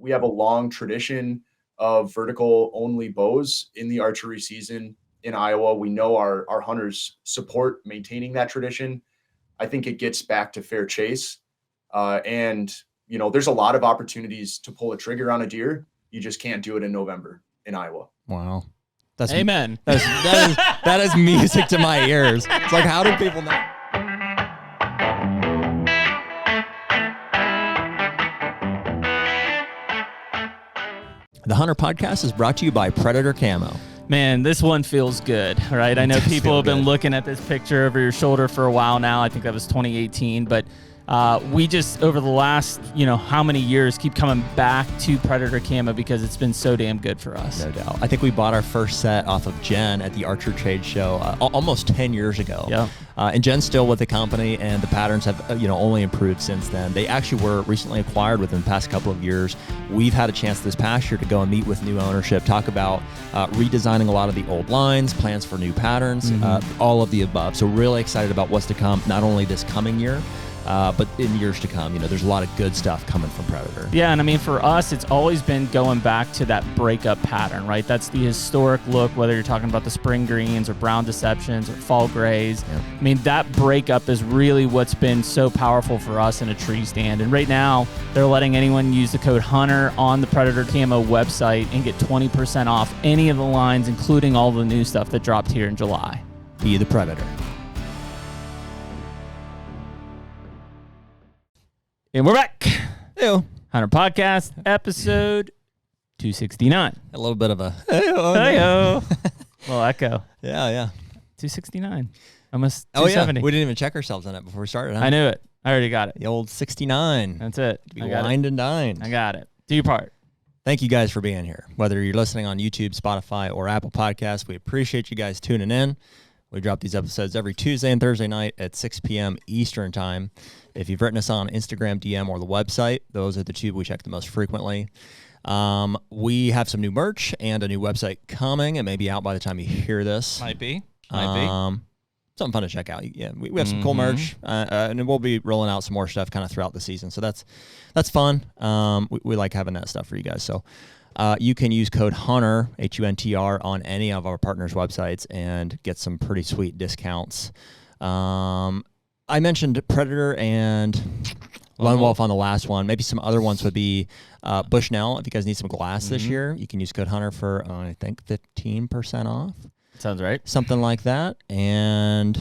we have a long tradition of vertical only bows in the archery season in Iowa. We know our hunters support maintaining that tradition. I think it gets back to fair chase. And, you know, there's a lot of opportunities to pull a trigger on a deer. You just can't do it in November in Iowa. Wow. That's Amen. That is music to my ears. It's like, how do people know? The HUNTR Podcast is brought to you by Predator Camo. Man, this one feels good, right? I know people have been looking at this picture over your shoulder for a while now. I think that was 2018, but we just, over the last, how many years, keep coming back to Predator Camo because it's been so damn good for us. No doubt. I think we bought our first set off of Jen at the Archer Trade Show almost 10 years ago. Yeah. And Jen's still with the company, and the patterns have, only improved since then. They actually were recently acquired within the past couple of years. We've had a chance this past year to go and meet with new ownership, talk about redesigning a lot of the old lines, plans for new patterns, all of the above. So really excited about what's to come, not only this coming year, but in years to come. There's a lot of good stuff coming from Predator. Yeah, and I mean, for us, it's always been going back to that breakup pattern, right? That's the historic look, whether you're talking about the spring greens or brown deceptions or fall grays. Yeah. I mean, that breakup is really what's been so powerful for us in a tree stand. And right now, they're letting anyone use the code HUNTR on the Predator Camo website and get 20% off any of the lines, including all the new stuff that dropped here in July. Be the Predator. And we're back. Ew. HUNTR Podcast, episode 269. A little bit of a hey-o. Little echo. Yeah. 269. Almost 270. Oh, yeah. We didn't even check ourselves on it before we started, huh? I knew it. I already got it. The old 69. That's it. I wined and dined. I got it. Do your part. Thank you guys for being here. Whether you're listening on YouTube, Spotify, or Apple Podcasts, we appreciate you guys tuning in. We drop these episodes every Tuesday and Thursday night at 6 p.m. Eastern Time. If you've written us on Instagram, DM, or the website, those are the two we check the most frequently. We have some new merch and a new website coming. It may be out by the time you hear this. Might be. Something fun to check out. Yeah, we have some cool merch, and we'll be rolling out some more stuff kind of throughout the season. So that's fun. We like having that stuff for you guys. So you can use code HUNTR, HUNTR, on any of our partners' websites and get some pretty sweet discounts. I mentioned Predator and Lone Wolf on the last one. Maybe some other ones would be Bushnell. If you guys need some glass this year, you can use code HUNTR for, I think, 15% off. Sounds right. Something like that. And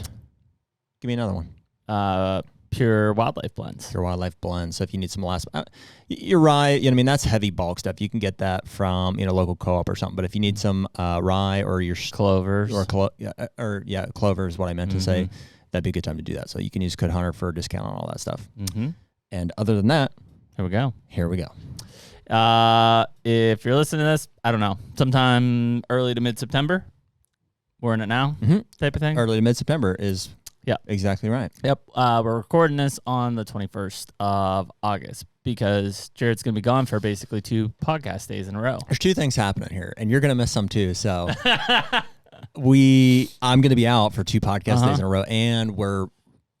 give me another one. Pure Wildlife Blends. Pure Wildlife Blends. So if you need some last, you're right. that's heavy bulk stuff. You can get that from local co-op or something. But if you need some rye or your clovers clover is what I meant to say. That'd be a good time to do that. So you can use code HUNTR for a discount on all that stuff. And other than that, here we go. If you're listening to this, I don't know, sometime early to mid-September. We're in it now, type of thing. Early to mid-September is exactly right. Yep. We're recording this on the 21st of August because Jared's going to be gone for basically 2 podcast days in a row. There's 2 things happening here, and you're going to miss some too. So I'm going to be out for 2 podcast days in a row, and we're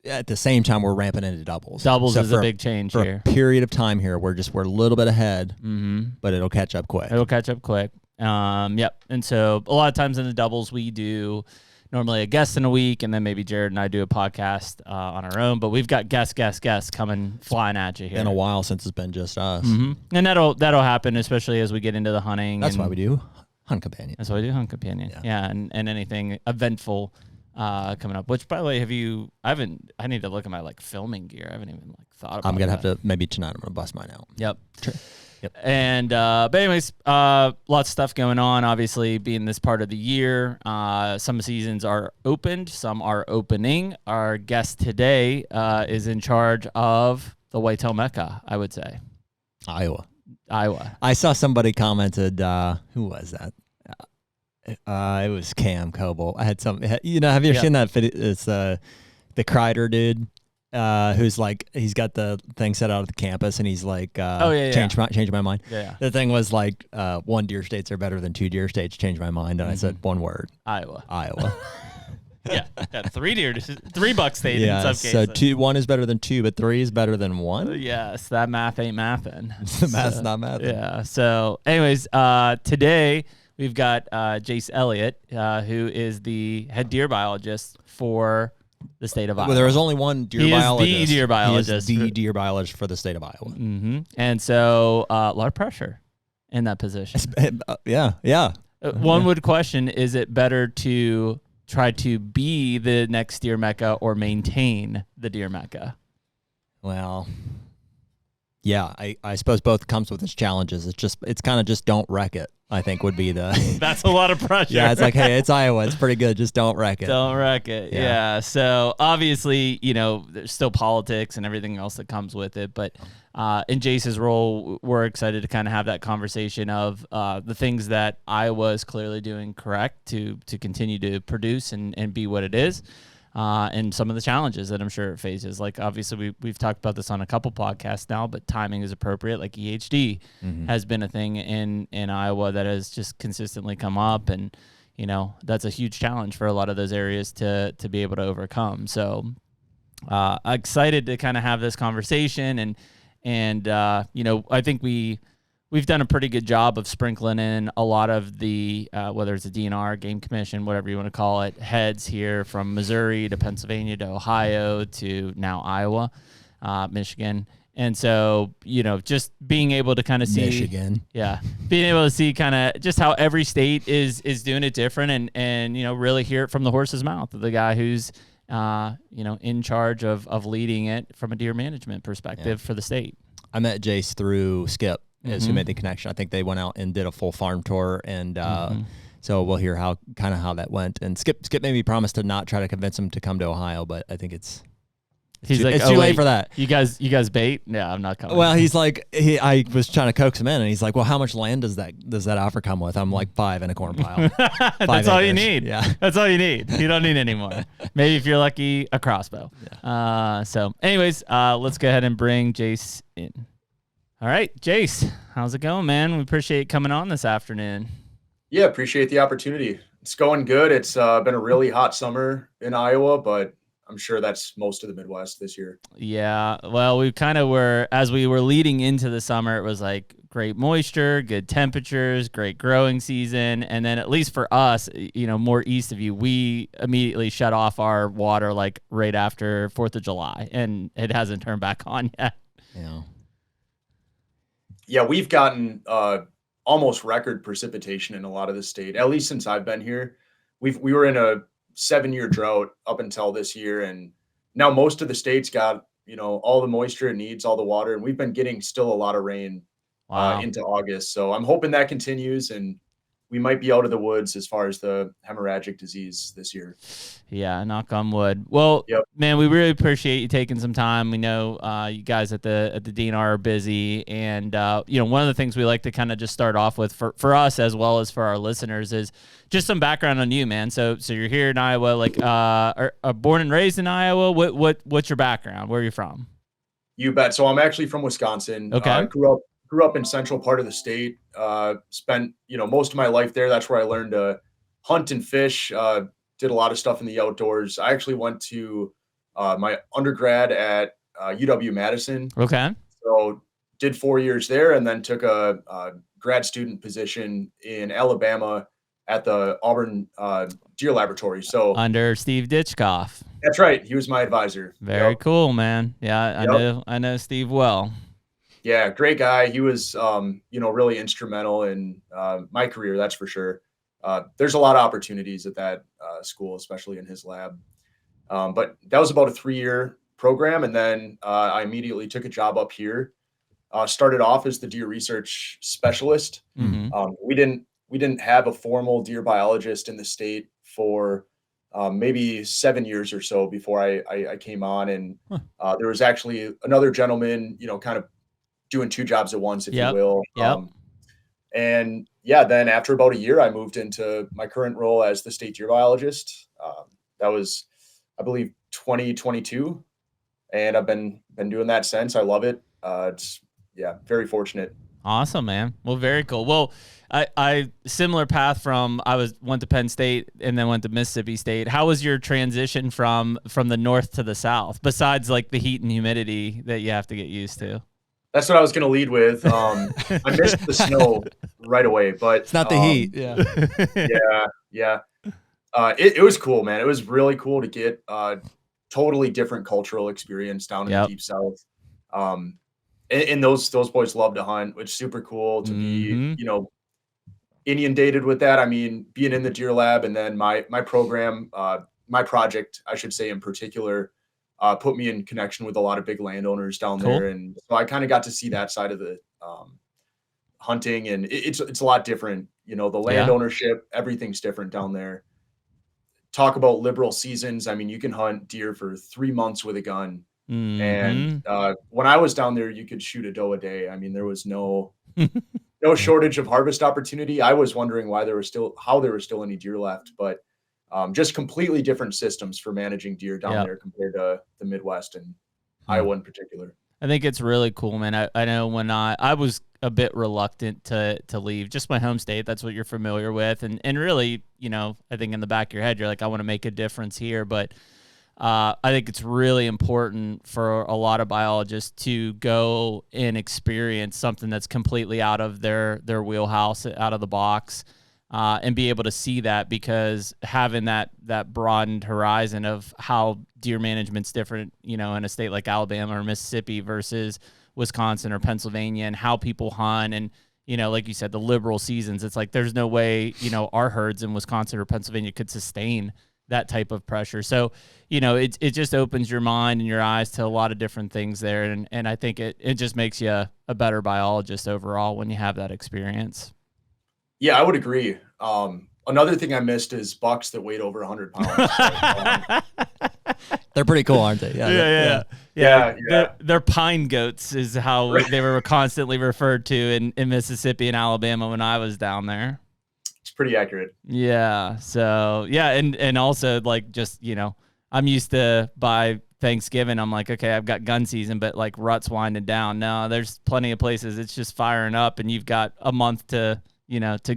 at the same time we're ramping into doubles. Doubles is a big change here. For a period of time here, we're a little bit ahead, but it'll catch up quick. Yep. And so a lot of times in the doubles we do normally a guest in a week, and then maybe Jared and I do a podcast on our own. But we've got guests coming flying at you here. In a while since it's been just us, and that'll happen, especially as we get into the hunting. That's why we do Hunt Companion. That's why we do Hunt Companion. Yeah, and anything eventful coming up. Which, by the way, I need to look at my filming gear. I haven't even thought about. I'm gonna have to maybe tonight. I'm gonna bust mine out. Yep. Sure. Yep. And but anyways, lots of stuff going on. Obviously, being this part of the year, some seasons are opened, some are opening. Our guest today is in charge of the Whitetail Mecca, I would say. Iowa. Iowa. I saw somebody commented, who was that? It was Cam Coble. I had some, have you ever seen that video? It's the Kreider dude, who's he's got the thing set out at the campus, and he's changed my mind. Yeah. The thing was 1 deer states are better than 2 deer states. Changed my mind, and I said one word. Iowa. Yeah, 3 buck state in some cases. So 1 is better than 2, but 3 is better than 1. Yes, that math ain't mathing. The math's not mathing. Yeah. So, anyways, today we've got Jace Elliott, who is the head deer biologist for the state of Iowa. Well, there is only one deer biologist. He is the deer biologist. He is the deer biologist for the state of Iowa. Mm-hmm. And so, a lot of pressure in that position. Yeah. One would question: is it better to try to be the next Deer Mecca or maintain the Deer Mecca? Well, yeah, I suppose both comes with its challenges. It's kind of just don't wreck it, I think would be the... That's a lot of pressure. Yeah, it's like, hey, it's Iowa. It's pretty good. Just don't wreck it. Don't wreck it. Yeah. So obviously, there's still politics and everything else that comes with it. But in Jace's role, we're excited to kind of have that conversation of the things that Iowa is clearly doing correct to continue to produce and be what it is. And some of the challenges that I'm sure it faces. Like, obviously, we've talked about this on a couple podcasts now, but timing is appropriate. Like EHD has been a thing in Iowa that has just consistently come up. And, that's a huge challenge for a lot of those areas to be able to overcome. So excited to kind of have this conversation. And I think we've done a pretty good job of sprinkling in a lot of the, whether it's a DNR, Game Commission, whatever you want to call it, heads here from Missouri to Pennsylvania to Ohio to now Iowa, Michigan. And so, just being able to kind of see Michigan. Yeah. Being able to see kind of just how every state is doing it different and really hear it from the horse's mouth, the guy who's, in charge of leading it from a deer management perspective for the state. I met Jace through Skip. Is who made the connection. I think they went out and did a full farm tour, and so we'll hear how that went. And Skip made me promise to not try to convince him to come to Ohio, but I think it's too late for that. You guys bait? Yeah, I'm not coming. Well, he's like I was trying to coax him in, and he's like, well, how much land does that offer come with? I'm like 5 in a corn pile. That's all you need. Yeah, that's all you need. You don't need any more. Maybe if you're lucky, a crossbow. Yeah. So, anyways, let's go ahead and bring Jace in. All right, Jace, how's it going, man? We appreciate you coming on this afternoon. Yeah, appreciate the opportunity. It's going good. It's been a really hot summer in Iowa, but I'm sure that's most of the Midwest this year. Yeah, well, we kind of were, as we were leading into the summer, it was like great moisture, good temperatures, great growing season. And then at least for us, more east of you, we immediately shut off our water like right after 4th of July, and it hasn't turned back on yet. Yeah. Yeah, we've gotten almost record precipitation in a lot of the state, at least since I've been here. We were in a 7-year drought up until this year, and now most of the state's got all the moisture it needs, all the water, and we've been getting still a lot of rain into August. So I'm hoping that continues, and we might be out of the woods as far as the hemorrhagic disease this year. Yeah, knock on wood. Well, man, we really appreciate you taking some time. We know you guys at the DNR are busy, and one of the things we like to kind of just start off with for us as well as for our listeners is just some background on you, man. So you're here in Iowa, like are born and raised in Iowa. What's your background? Where are you from? You bet. So I'm actually from Wisconsin. Okay. Grew up in central part of the state, spent, most of my life there. That's where I learned to hunt and fish, did a lot of stuff in the outdoors. I actually went to my undergrad at UW-Madison. Okay. So did 4 years there and then took a grad student position in Alabama at the Auburn Deer Laboratory. So under Steve Ditchkoff. That's right. He was my advisor. Very cool, man. Yeah, I know Steve well. Yeah, great guy. He was, really instrumental in my career, that's for sure. There's a lot of opportunities at that school, especially in his lab. But that was about a 3-year program. And then I immediately took a job up here, started off as the deer research specialist. Mm-hmm. We didn't have a formal deer biologist in the state for maybe 7 years or so before I came on. And there was actually another gentleman, kind of doing 2 jobs at once, if you will. And then after about a year, I moved into my current role as the State Deer Biologist. That was, I believe, 2022. And I've been doing that since. I love it. It's very fortunate. Awesome, man. Well, very cool. Well, I similar path from went to Penn State and then went to Mississippi State. How was your transition from the north to the south, besides like the heat and humidity that you have to get used to? That's what I was going to lead with. I missed the snow right away, but it's not the heat. Yeah. It was cool, man. It was really cool to get totally different cultural experience down in the deep south. And those boys love to hunt, which is super cool to be, inundated with that. I mean, being in the deer lab and then my program, my project, I should say in particular, put me in connection with a lot of big landowners down there. And so I kind of got to see that side of the hunting, and it's a lot different. The land ownership, everything's different down there. Talk about liberal seasons. I mean, you can hunt deer for 3 months with a gun. And when I was down there, you could shoot a doe a day. I mean, there was no shortage of harvest opportunity. I was wondering how there were still any deer left, but just completely different systems for managing deer down there compared to the Midwest and Iowa in particular. I think it's really cool, man. I know when I was a bit reluctant to leave just my home state. That's what you're familiar with. And really, I think in the back of your head, you're like, I want to make a difference here. But I think it's really important for a lot of biologists to go and experience something that's completely out of their wheelhouse, out of the box, and be able to see that, because having that broadened horizon of how deer management's different, in a state like Alabama or Mississippi versus Wisconsin or Pennsylvania, and how people hunt, and like you said, the liberal seasons. It's like there's no way our herds in Wisconsin or Pennsylvania could sustain that type of pressure. So, it just opens your mind and your eyes to a lot of different things there. And I think it just makes you a better biologist overall when you have that experience. Yeah, I would agree. Another thing I missed is bucks that weighed over 100 pounds. They're pretty cool, aren't they? Yeah. They're pine goats is how they were constantly referred to in Mississippi and Alabama when I was down there. It's pretty accurate. Yeah. So yeah, and also like just I'm used to by Thanksgiving I'm like, okay, I've got gun season, but like rut's winding down. No, there's plenty of places it's just firing up, and you've got a month to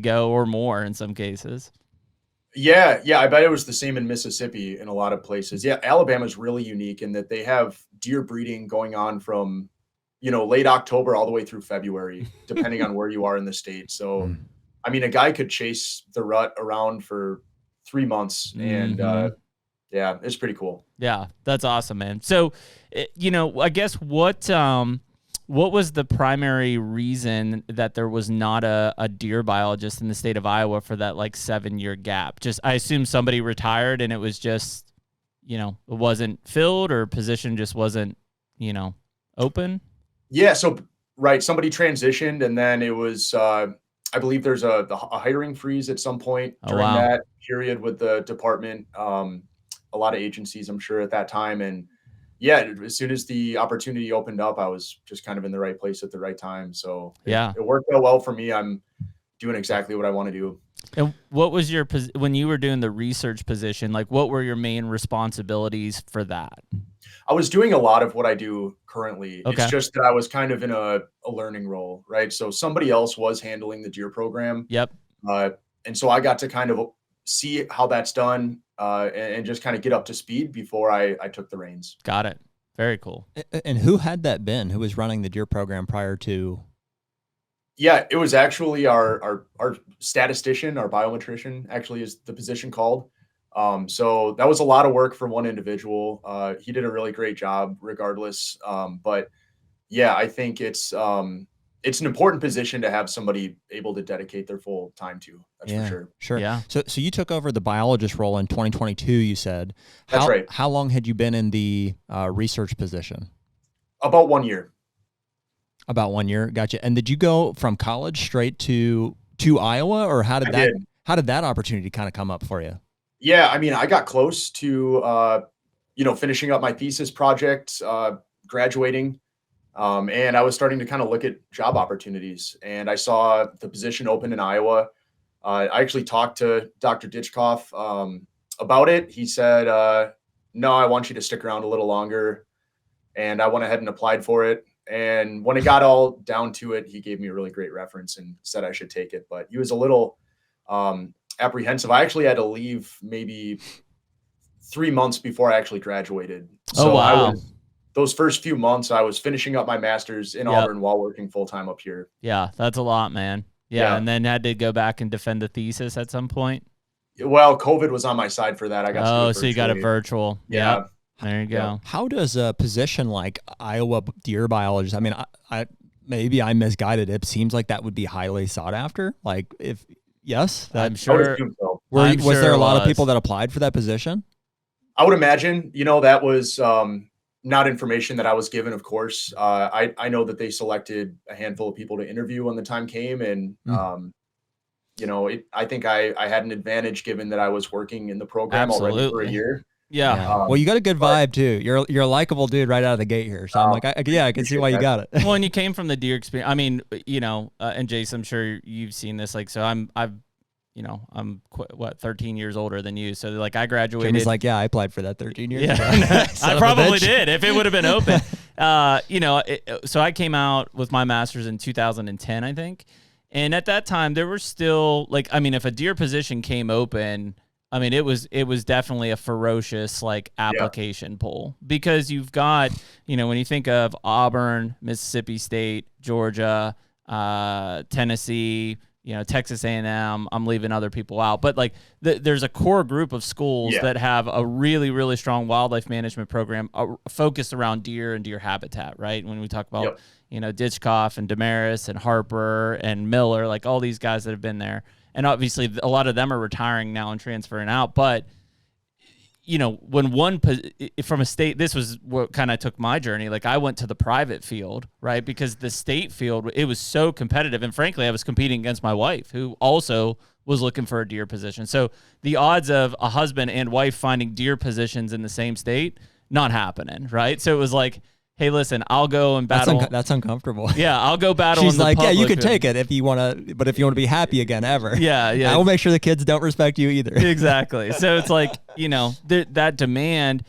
go or more in some cases. Yeah, I bet it was the same in Mississippi in a lot of places. Yeah, Alabama's really unique in that they have deer breeding going on from late October all the way through February, depending on where you are in the state. So I mean, a guy could chase the rut around for 3 months, and yeah, it's pretty cool. Yeah, that's awesome, man. So, I guess what was the primary reason that there was not a deer biologist in the state of Iowa for that like 7-year gap? Just, I assume somebody retired and it was just, it wasn't filled, or position just wasn't, open. Yeah. So, right. Somebody transitioned, and then it was, I believe there's a hiring freeze at some point during that period with the department. A lot of agencies, I'm sure, at that time. And yeah, as soon as the opportunity opened up, I was just kind of in the right place at the right time. So it worked out well for me. I'm doing exactly what I want to do. And what was your, when you were doing the research position, like what were your main responsibilities for that? I was doing a lot of what I do currently. Okay. It's just that I was kind of in a learning role, right? So somebody else was handling the deer program. Yep. And so I got to kind of see how that's done and just kind of get up to speed before I took the reins. Got it. Very cool. And who had that been? Who was running the deer program prior to? Yeah, it was actually our statistician, our biometrician, actually is the position called. So that was a lot of work for one individual. He did a really great job regardless. But yeah, I think it's an important position to have somebody able to dedicate their full time to. That's for sure. Sure. Yeah. So you took over the biologist role in 2022, you said. That's right. How long had you been in the research position? About 1 year. About 1 year. Gotcha. And did you go from college straight to Iowa, or how did that opportunity kind of come up for you? Yeah, I mean, I got close to finishing up my thesis project, graduating. And I was starting to kind of look at job opportunities, and I saw the position open in Iowa. I actually talked to Dr. Ditchkoff about it. He said, no, I want you to stick around a little longer. And I went ahead and applied for it. And when it got all down to it, he gave me a really great reference and said I should take it. But he was a little apprehensive. I actually had to leave maybe 3 months before I actually graduated. So wow. Those first few months, I was finishing up my master's in Auburn while working full-time up here. Yeah, that's a lot, man. Yeah, and then had to go back and defend the thesis at some point. Well, COVID was on my side for that. I got to do it so you got a virtual. Yeah. Yep. There you go. Yeah. How does a position like Iowa deer biologist, I mean, I maybe I'm misguided. It seems like that would be highly sought after. Like yes, I'm sure. So. Was there a lot of people that applied for that position? I would imagine, that was not information that I was given, of course. I know that they selected a handful of people to interview when the time came. And, I think I had an advantage given that I was working in the program already for a year. Yeah. Well, you got a good vibe too. You're a likable dude right out of the gate here. So I'm like, I can see why you got it. Well, and you came from the deer experience. I mean, and Jace, I'm sure you've seen this. Like, so I'm 13 years older than you. So like I graduated. Jimmy's like, yeah, I applied for that 13 years ago. I probably did if it would have been open. So I came out with my master's in 2010, I think. And at that time there were still if a deer position came open, I mean, it was definitely a ferocious application pool because you've got, when you think of Auburn, Mississippi State, Georgia, Tennessee, Texas A&M, I'm leaving other people out, but there's a core group of schools that have a really, really strong wildlife management program focused around deer and deer habitat, right? When we talk about, Ditchkoff and Damaris and Harper and Miller, all these guys that have been there. And obviously, a lot of them are retiring now and transferring out. But, when from a state, this was what kind of took my journey. I went to the private field, right? Because the state field, it was so competitive. And frankly, I was competing against my wife, who also was looking for a deer position. So the odds of a husband and wife finding deer positions in the same state, not happening, right? So it was like, hey, listen, I'll go and battle. That's uncomfortable. Yeah, I'll go battle. She's in the like, yeah, you public can take it if you want to, but if you want to be happy again ever. Yeah. I will make sure the kids don't respect you either. Exactly. So it's that demand.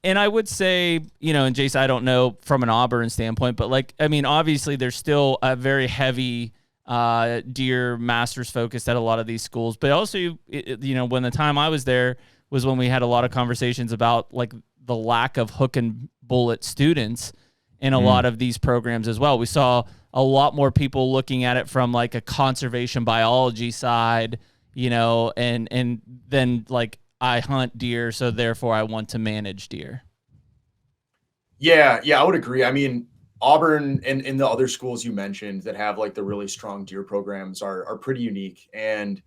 And I would say, and Jace, I don't know from an Auburn standpoint, but obviously there's still a very heavy deer masters focused at a lot of these schools. But also, when the time I was there was when we had a lot of conversations about the lack of hook and bullet students in a lot of these programs as well. We saw a lot more people looking at it from a conservation biology side, and then I hunt deer, so therefore I want to manage deer. Yeah, I would agree. I mean, Auburn and the other schools you mentioned that have the really strong deer programs are pretty unique. And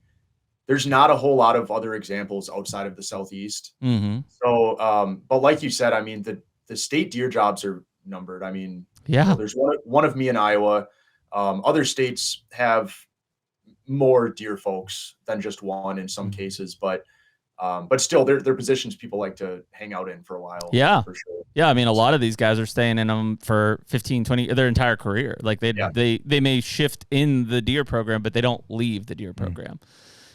there's not a whole lot of other examples outside of the Southeast. Mm-hmm. So, but like you said, I mean, the state deer jobs are numbered. I mean, there's one of me in Iowa. Other states have more deer folks than just one in some cases, but still they're positions people like to hang out in for a while. Yeah. For sure. Yeah. I mean, a lot of these guys are staying in them for 15, 20, their entire career. They may shift in the deer program, but they don't leave the deer program.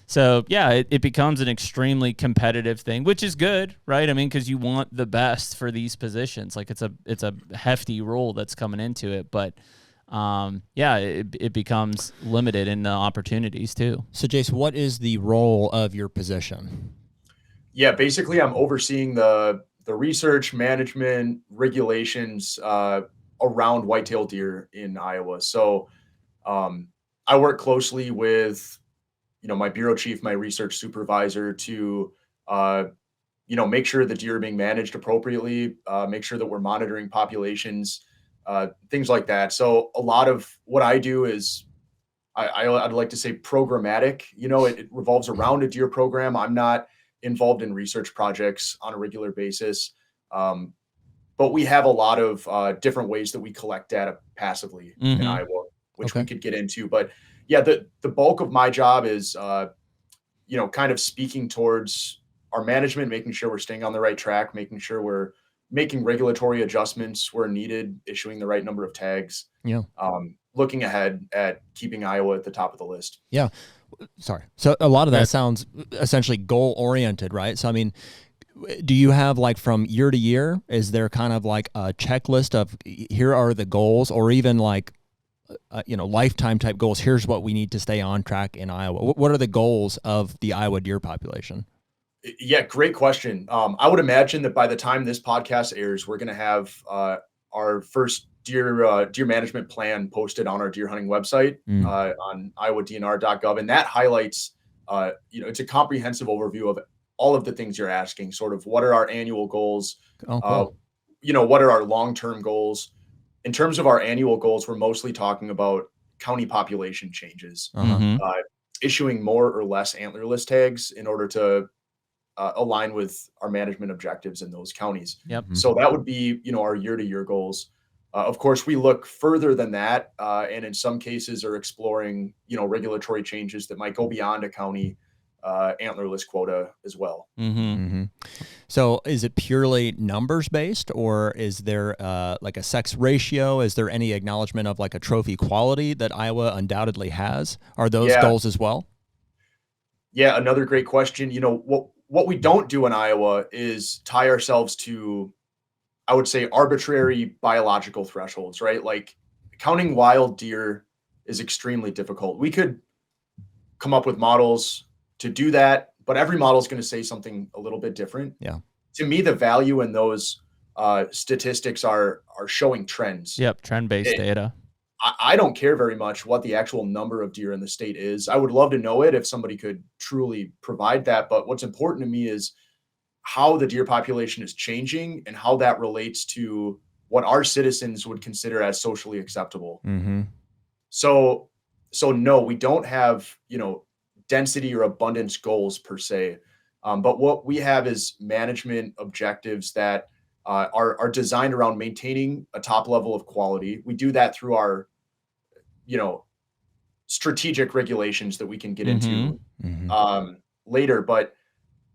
So, yeah, it becomes an extremely competitive thing, which is good, right? I mean, because you want the best for these positions. It's a hefty role that's coming into it. But, it becomes limited in the opportunities, too. So, Jace, what is the role of your position? Yeah, basically, I'm overseeing the research, management, regulations around whitetail deer in Iowa. So I work closely with my bureau chief, my research supervisor to, make sure the deer are being managed appropriately, make sure that we're monitoring populations, things like that. So a lot of what I do is I'd like to say programmatic, it revolves around a deer program. I'm not involved in research projects on a regular basis. But we have a lot of different ways that we collect data passively in Iowa, which we could get into. But yeah, the bulk of my job is, kind of speaking towards our management, making sure we're staying on the right track, making sure we're making regulatory adjustments where needed, issuing the right number of tags, looking ahead at keeping Iowa at the top of the list. Yeah. Sorry. So a lot of that sounds essentially goal oriented, right? So, I mean, Do you have like from year to year, is there kind of like a checklist of here are the goals, or even like, lifetime type goals? Here's what we need to stay on track in Iowa. What are the goals of the Iowa deer population? Yeah, great question. I would imagine that by the time this podcast airs, we're going to have our first deer management plan posted on our deer hunting website on iowadnr.gov, and that highlights, it's a comprehensive overview of all of the things you're asking. Sort of what are our annual goals? Oh, cool. What are our long-term goals? In terms of our annual goals, we're mostly talking about county population changes, issuing more or less antlerless tags in order to align with our management objectives in those counties. Yep. So that would be, our year-to-year goals. Of course, we look further than that, and in some cases are exploring, regulatory changes that might go beyond a county antlerless quota as well. So is it purely numbers based, or is there like a sex ratio? Is there any acknowledgement of like a trophy quality that Iowa undoubtedly has? Are those goals as well? Yeah, another great question. What we don't do in Iowa is tie ourselves to, I would say, arbitrary biological thresholds, right? Like counting wild deer is extremely difficult. We could come up with models to do that, but every model is going to say something a little bit different. Yeah. To me, the value in those statistics are showing trends. Yep, trend-based data. I don't care very much what the actual number of deer in the state is. I would love to know it if somebody could truly provide that. But what's important to me is how the deer population is changing and how that relates to what our citizens would consider as socially acceptable. So no, we don't have, density or abundance goals per se. But what we have is management objectives that are designed around maintaining a top level of quality. We do that through our, strategic regulations that we can get into later. But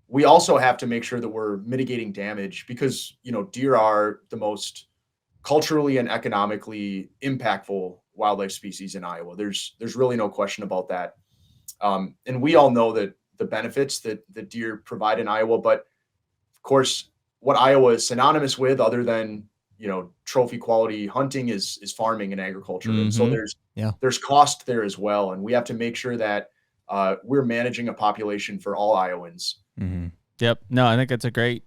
we also have to make sure that we're mitigating damage because, deer are the most culturally and economically impactful wildlife species in Iowa. There's really no question about that. And we all know that the benefits that the deer provide in Iowa, but of course, what Iowa is synonymous with, other than trophy quality hunting, is farming and agriculture. And so there's cost there as well, and we have to make sure that we're managing a population for all Iowans. Yep. No, I think that's a great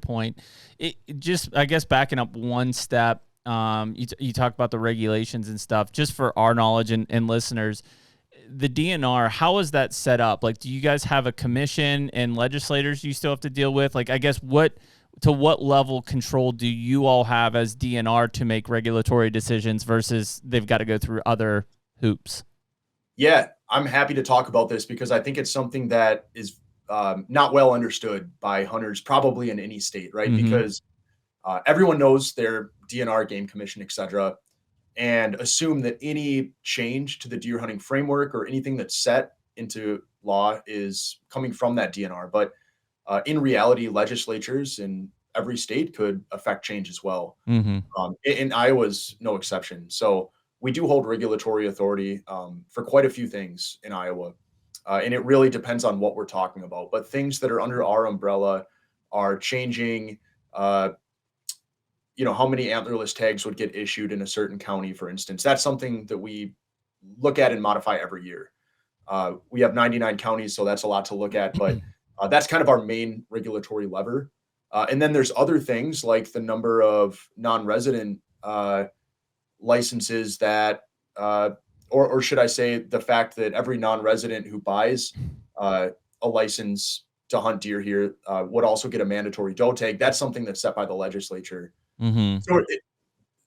point. It just, I guess, backing up one step, you talk about the regulations and stuff. Just for our knowledge and listeners, the DNR, how is that set up? Like, do you guys have a commission and legislators you still have to deal with? Like, I guess to what level control do you all have as DNR to make regulatory decisions versus they've got to go through other hoops? Yeah, I'm happy to talk about this because I think it's something that is not well understood by hunters, probably in any state, right? Because everyone knows their DNR, game commission, etc., and assume that any change to the deer hunting framework or anything that's set into law is coming from that DNR. But in reality, legislatures in every state could affect change as well. In Iowa's no exception. So we do hold regulatory authority for quite a few things in Iowa. And it really depends on what we're talking about. But things that are under our umbrella are changing, how many antlerless tags would get issued in a certain county, for instance. That's something that we look at and modify every year. We have 99 counties, so that's a lot to look at, but that's kind of our main regulatory lever. And then there's other things like the number of non-resident licenses that, or should I say the fact that every non-resident who buys a license to hunt deer here would also get a mandatory doe tag. That's something that's set by the legislature. So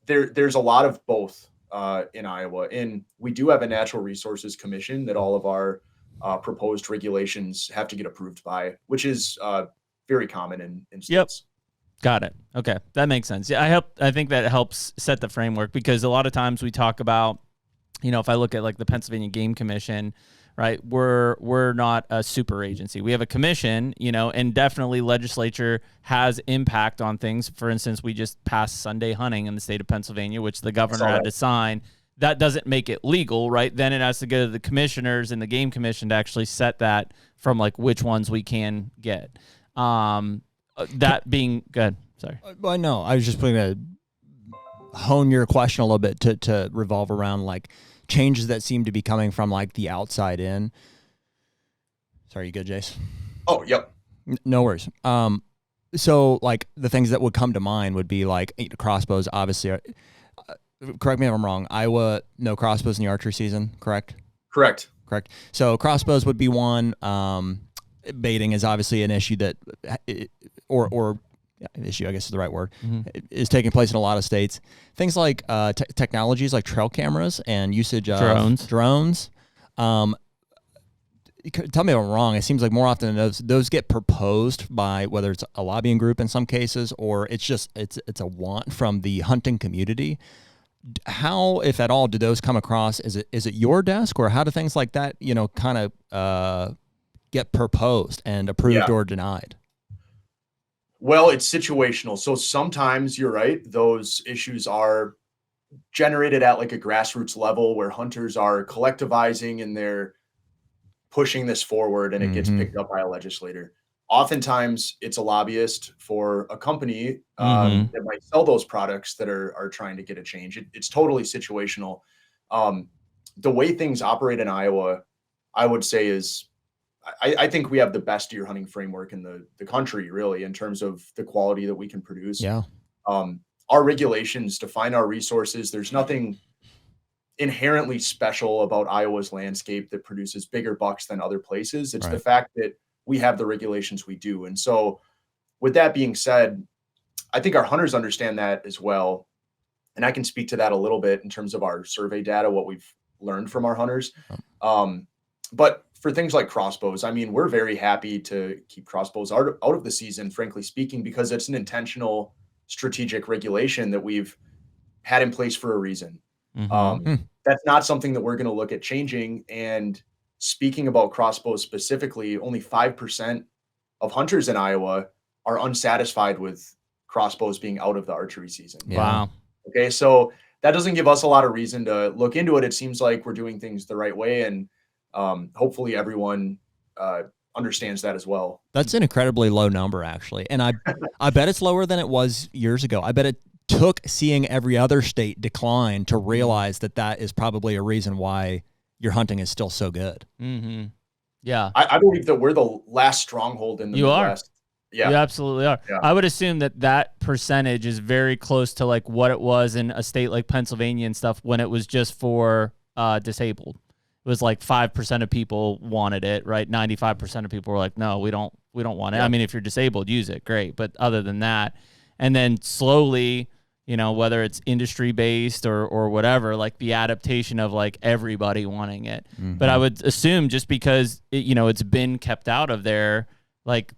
there's a lot of both in Iowa, and we do have a natural resources commission that all of our proposed regulations have to get approved by, which is very common in states. Yep. Got it. Okay. That makes sense. Yeah, I think that helps set the framework because a lot of times we talk about, if I look at like the Pennsylvania Game Commission, right, we're not a super agency. We have a commission, and definitely legislature has impact on things. For instance, we just passed Sunday hunting in the state of Pennsylvania, which the governor had to sign. That doesn't make it legal, right? Then it has to go to the commissioners and the Game Commission to actually set that from like which ones we can get. That being good. Sorry. Well, no, I was just going to hone your question a little bit to revolve around like changes that seem to be coming from like the outside in. Sorry, you good, Jace? Oh, yep. No worries. So like the things that would come to mind would be like crossbows, obviously. Correct me if I'm wrong. Iowa, no crossbows in the archery season, correct? Correct. So crossbows would be one. Baiting is obviously an issue that, issue, I guess is the right word, is taking place in a lot of states. Things like technologies like trail cameras and usage of drones. Tell me if I'm wrong. It seems like more often than those get proposed by whether it's a lobbying group in some cases or it's a want from the hunting community. How, if at all, do those come across? Is it your desk, or how do things like that, kind of get proposed and approved or denied? Well, it's situational. So sometimes you're right. Those issues are generated at like a grassroots level where hunters are collectivizing and they're pushing this forward and it gets picked up by a legislator. Oftentimes it's a lobbyist for a company that might sell those products that are trying to get a change. It's totally situational. The way things operate in Iowa, I would say is I think we have the best deer hunting framework in the country, really, in terms of the quality that we can produce. Yeah. Our regulations define our resources. There's nothing inherently special about Iowa's landscape that produces bigger bucks than other places. It's the fact that we have the regulations we do. And so with that being said, I think our hunters understand that as well. And I can speak to that a little bit in terms of our survey data, what we've learned from our hunters. But for things like crossbows, I mean, we're very happy to keep crossbows out of the season, frankly speaking, because it's an intentional strategic regulation that we've had in place for a reason. That's not something that we're going to look at changing. And speaking about crossbows specifically, only 5% of hunters in Iowa are unsatisfied with crossbows being out of the archery season. Yeah. Wow. Okay. So that doesn't give us a lot of reason to look into it. It seems like we're doing things the right way. And hopefully everyone understands that as well. That's an incredibly low number, actually. And I bet it's lower than it was years ago. I bet it took seeing every other state decline to realize that is probably a reason why your hunting is still so good. Yeah. I believe that we're the last stronghold in the Midwest. Yeah. You absolutely are. Yeah. I would assume that percentage is very close to like what it was in a state like Pennsylvania and stuff when it was just for disabled. It was like 5% of people wanted it, right? 95% of people were like, no, we don't want it. I mean, if you're disabled, use it. Great. But other than that, and then slowly, whether it's industry based or whatever, like the adaptation of like everybody wanting it. But I would assume just because it's been kept out of there, like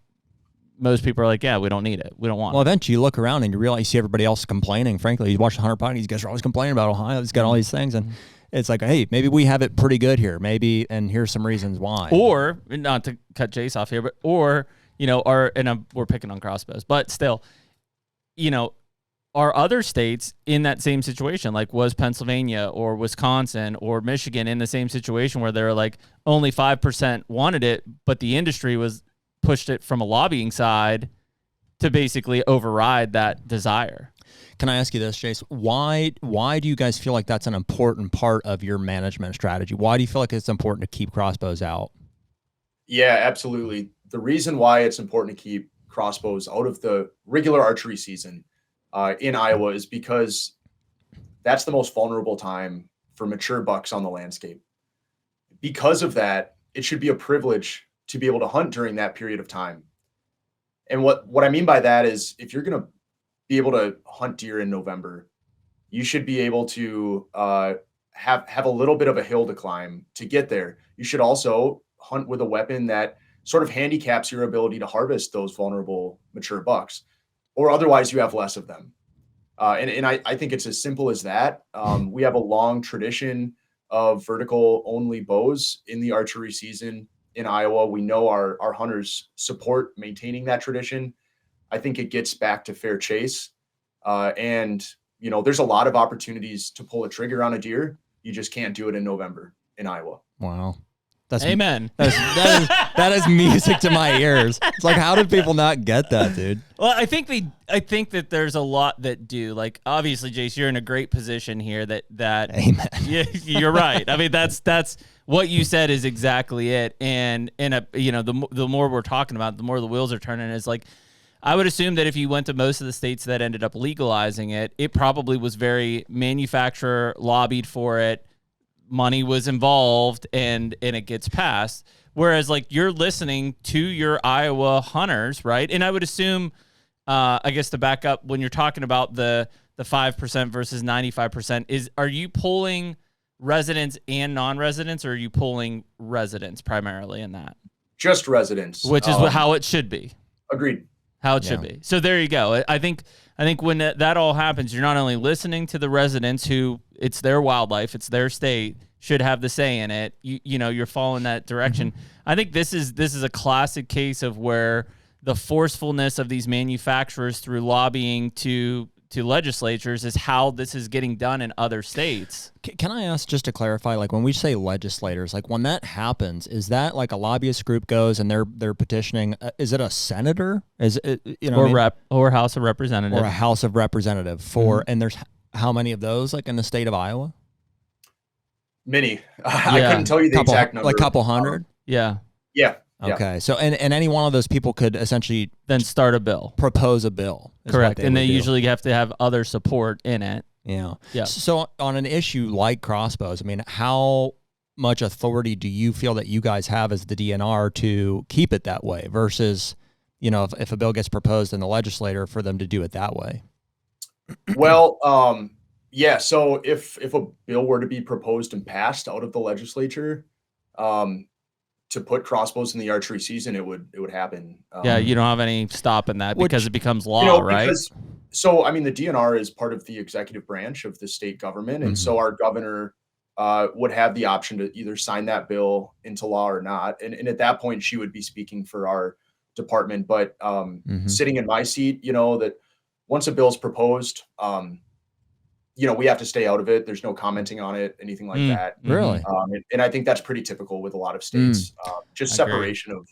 most people are like, yeah, we don't need it. We don't want it. Well, eventually you look around and you realize you see everybody else complaining. Frankly, you watch the HUNTR Podcast, these guys are always complaining about Ohio. It's got all these things. And it's like, hey, maybe we have it pretty good here. Maybe, and here's some reasons why. Or, not to cut Jace off here, but, we're picking on crossbows, but still, are other states in that same situation? Like was Pennsylvania or Wisconsin or Michigan in the same situation where they're like only 5% wanted it, but the industry pushed it from a lobbying side to basically override that desire? Can I ask you this, Jace? Why do you guys feel like that's an important part of your management strategy? Why do you feel like it's important to keep crossbows out? Yeah, absolutely. The reason why it's important to keep crossbows out of the regular archery season in Iowa is because that's the most vulnerable time for mature bucks on the landscape. Because of that, it should be a privilege to be able to hunt during that period of time. And what I mean by that is if you're going to be able to hunt deer in November, you should be able to have a little bit of a hill to climb to get there. You should also hunt with a weapon that sort of handicaps your ability to harvest those vulnerable mature bucks, or otherwise you have less of them. And I think it's as simple as that. We have a long tradition of vertical only bows in the archery season in Iowa. We know our hunters support maintaining that tradition. I think it gets back to fair chase. And there's a lot of opportunities to pull a trigger on a deer. You just can't do it in November in Iowa. Wow. Amen. That is music to my ears. It's like, how did people not get that, dude? Well, I think that there's a lot that do. Like, obviously, Jace, you're in a great position here. That Amen. Yeah, you're right. I mean, that's what you said is exactly it. And the more we're talking about, the more the wheels are turning. Is like, I would assume that if you went to most of the states that ended up legalizing it, it probably was very manufacturer lobbied for it. Money was involved, and it gets passed. Whereas, like, you're listening to your Iowa hunters, right? And I would assume, I guess to back up, when you're talking about the 5% versus 95%, are you pulling residents and non-residents, or are you pulling residents primarily in that? Just residents, which is how it should be. Agreed. How it should be. So there you go. I think when that all happens, you're not only listening to the residents who it's their wildlife, it's their state, should have the say in it. You're following that direction. Mm-hmm. I think this is a classic case of where the forcefulness of these manufacturers through lobbying to legislatures is how this is getting done in other states. Can I ask, just to clarify, like when we say legislators, like when that happens, is that like a lobbyist group goes and they're petitioning? Is it a senator? Is it or House of Representatives or a House of Representative for? Mm-hmm. And there's how many of those like in the state of Iowa? Many. I couldn't tell you the exact number. Like a couple hundred. Yeah. Okay. So and any one of those people could essentially then start a bill, propose a bill. Correct. And they usually have to have other support in it. Yeah. So on an issue like crossbows, I mean, how much authority do you feel that you guys have as the DNR to keep it that way versus, if a bill gets proposed in the legislature for them to do it that way? Well, yeah. So if a bill were to be proposed and passed out of the legislature, to put crossbows in the archery season, it would happen. You don't have any stop in that because it becomes law, right? So, I mean, the DNR is part of the executive branch of the state government. And so our governor would have the option to either sign that bill into law or not. And at that point, she would be speaking for our department. But sitting in my seat, that once a bill is proposed, we have to stay out of it. There's no commenting on it, anything like that. Really? And I think that's pretty typical with a lot of states. Just separation of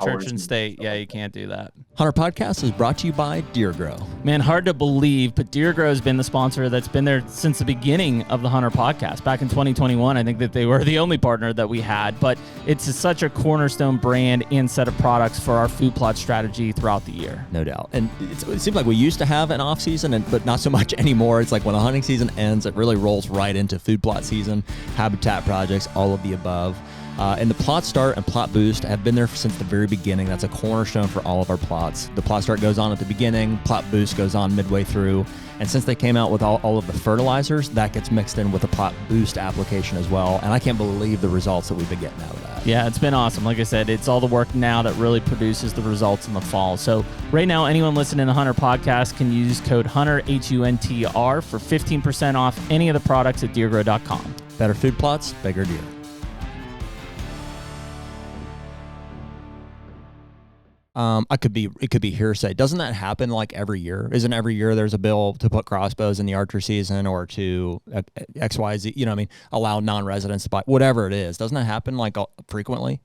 church and state. Yeah, you can't do that. HUNTR Podcast is brought to you by DeerGrow. Man, hard to believe, but DeerGrow has been the sponsor that's been there since the beginning of the HUNTR Podcast. Back in 2021, I think that they were the only partner that we had, but it's such a cornerstone brand and set of products for our food plot strategy throughout the year. No doubt. And it seems like we used to have an off season, but not so much anymore. It's like when the hunting season ends, it really rolls right into food plot season, habitat projects, all of the above. And the Plot Start and Plot Boost have been there since the very beginning. That's a cornerstone for all of our plots. The Plot Start goes on at the beginning, Plot Boost goes on midway through. And since they came out with all of the fertilizers, that gets mixed in with the Plot Boost application as well. And I can't believe the results that we've been getting out of that. Yeah, it's been awesome. Like I said, it's all the work now that really produces the results in the fall. So right now, anyone listening to the HUNTR Podcast can use code HUNTR, HUNTR, for 15% off any of the products at DeerGrow.com. Better food plots, bigger deer. It could be hearsay. Doesn't that happen like every year? Isn't every year there's a bill to put crossbows in the archery season or to XYZ, allow non-residents to buy, whatever it is. Doesn't that happen like frequently?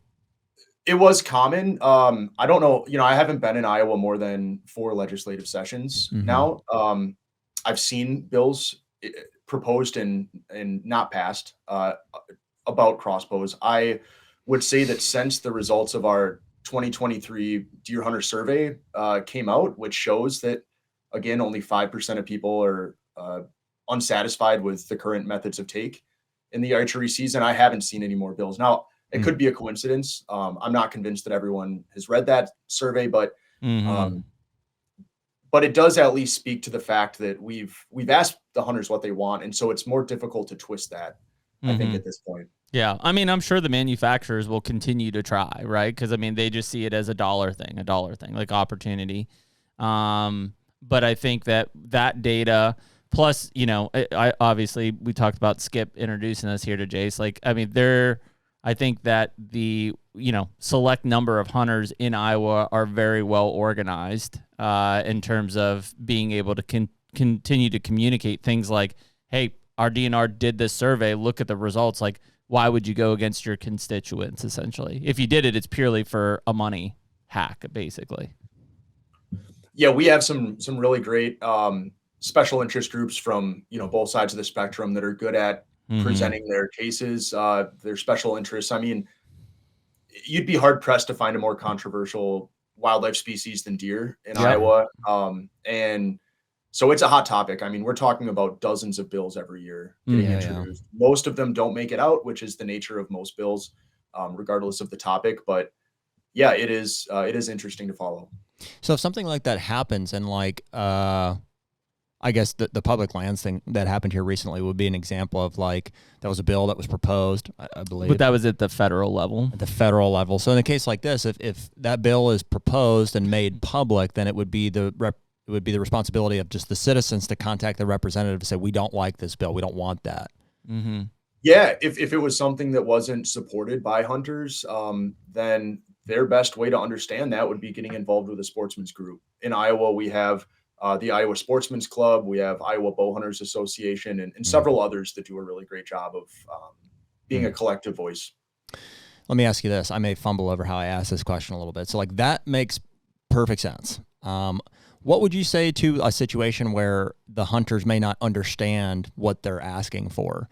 It was common. I don't know. I haven't been in Iowa more than 4 legislative sessions now. I've seen bills proposed and not passed about crossbows. I would say that since the results of our 2023 Deer Hunter survey came out, which shows that, again, only 5% of people are unsatisfied with the current methods of take in the archery season. I haven't seen any more bills. Now, it could be a coincidence. I'm not convinced that everyone has read that survey, but it does at least speak to the fact that we've asked the hunters what they want, and so it's more difficult to twist that, I think, at this point. Yeah, I mean, I'm sure the manufacturers will continue to try, right? Because, they just see it as a dollar thing, like opportunity. But I think that data, plus, I obviously, we talked about Skip introducing us here to Jace. I think that the, select number of hunters in Iowa are very well organized in terms of being able to continue to communicate things like, hey, our DNR did this survey, look at the results, like, why would you go against your constituents, essentially? If you did it, it's purely for a money hack, basically. Yeah, we have some really great special interest groups from, both sides of the spectrum that are good at presenting their cases, their special interests. I mean, you'd be hard pressed to find a more controversial wildlife species than deer in Iowa. And so it's a hot topic. I mean, we're talking about dozens of bills every year getting introduced. Most of them don't make it out, which is the nature of most bills, regardless of the topic. But yeah, it is interesting to follow. So if something like that happens, and like, I guess the public lands thing that happened here recently would be an example of, like, that was a bill that was proposed, I believe. But that was at the federal level. At the federal level. So in a case like this, if that bill is proposed and made public, then it would be the responsibility of just the citizens to contact the representative and say, we don't like this bill. We don't want that. Yeah, if it was something that wasn't supported by hunters, then their best way to understand that would be getting involved with a sportsman's group. In Iowa, we have the Iowa Sportsman's Club, we have Iowa Bow Hunters Association, and several others that do a really great job of being a collective voice. Let me ask you this. I may fumble over how I asked this question a little bit. So, like, that makes perfect sense. What would you say to a situation where the hunters may not understand what they're asking for?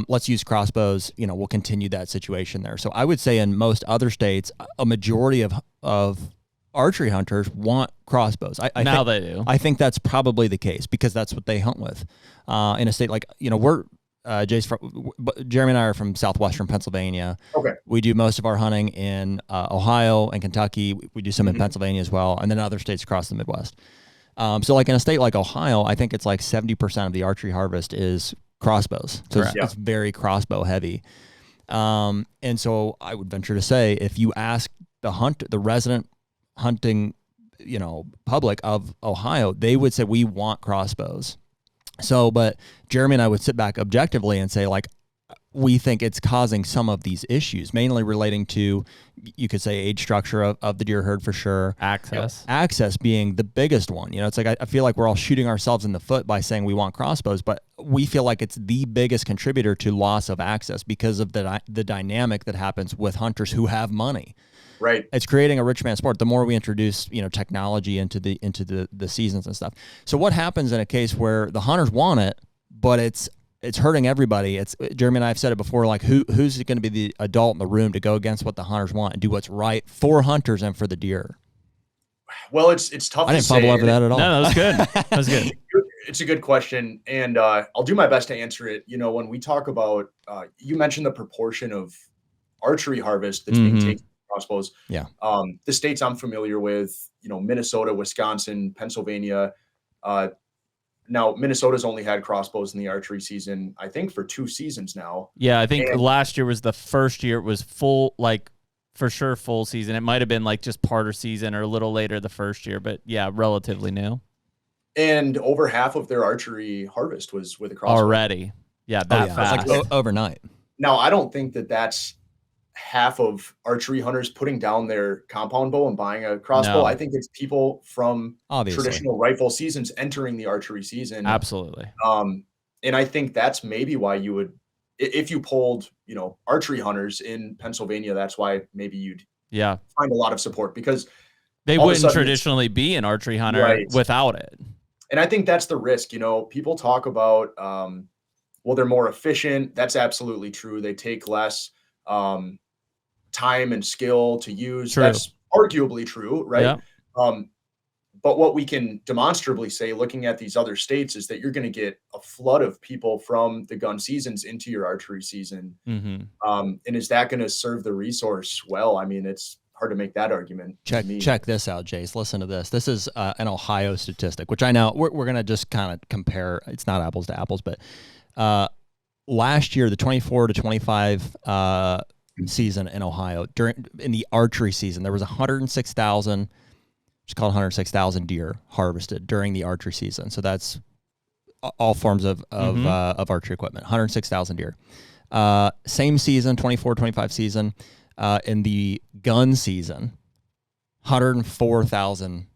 Let's use crossbows. We'll continue that situation there. So I would say in most other states, a majority of archery hunters want crossbows. They do. I think that's probably the case because that's what they hunt with. In a state like, we're Jace, Jeremy and I are from southwestern Pennsylvania. Okay. We do most of our hunting in Ohio and Kentucky. We do some in Pennsylvania as well, and then other states across the Midwest. So like in a state like Ohio, I think it's like 70% of the archery harvest is crossbows. So it's very crossbow heavy. And so I would venture to say, if you ask the resident hunting, public of Ohio, they would say, we want crossbows. So, but Jeremy and I would sit back objectively and say, like, we think it's causing some of these issues, mainly relating to, you could say, age structure of the deer herd for sure. Access being the biggest one. It's like, I feel like we're all shooting ourselves in the foot by saying we want crossbows, but we feel like it's the biggest contributor to loss of access because of the dynamic that happens with hunters who have money. Right. It's creating a rich man sport. The more we introduce, technology into the seasons and stuff. So what happens in a case where the hunters want it, but it's hurting everybody? It's Jeremy and I have said it before, like who's going to be the adult in the room to go against what the hunters want and do what's right for hunters and for the deer? Well, it's tough. I didn't fumble over that at all. No, that was good. That was good. It's a good question, and I'll do my best to answer it. When we talk about, you mentioned the proportion of archery harvest that's being taken crossbows. Yeah. The states I'm familiar with, Minnesota, Wisconsin, Pennsylvania. Now Minnesota's only had crossbows in the archery season, I think, for 2 seasons now. Yeah, I think last year was the first year it was full, like for sure full season. It might have been like just part of season or a little later the first year, but yeah, relatively new. And over half of their archery harvest was with a crossbow already. Yeah, fast. It's like overnight. Now, I don't think that that's half of archery hunters putting down their compound bow and buying a crossbow. No. I think it's people from traditional rifle seasons entering the archery season. Absolutely. And I think that's maybe why you would, if you polled, archery hunters in Pennsylvania, that's why maybe you'd find a lot of support, because they wouldn't traditionally be an archery hunter without it. And I think that's the risk. People talk about, well, they're more efficient. That's absolutely true. They take less time and skill to use. True. That's arguably true, right? Yeah. But what we can demonstrably say, looking at these other states, is that you're going to get a flood of people from the gun seasons into your archery season. And is that going to serve the resource well? I mean, it's hard to make that argument. Check this out, Jace. Listen to this. This is an Ohio statistic, which I know we're going to just kind of compare. It's not apples to apples, but last year, the 24 to 25 season in Ohio, in the archery season, there was 106,000, just called 106,000 deer harvested during the archery season. So that's all forms of archery equipment. 106,000 deer. Same season, 24-25 season, in the gun season, 104,000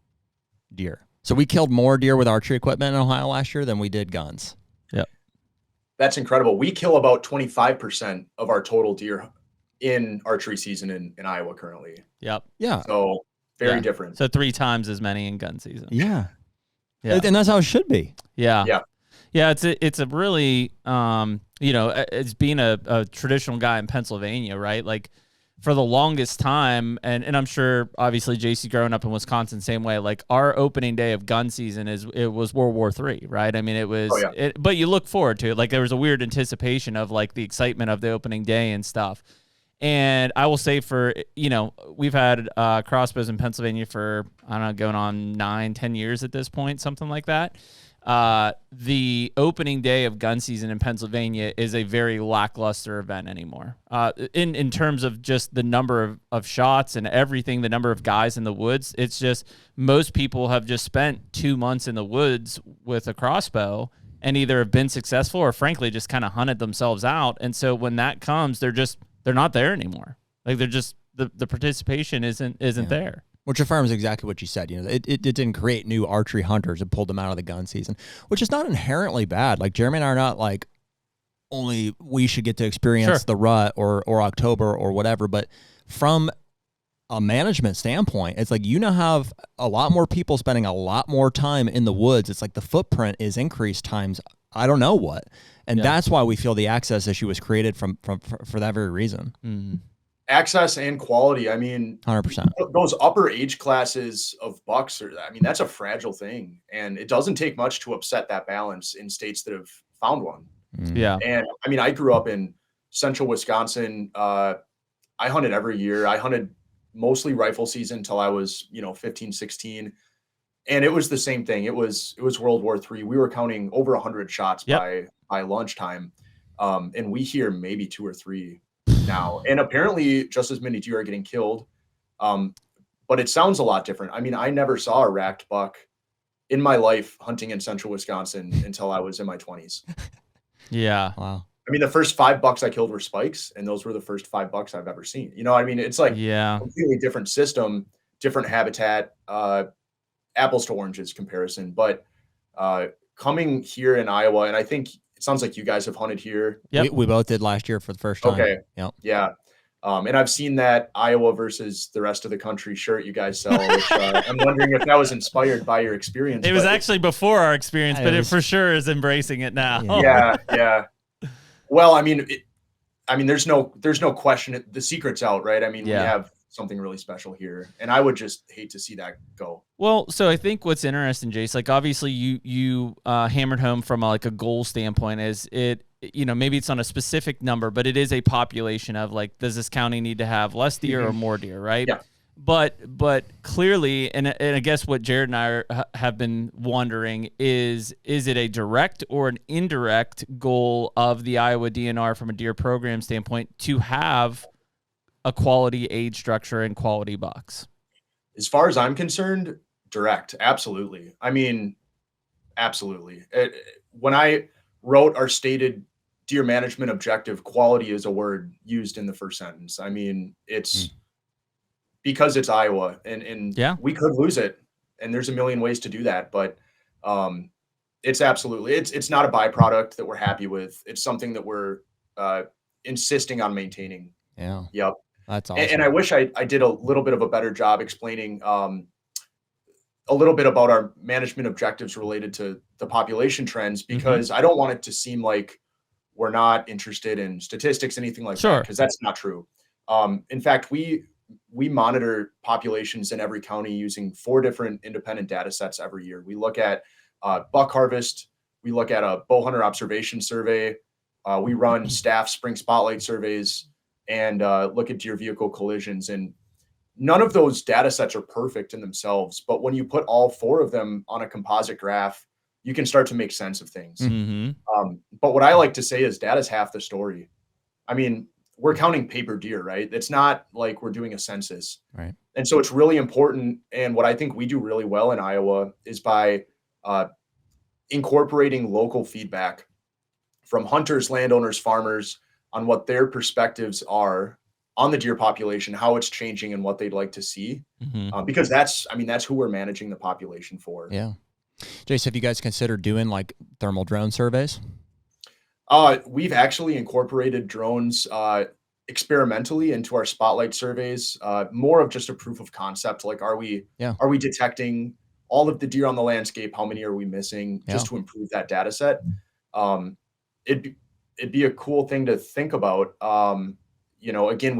deer. So we killed more deer with archery equipment in Ohio last year than we did guns. Yep. That's incredible. We kill about 25% of our total deer in archery season in Iowa currently. Yep. Yeah. So very different. So 3 times as many in gun season. Yeah. Yeah. And that's how it should be. Yeah. Yeah. Yeah. It's a really, it's being a traditional guy in Pennsylvania, right? Like for the longest time, and I'm sure obviously JC growing up in Wisconsin, same way, like our opening day of gun season it was World War III, right? I mean, it was, but you look forward to it. Like there was a weird anticipation of like the excitement of the opening day and stuff. And I will say we've had Crossbows in Pennsylvania for, I don't know, going on 9-10 years at this point, something like that. The opening day of gun season in Pennsylvania is a very lackluster event anymore. In terms of just the number of shots and everything, the number of guys in the woods, it's just most people have just spent 2 months in the woods with a crossbow and either have been successful or frankly just kind of hunted themselves out. And so when that comes, they're not there anymore. Like they're just the participation isn't there. Which affirms exactly what you said. You know, it didn't create new archery hunters and pulled them out of the gun season, which is not inherently bad. Like Jeremy and I are not like only we should get to experience the rut or October or whatever, but from a management standpoint, it's like you now have a lot more people spending a lot more time in the woods. It's like the footprint is increased times I don't know what, and that's why we feel the access issue was created for that very reason. Mm-hmm. Access and quality. I mean, 100%. Those upper age classes of bucks that's a fragile thing. And it doesn't take much to upset that balance in states that have found one. Yeah. And I mean, I grew up in central Wisconsin. I hunted every year. I hunted mostly rifle season until I was, 15, 16. And it was the same thing. It was World War III. We were counting over 100 shots by lunchtime. And we hear maybe 2 or 3 now, and apparently just as many deer are getting killed, but it sounds a lot different. I mean, I never saw a racked buck in my life hunting in central Wisconsin until I was in my 20s. Yeah. Wow. I mean, the first 5 bucks I killed were spikes, and those were the first 5 bucks I've ever seen. You know what I mean? It's like a completely different system, different habitat, apples to oranges comparison. But coming here in Iowa, and I think it sounds like you guys have hunted here. Yep. We both did last year for the first time. Okay. Yep. Yeah. And I've seen that Iowa versus the rest of the country shirt you guys sell, which I'm wondering if that was inspired by your experience. It was actually before our experience, but it for sure is embracing it now. Yeah. Well, I mean, there's no question. The secret's out, right? I mean, we have something really special here, and I would just hate to see that go. Well, so I think what's interesting, Jace, like obviously you hammered home from a goal standpoint is it, maybe it's on a specific number, but it is a population of like, does this county need to have less deer or more deer, right? Yeah. But clearly, and I guess what Jared and I have been wondering is it a direct or an indirect goal of the Iowa DNR from a deer program standpoint to have a quality age structure and quality bucks? As far as I'm concerned, direct. Absolutely. I mean, absolutely. When I wrote our stated deer management objective, quality is a word used in the first sentence. I mean, it's because it's Iowa and we could lose it, and there's a million ways to do that. But it's absolutely, it's not a byproduct that we're happy with. It's something that we're insisting on maintaining. Yeah. Yep. That's awesome. And I wish I did a little bit of a better job explaining a little bit about our management objectives related to the population trends, because I don't want it to seem like we're not interested in statistics, anything like that, because that's not true. In fact, we monitor populations in every county using 4 different independent data sets every year. We look at buck harvest. We look at a bow hunter observation survey. We run staff spring spotlight surveys, and look at deer vehicle collisions. And none of those data sets are perfect in themselves, but when you put all 4 of them on a composite graph, you can start to make sense of things. But what I like to say is data's half the story. I mean, we're counting paper deer, right? It's not like we're doing a census. Right. And so it's really important. And what I think we do really well in Iowa is by incorporating local feedback from hunters, landowners, farmers on what their perspectives are on the deer population, how it's changing, and what they'd like to see. Because that's who we're managing the population for. Yeah. Jace, have you guys considered doing like thermal drone surveys? We've actually incorporated drones experimentally into our spotlight surveys, more of just a proof of concept. Like, are we detecting all of the deer on the landscape? How many are we missing? Just to improve that data set. It'd be a cool thing to think about. Again,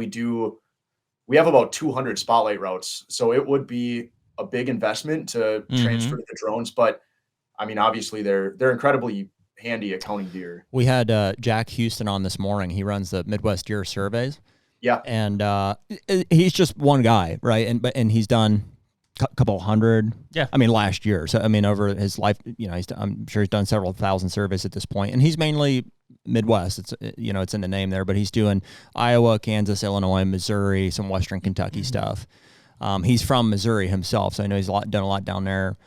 we have about 200 spotlight routes, so it would be a big investment to transfer to the drones. But I mean, obviously they're incredibly handy at counting deer. We had Jack Houston on this morning. He runs the Midwest Deer Surveys. Yeah. And he's just one guy, right? And he's done a couple hundred. Yeah. I mean, last year. So, I mean, over his life, I'm sure he's done several thousand surveys at this point. And he's mainly Midwest. It's, it's in the name there, but he's doing Iowa, Kansas, Illinois, Missouri, some Western Kentucky stuff. He's from Missouri himself, so I know he's done a lot down there.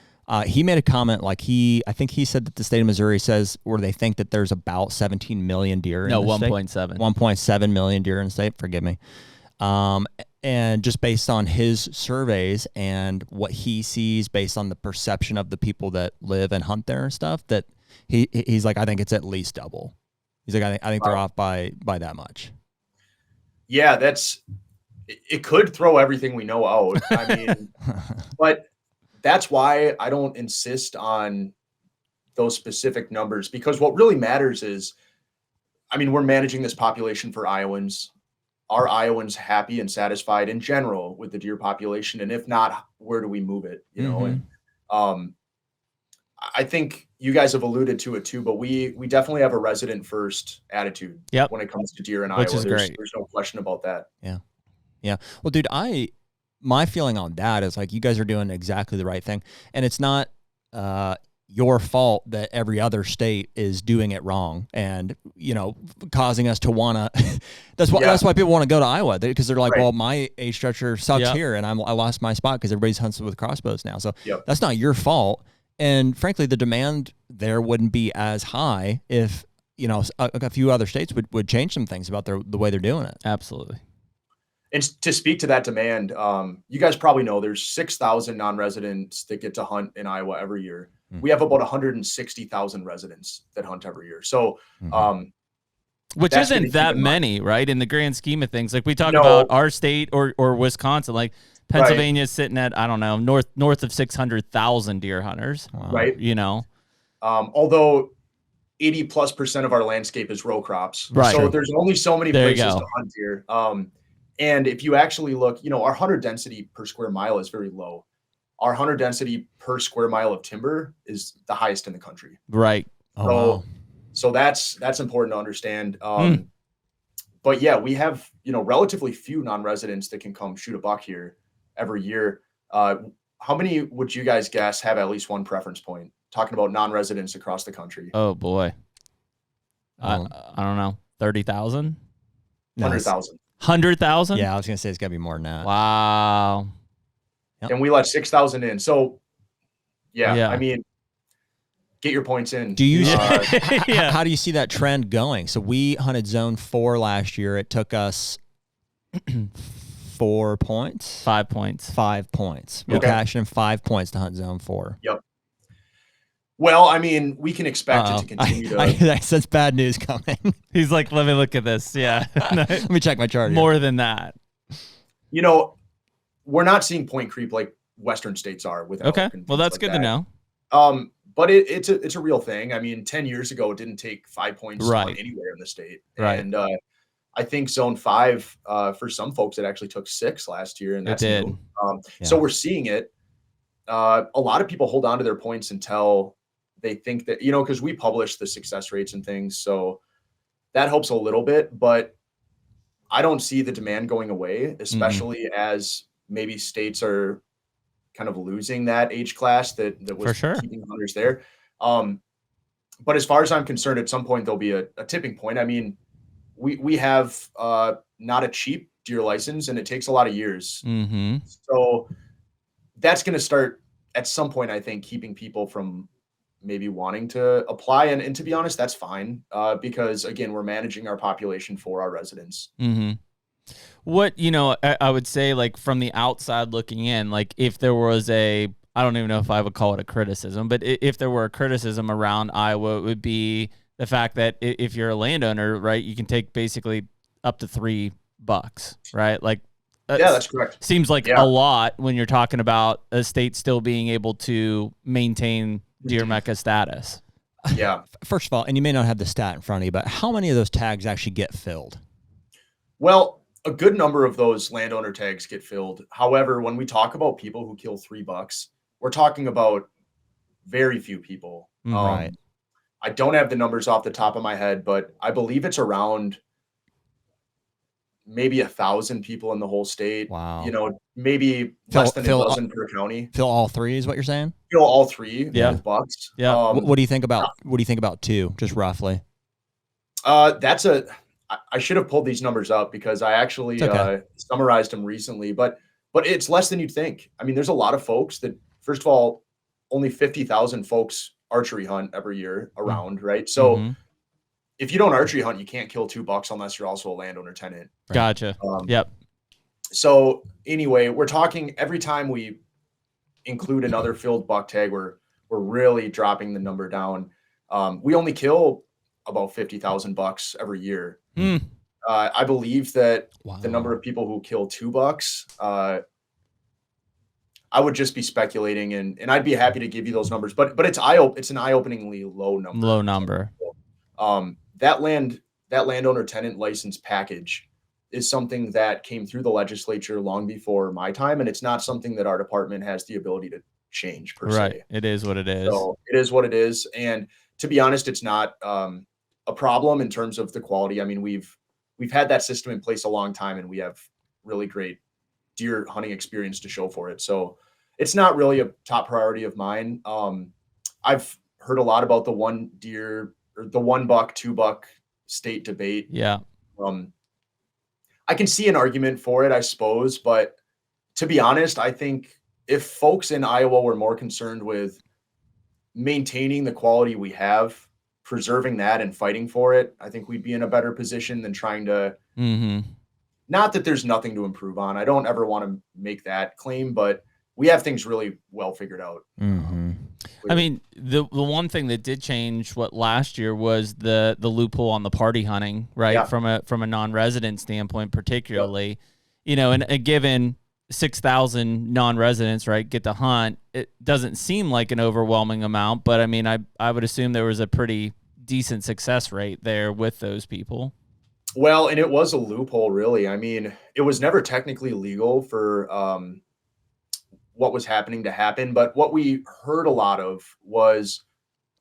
He made a comment like I think he said that the state of Missouri says where they think that there's about 17 million deer in the state. 1.7. 1.7 million deer in the state, forgive me. And just based on his surveys and what he sees based on the perception of the people that live and hunt there and stuff, that he's like, I think it's at least double. He's like, I think they're off by that much. Yeah, it could throw everything we know out. I mean, but that's why I don't insist on those specific numbers, because what really matters is, I mean, we're managing this population for Iowans. Are Iowans happy and satisfied in general with the deer population? And if not, where do we move it? And I think you guys have alluded to it too, but we definitely have a resident first attitude when it comes to deer in Iowa. Which is great. There's no question about that. Yeah. Yeah. Well, dude, my feeling on that is like, you guys are doing exactly the right thing. And it's not your fault that every other state is doing it wrong and, causing us to want to, that's why people want to go to Iowa, because they're like, well, my age structure sucks here and I lost my spot because everybody's hunting with crossbows now. So that's not your fault. And frankly, the demand there wouldn't be as high if, a few other states would change some things about the way they're doing it. Absolutely. And to speak to that demand, you guys probably know there's 6,000 non-residents that get to hunt in Iowa every year. We have about 160,000 residents that hunt every year. So, which isn't that many, right? In the grand scheme of things, like we talk about our state or Wisconsin, like Pennsylvania is sitting at, I don't know, north of 600,000 deer hunters, right? Although 80+% of our landscape is row crops, right? So there's only so many places to hunt deer. And if you actually look, our hunter density per square mile is very low. Our hunter density per square mile of timber is the highest in the country. Right. So that's important to understand. But yeah, we have, relatively few non-residents that can come shoot a buck here every year. How many would you guys guess have at least one preference point? Talking about non-residents across the country. Oh boy. I don't know. 30,000? 100,000. 100,000? Yeah, I was gonna say it's gotta be more than that. Wow. And we let 6,000 in. So yeah, I mean, get your points in. Do you how do you see that trend going? So we hunted zone 4 last year. It took us 4 points. 5 points. 5 points. We're cashing in 5 points to hunt zone 4. Yep. Well, I mean, we can expect it to continue I sense bad news coming. He's like, let me look at this. Yeah. Let me check my chart. More than that. We're not seeing point creep like Western states are with elk. Okay. Well, that's good to know. But it's a real thing. I mean, 10 years ago, it didn't take 5 points anywhere in the state. Right. And I think zone 5, for some folks, it actually took 6 last year. And that's new. So we're seeing it. A lot of people hold on to their points until they think that, because we publish the success rates and things. So that helps a little bit, but I don't see the demand going away, especially as maybe states are kind of losing that age class that was keeping hunters there. But as far as I'm concerned, at some point there'll be a tipping point. I mean, we have not a cheap deer license, and it takes a lot of years. So that's going to start at some point, I think, keeping people from maybe wanting to apply. And to be honest, that's fine, because again, we're managing our population for our residents. What, I would say, like, from the outside looking in, like, if there was I don't even know if I would call it a criticism, but if there were a criticism around Iowa, it would be the fact that if you're a landowner, right, you can take basically up to $3, right? Like, that's correct. Seems like a lot when you're talking about a state still being able to maintain Deer Mecca status. Yeah. First of all, and you may not have the stat in front of you, but how many of those tags actually get filled? Well, a good number of those landowner tags get filled. However, when we talk about people who kill $3, we're talking about very few people. Right. I don't have the numbers off the top of my head, but I believe it's around maybe 1,000 people in the whole state. Wow. You know, maybe less than a dozen per county. Fill all three is what you're saying? Fill all three with bucks. Yeah. What do you think about? What do you think about 2? Just roughly. I should have pulled these numbers up because I actually summarized them recently, but it's less than you'd think. I mean, there's a lot of folks that, first of all, only 50,000 folks archery hunt every year around, right? So if you don't archery hunt, you can't kill $2 unless you're also a landowner tenant. Right? Gotcha. Yep. So anyway, we're talking every time we include another filled buck tag, we're really dropping the number down. We only kill about 50,000 bucks every year. I believe that the number of people who kill $2, I would just be speculating, and I'd be happy to give you those numbers, but it's an eye-openingly low number. Low number. That landowner tenant license package is something that came through the legislature long before my time, and it's not something that our department has the ability to change per se. It is what it is. So it is what it is, and to be honest, it's not a problem in terms of the quality. I mean, we've had that system in place a long time, and we have really great deer hunting experience to show for it. So it's not really a top priority of mine. I've heard a lot about the $1 deer or the $1, $2 state debate. Yeah. I can see an argument for it, I suppose, but to be honest, I think if folks in Iowa were more concerned with maintaining the quality we have, preserving that and fighting for it, I think we'd be in a better position than trying to, not that there's nothing to improve on. I don't ever want to make that claim, but we have things really well figured out. I mean, the one thing that did change last year was the loophole on the party hunting, right? Yeah. From a non-resident standpoint, particularly, you know, and a given 6,000 non-residents, right, get to hunt. It doesn't seem like an overwhelming amount, but I mean, I would assume there was a pretty decent success rate there with those people. Well, and it was a loophole, really. I mean, it was never technically legal for what was happening to happen, but what we heard a lot of was,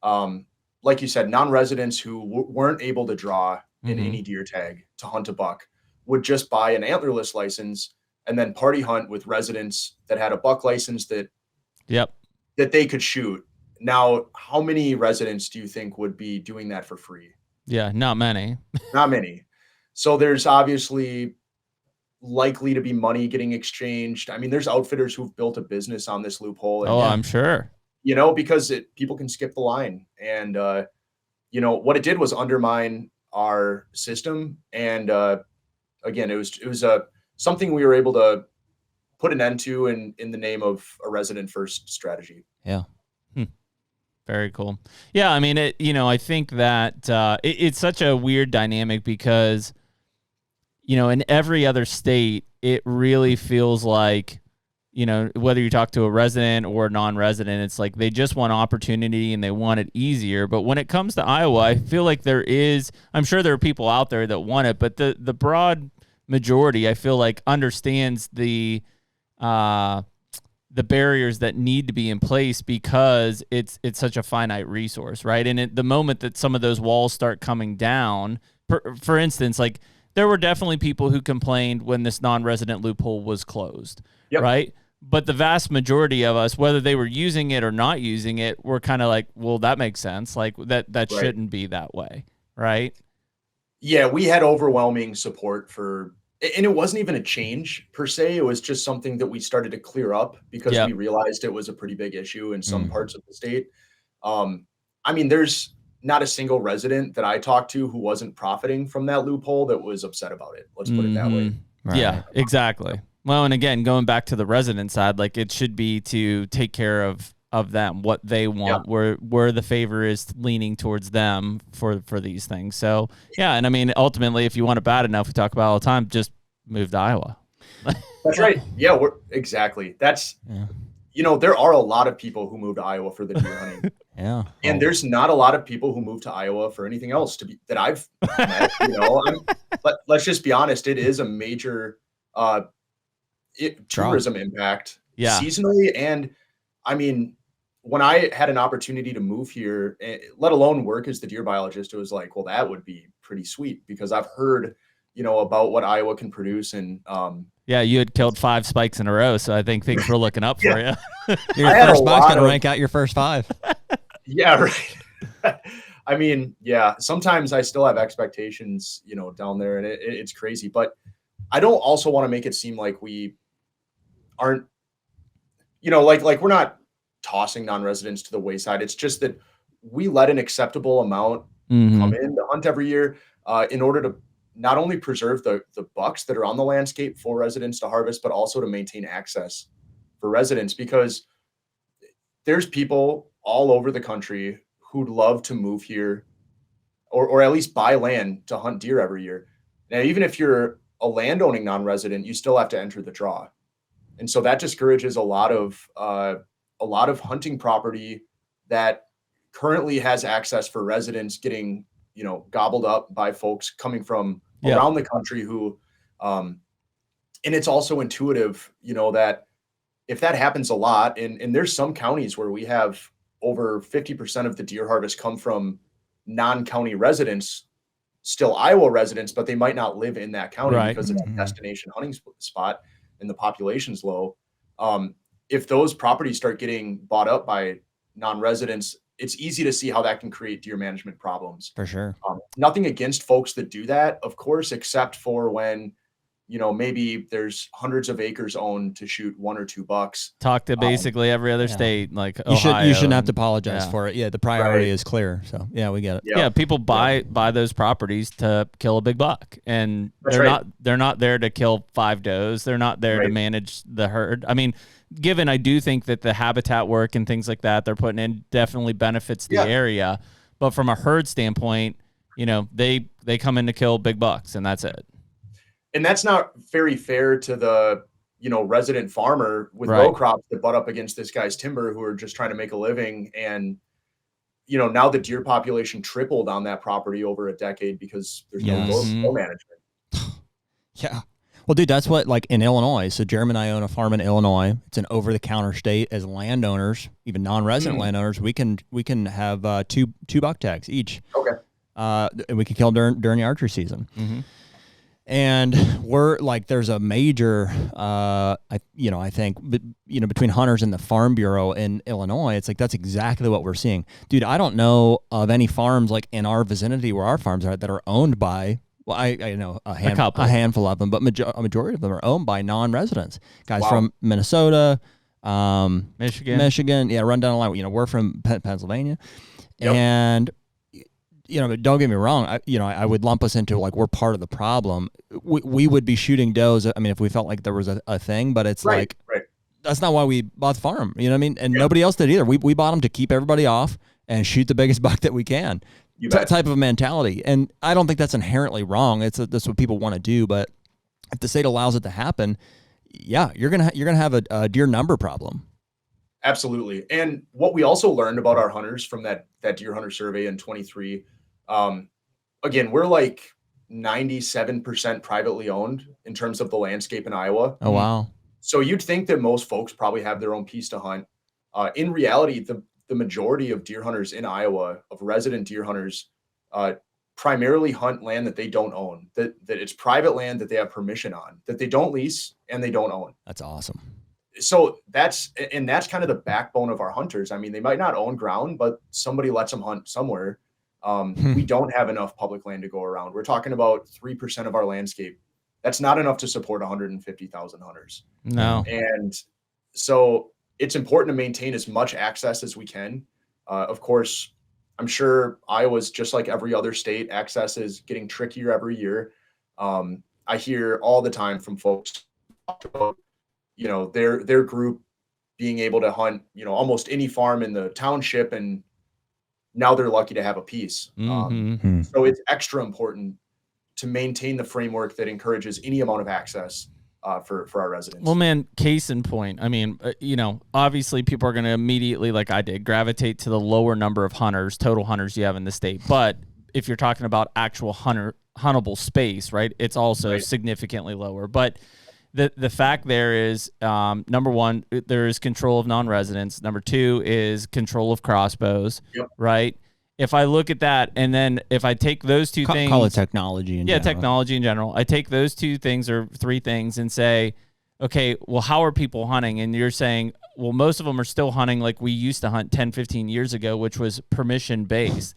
like you said, non-residents who weren't able to draw in any deer tag to hunt a buck would just buy an antlerless license and then party hunt with residents that had a buck license that they could shoot. Now, how many residents do you think would be doing that for free? Yeah, not many. Not many. So there's obviously likely to be money getting exchanged. I mean, there's outfitters who've built a business on this loophole. And, I'm sure. You know, because people can skip the line. And, you know, what it did was undermine our system. And again, it was something we were able to put an end to in the name of a resident first strategy. Yeah. Very cool. Yeah. I mean, I think that it's such a weird dynamic because, you know, in every other state, it really feels like, you know, whether you talk to a resident or a non-resident, it's like they just want opportunity and they want it easier. But when it comes to Iowa, I feel like I'm sure there are people out there that want it, but the broad majority, I feel like, understands the barriers that need to be in place because it's such a finite resource, right? And at the moment that some of those walls start coming down, for instance, like, there were definitely people who complained when this non-resident loophole was closed, right? But the vast majority of us, whether they were using it or not using it, were kind of like, well, that makes sense. Like, that shouldn't be that way, right? Yeah, we had overwhelming support for, and it wasn't even a change per se. It was just something that we started to clear up because we realized it was a pretty big issue in some parts of the state. I mean, there's not a single resident that I talked to who wasn't profiting from that loophole that was upset about it. Let's put it that way. Right. Yeah, exactly. Well, and again, going back to the resident side, like, it should be to take care of of them, what they want, where the favor is leaning towards them for these things. So yeah, and I mean, ultimately, if you want it bad enough, we talk about it all the time, just move to Iowa. That's right. Yeah, exactly. That's there are a lot of people who move to Iowa for the deer hunting. Yeah, and there's not a lot of people who move to Iowa for anything else that I've met. But let's just be honest, it is a major tourism impact seasonally, and I mean, when I had an opportunity to move here, let alone work as the deer biologist, it was like, well, that would be pretty sweet because I've heard, about what Iowa can produce. And yeah, you had killed 5 spikes in a row, so I think things were looking up for you. Your first spike's going to rank out your first 5. Yeah, right. I mean, yeah, sometimes I still have expectations, down there, and it's crazy. But I don't also want to make it seem like we aren't, like we're not tossing non-residents to the wayside. It's just that we let an acceptable amount come in to hunt every year in order to not only preserve the bucks that are on the landscape for residents to harvest, but also to maintain access for residents, because there's people all over the country who'd love to move here or at least buy land to hunt deer every year. Now, even if you're a landowning non-resident, you still have to enter the draw. And so that discourages a lot of hunting property that currently has access for residents getting, gobbled up by folks coming from around the country who, and it's also intuitive, that if that happens a lot, and there's some counties where we have over 50% of the deer harvest come from non-county residents, still Iowa residents, but they might not live in that county because it's a destination hunting spot and the population's low. If those properties start getting bought up by non-residents, it's easy to see how that can create deer management problems. For sure. Nothing against folks that do that, of course, except for when, maybe there's hundreds of acres owned to shoot 1 or 2 bucks. Talk to basically every other state, like Ohio. You shouldn't have to apologize for it. Yeah, the priority is clear. So yeah, we get it. Yeah, people buy those properties to kill a big buck, and they're not there to kill 5 does. They're not there to manage the herd. I mean, given I do think that the habitat work and things like that they're putting in definitely benefits the area, but from a herd standpoint, they come in to kill big bucks and that's it. And that's not very fair to the, resident farmer with row crops that butt up against this guy's timber who are just trying to make a living. And, now the deer population tripled on that property over a decade because there's no management. Yeah. Well, dude, that's what, like in Illinois. So Jeremy and I own a farm in Illinois. It's an over-the-counter state. As landowners, even non-resident landowners, we can have two buck tags each. Okay. And we can kill them during the archery season. Mm-hmm. And we're like, there's a major, I think, between hunters and the Farm Bureau in Illinois, it's like that's exactly what we're seeing, dude. I don't know of any farms like in our vicinity where our farms are that are owned by. Well, I know a handful of them, but a majority of them are owned by non-residents, guys from Minnesota, Michigan. Yeah, run down the line. We're from Pennsylvania, and but don't get me wrong. I would lump us into like we're part of the problem. We would be shooting does. I mean, if we felt like there was a thing, but it's that's not why we bought the farm. You know what I mean? And nobody else did either. We bought them to keep everybody off and shoot the biggest buck that we can. Type of mentality. And I don't think that's inherently wrong. That's what people want to do. But if the state allows it to happen, you're gonna have a deer number problem. Absolutely. And what we also learned about our hunters from that deer hunter survey in 23, again, we're like 97% privately owned in terms of the landscape in Iowa. Oh, wow. So you'd think that most folks probably have their own piece to hunt. In reality, the majority of deer hunters in Iowa, of resident deer hunters, primarily hunt land that they don't own, that it's private land that they have permission on, that they don't lease and they don't own. That's awesome. So that's kind of the backbone of our hunters. I mean, they might not own ground, but somebody lets them hunt somewhere. We don't have enough public land to go around. We're talking about 3% of our landscape. That's not enough to support 150,000 hunters. No. And so it's important to maintain as much access as we can. Of course, I'm sure Iowa's just like every other state. Access is getting trickier every year. I hear all the time from folks about, their group being able to hunt, almost any farm in the township, and now they're lucky to have a piece. So it's extra important to maintain the framework that encourages any amount of access for our residents. Well, man, case in point. I mean, obviously people are going to immediately, like I did, gravitate to the lower number of total hunters you have in the state. But if you're talking about actual huntable space, right, it's also significantly lower. But the fact there is, number one, there is control of non-residents. Number two is control of crossbows, right? If I look at that, and then if I take those two things, call it technology in general. Technology in general. I take those two things or three things and say, okay, well, how are people hunting? And you're saying, well, most of them are still hunting like we used to hunt 10, 15 years ago, which was permission based.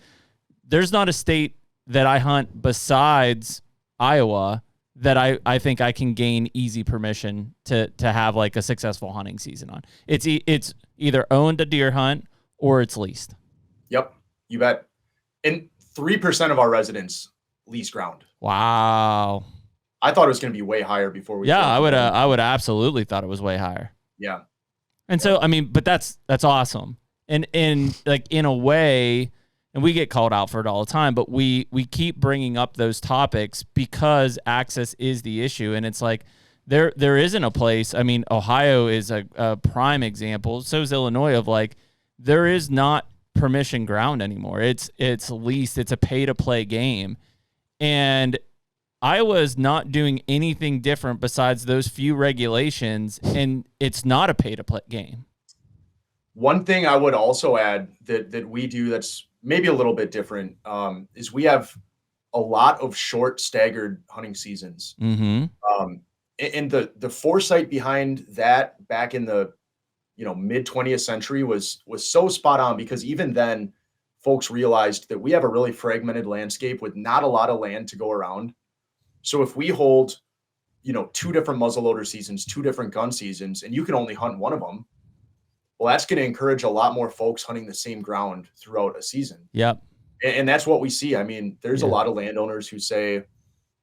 There's not a state that I hunt besides Iowa that I think I can gain easy permission to have like a successful hunting season on. It's either owned a deer hunt or it's leased. Yep. You bet. And 3% of our residents lease ground. Wow. I thought it was going to be way higher before we. Yeah, I would absolutely thought it was way higher. Yeah. And so, I mean, but that's awesome. And like in a way, and we get called out for it all the time, but we keep bringing up those topics because access is the issue. And it's like, there isn't a place. I mean, Ohio is a prime example. So is Illinois of like, there is not permission ground anymore. It's leased. It's a pay to play game. And Iowa's not doing anything different besides those few regulations, and it's not a pay to play game. One thing I would also add that we do that's maybe a little bit different is we have a lot of short staggered hunting seasons. And the foresight behind that back in the mid 20th century was so spot on, because even then folks realized that we have a really fragmented landscape with not a lot of land to go around. So if we hold, 2 different muzzleloader seasons, 2 different gun seasons, and you can only hunt one of them, well, that's going to encourage a lot more folks hunting the same ground throughout a season. Yep. And that's what we see. I mean, there's a lot of landowners who say,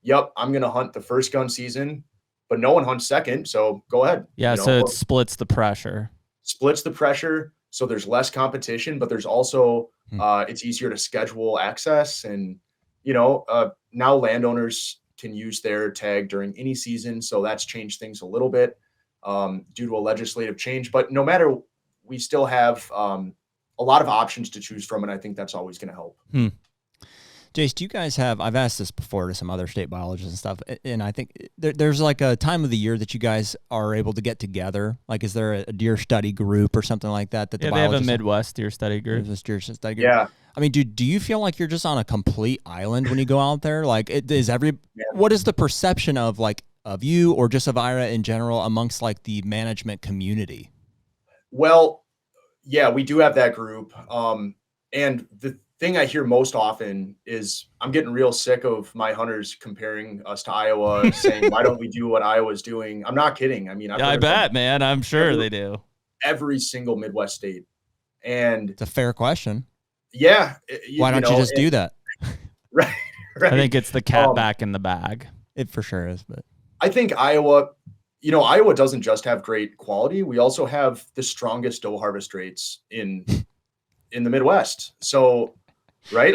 yep, I'm going to hunt the first gun season, but no one hunts second. So go ahead. Yeah. So it splits the pressure. So there's less competition, but there's also, it's easier to schedule access. And, now landowners can use their tag during any season. So that's changed things a little bit due to a legislative change. But no matter, we still have a lot of options to choose from. And I think that's always going to help. Jace, do you guys have, I've asked this before to some other state biologists and stuff, and I think there's like a time of the year that you guys are able to get together. Like, is there a deer study group or something like that? They have a Midwest deer study group. Deer study group. Yeah. I mean, do you feel like you're just on a complete island when you go out there? Like, what is the perception of you or just of IRA in general amongst like the management community? Well, yeah, we do have that group. And the thing I hear most often is I'm getting real sick of my hunters comparing us to Iowa, saying, why don't we do what Iowa's doing? I'm not kidding. I mean, I bet, man. I'm sure they do. Every single Midwest state. And it's a fair question. Yeah. Why don't you just do that? Right. I think it's the cat back in the bag. It for sure is, but I think Iowa doesn't just have great quality. We also have the strongest doe harvest rates in the Midwest. So, right.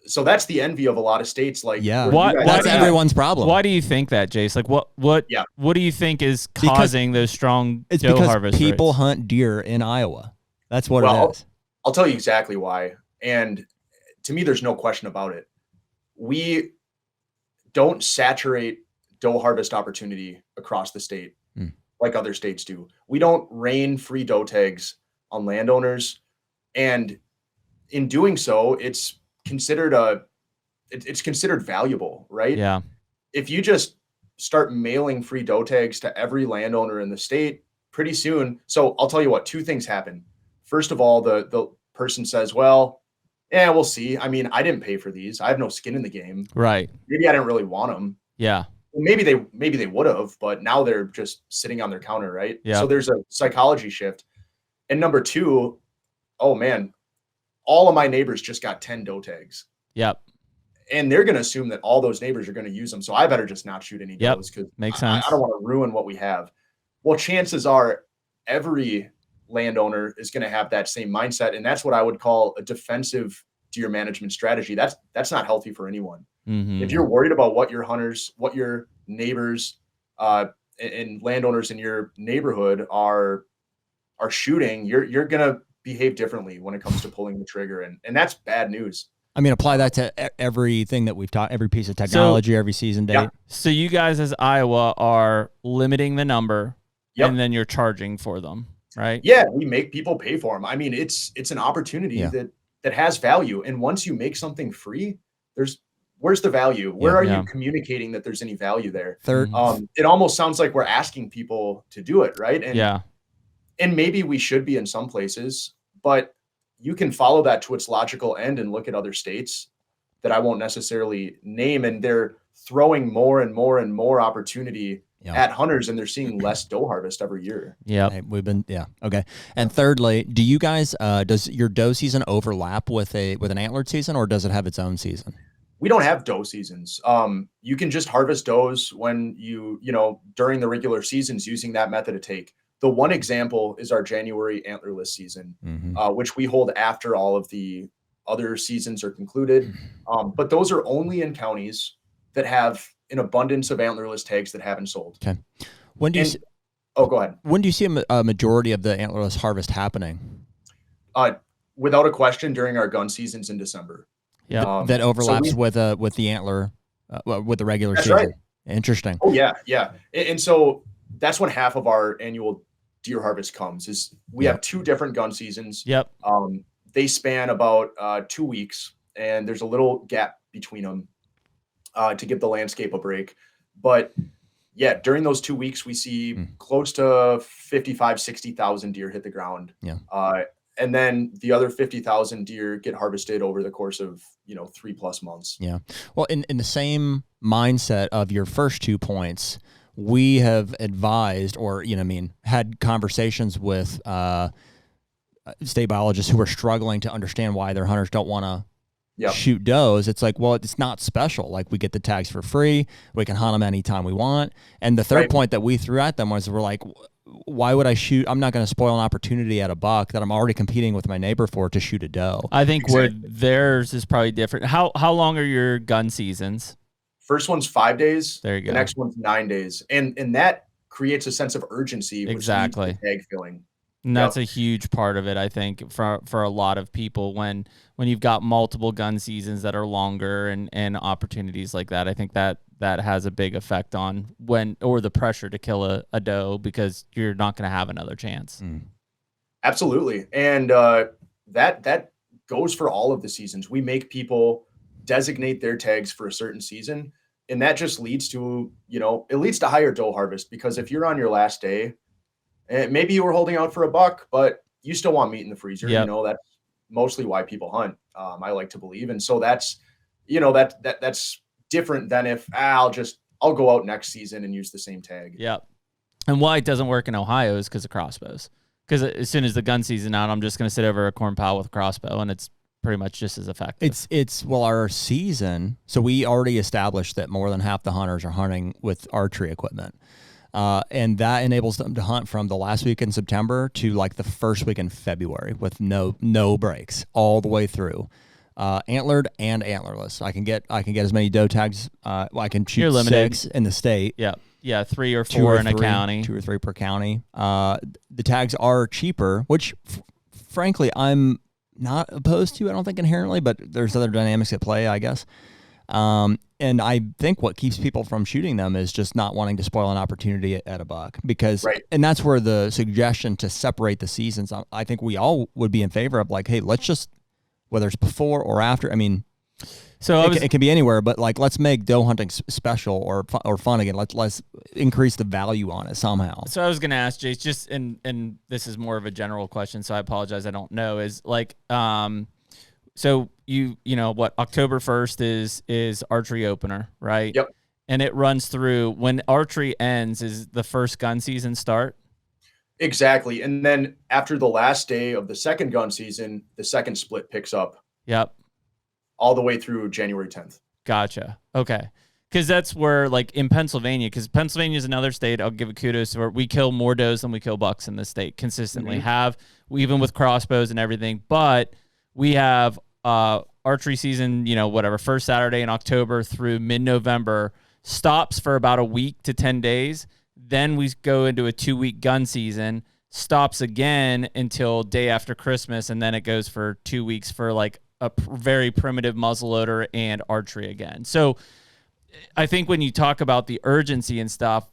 So that's the envy of a lot of states. Like, that's everyone's problem. Why do you think that, Jace? Like what do you think is causing those strong doe harvest rates? People hunt deer in Iowa. That's what it is. I'll tell you exactly why. And to me, there's no question about it. We don't saturate doe harvest opportunity across the state like other states do. We don't rain free doe tags on landowners. And in doing so, it's considered valuable, right? Yeah. If you just start mailing free doe tags to every landowner in the state, pretty soon. So I'll tell you what, 2 things happen. First of all, the person says, well, yeah, we'll see. I mean, I didn't pay for these. I have no skin in the game. Right. Maybe I didn't really want them. Yeah. Well, maybe they would have, but now they're just sitting on their counter, right? Yeah. So there's a psychology shift. And number 2, oh man, all of my neighbors just got 10 doe tags. Yep. And they're going to assume that all those neighbors are going to use them. So I better just not shoot any does because makes sense. I don't want to ruin what we have. Well, chances are every landowner is going to have that same mindset. And that's what I would call a defensive deer management strategy. That's not healthy for anyone. Mm-hmm. If you're worried about what your hunters, what your neighbors, and landowners in your neighborhood are shooting, you're going to behave differently when it comes to pulling the trigger. And that's bad news. I mean, apply that to everything that we've taught, every piece of technology, every season date. Yeah. So you guys as Iowa are limiting the number, and then you're charging for them, right? Yeah, we make people pay for them. I mean, it's an opportunity that has value. And once you make something free, where's the value? Where are you communicating that there's any value there? It almost sounds like we're asking people to do it, right? And maybe we should be in some places, but you can follow that to its logical end and look at other states that I won't necessarily name, and they're throwing more and more and more opportunity at hunters, and they're seeing less doe harvest every year. Yeah, okay. And thirdly, do you guys does your doe season overlap with an antlered season, or does it have its own season? We don't have doe seasons. You can just harvest does when you during the regular seasons using that method of take. The one example is our January antlerless season, which we hold after all of the other seasons are concluded. But those are only in counties that have an abundance of antlerless tags that haven't sold. Okay. When do you? Go ahead. When do you see a majority of the antlerless harvest happening? Without a question, during our gun seasons in December. Yeah, that overlaps with the antler, with the regular season. Right. Interesting. Oh yeah. And so that's when half of our annual deer harvest comes. Is we have 2 different gun seasons. Yep. They span about 2 weeks, and there's a little gap between them to give the landscape a break. But yeah, during those 2 weeks, we see close to 60,000 deer hit the ground. Yeah. And then the other 50,000 deer get harvested over the course of 3+ months. Yeah. Well, in the same mindset of your first 2 points, we have advised had conversations with state biologists who are struggling to understand why their hunters don't want to shoot does. It's like, well, it's not special. Like, we get the tags for free. We can hunt them anytime we want. And the third point that we threw at them was, we're like, why would I shoot? I'm not going to spoil an opportunity at a buck that I'm already competing with my neighbor for to shoot a doe. I think where theirs is probably different. How long are your gun seasons? First one's 5 days. There you go. The next one's 9 days. And that creates a sense of urgency. Exactly. Tag filling. And that's a huge part of it, I think, for a lot of people. When you've got multiple gun seasons that are longer and opportunities like that, I think that has a big effect on the pressure to kill a doe, because you're not going to have another chance. Absolutely. And that goes for all of the seasons. We make people designate their tags for a certain season, and that just leads to, it leads to higher doe harvest, because if you're on your last day, maybe you were holding out for a buck, but you still want meat in the freezer. Yep. That's mostly why people hunt. I like to believe. And so that's, that's different than if I'll go out next season and use the same tag. Yeah. And why it doesn't work in Ohio is because of crossbows. Because as soon as the gun season out, I'm just going to sit over a corn pile with a crossbow, and it's pretty much just as effective. It's our season. So we already established that more than half the hunters are hunting with archery equipment. And that enables them to hunt from the last week in September to like the first week in February with no breaks all the way through. Antlered and antlerless. I can get as many doe tags. I can shoot 6 in the state. Yeah, 3 or 4 in a county. 2 or 3 per county. The tags are cheaper, which frankly I'm not opposed to. I don't think inherently, but there's other dynamics at play, I guess. And I think what keeps people from shooting them is just not wanting to spoil an opportunity at a buck, because, and that's where the suggestion to separate the seasons, I think we all would be in favor of, like, hey, let's just, whether it's before or after, I mean, so it can be anywhere, but like, let's make doe hunting special or fun again. Let's increase the value on it somehow. So I was going to ask Jace, just, and this is more of a general question, so I apologize, I don't know, is like, so you know what, October 1st is archery opener, right? Yep. And it runs through, when archery ends, is the first gun season start? Exactly. And then after the last day of the second gun season, the second split picks up. Yep. All the way through January 10th. Gotcha. Okay. Because that's where, like in Pennsylvania, because Pennsylvania is another state, I'll give a kudos, where we kill more does than we kill bucks in this state consistently. Even with crossbows and everything. But we have archery season, whatever, first Saturday in October through mid-November, stops for about a week to 10 days. Then we go into a 2-week gun season, stops again until day after Christmas, and then it goes for 2 weeks for like a very primitive muzzleloader and archery again. So I think when you talk about the urgency and stuff,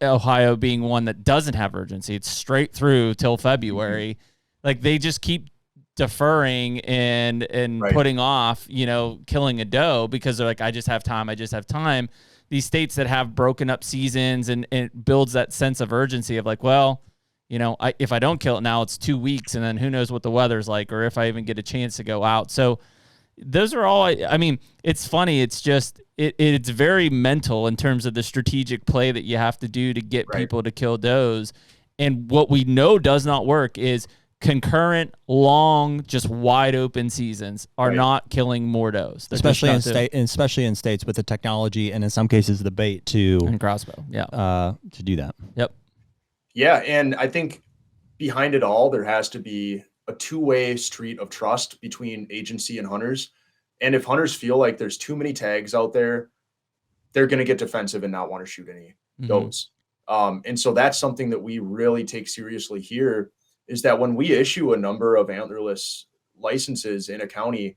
Ohio being one that doesn't have urgency, it's straight through till February. Like they just keep deferring and putting off, killing a doe because they're like, I just have time. These states that have broken up seasons and it builds that sense of urgency of like, well, if I don't kill it now, it's 2 weeks, and then who knows what the weather's like, or if I even get a chance to go out. So those are all, it's funny. It's just, it's very mental in terms of the strategic play that you have to do to get people to kill does. And what we know does not work is concurrent, long, just wide open seasons are not killing more does. Especially in states with the technology and in some cases the bait and crossbow. To do that. Yep. Yeah. And I think behind it all, there has to be a two-way street of trust between agency and hunters. And if hunters feel like there's too many tags out there, they're going to get defensive and not want to shoot any does. And so that's something that we really take seriously here, is that when we issue a number of antlerless licenses in a county,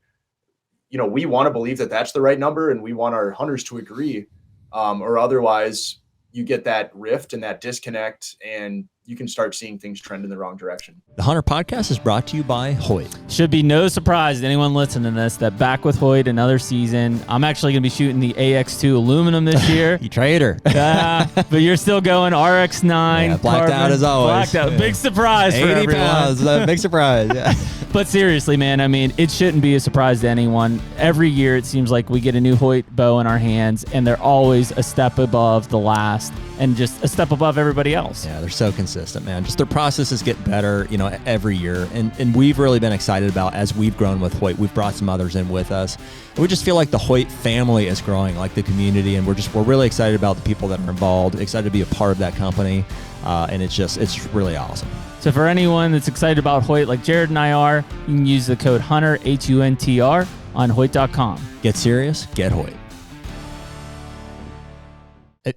we want to believe that that's the right number, and we want our hunters to agree, or otherwise you get that rift and that disconnect, and you can start seeing things trend in the wrong direction. The HUNTR Podcast is brought to you by Hoyt. Should be no surprise to anyone listening to this that back with Hoyt another season. I'm actually going to be shooting the AX2 aluminum this year. You traitor. But you're still going RX9. Yeah, blacked carbon, out as always. Blacked out. Yeah. Big surprise for 80 everyone. pounds. Big surprise. Yeah. But seriously, man, it shouldn't be a surprise to anyone. Every year it seems like we get a new Hoyt bow in our hands, and they're always a step above the last and just a step above everybody else. Yeah, they're so consistent, man. Just their processes get better, every year. And we've really been excited about, as we've grown with Hoyt, we've brought some others in with us. And we just feel like the Hoyt family is growing, like the community, and we're really excited about the people that are involved, excited to be a part of that company. And it's really awesome. So for anyone that's excited about Hoyt like Jared and I are, you can use the code HUNTR, HUNTR, on Hoyt.com. Get serious, get Hoyt.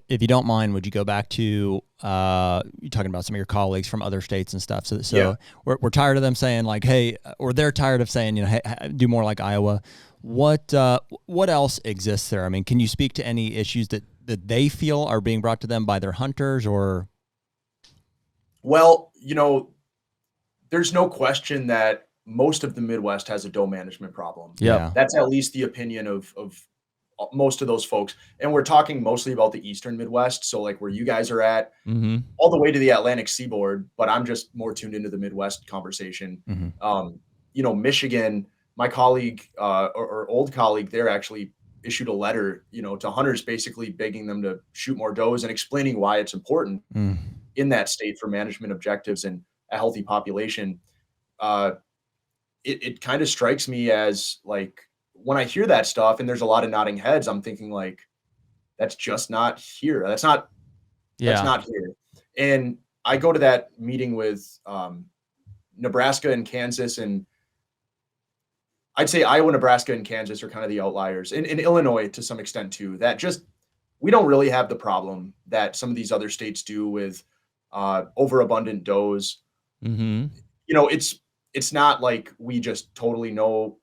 If you don't mind, would you go back to you talking about some of your colleagues from other states and stuff? So yeah. We're tired of them saying like, hey, or they're tired of saying, hey, do more like Iowa. What else exists there? Can you speak to any issues that they feel are being brought to them by their hunters or? Well, there's no question that most of the Midwest has a doe management problem. Yeah. That's at least the opinion of most of those folks. And we're talking mostly about the Eastern Midwest. So like where you guys are at, all the way to the Atlantic seaboard, but I'm just more tuned into the Midwest conversation. Michigan, my colleague or old colleague there actually issued a letter, to hunters basically begging them to shoot more does and explaining why it's important in that state for management objectives and a healthy population. It kind of strikes me as like, when I hear that stuff and there's a lot of nodding heads, I'm thinking like, that's just not here. That's not here. And I go to that meeting with Nebraska and Kansas, and I'd say Iowa, Nebraska, and Kansas are kind of the outliers, and Illinois to some extent too, that just, we don't really have the problem that some of these other states do with overabundant does. It's not like we just totally know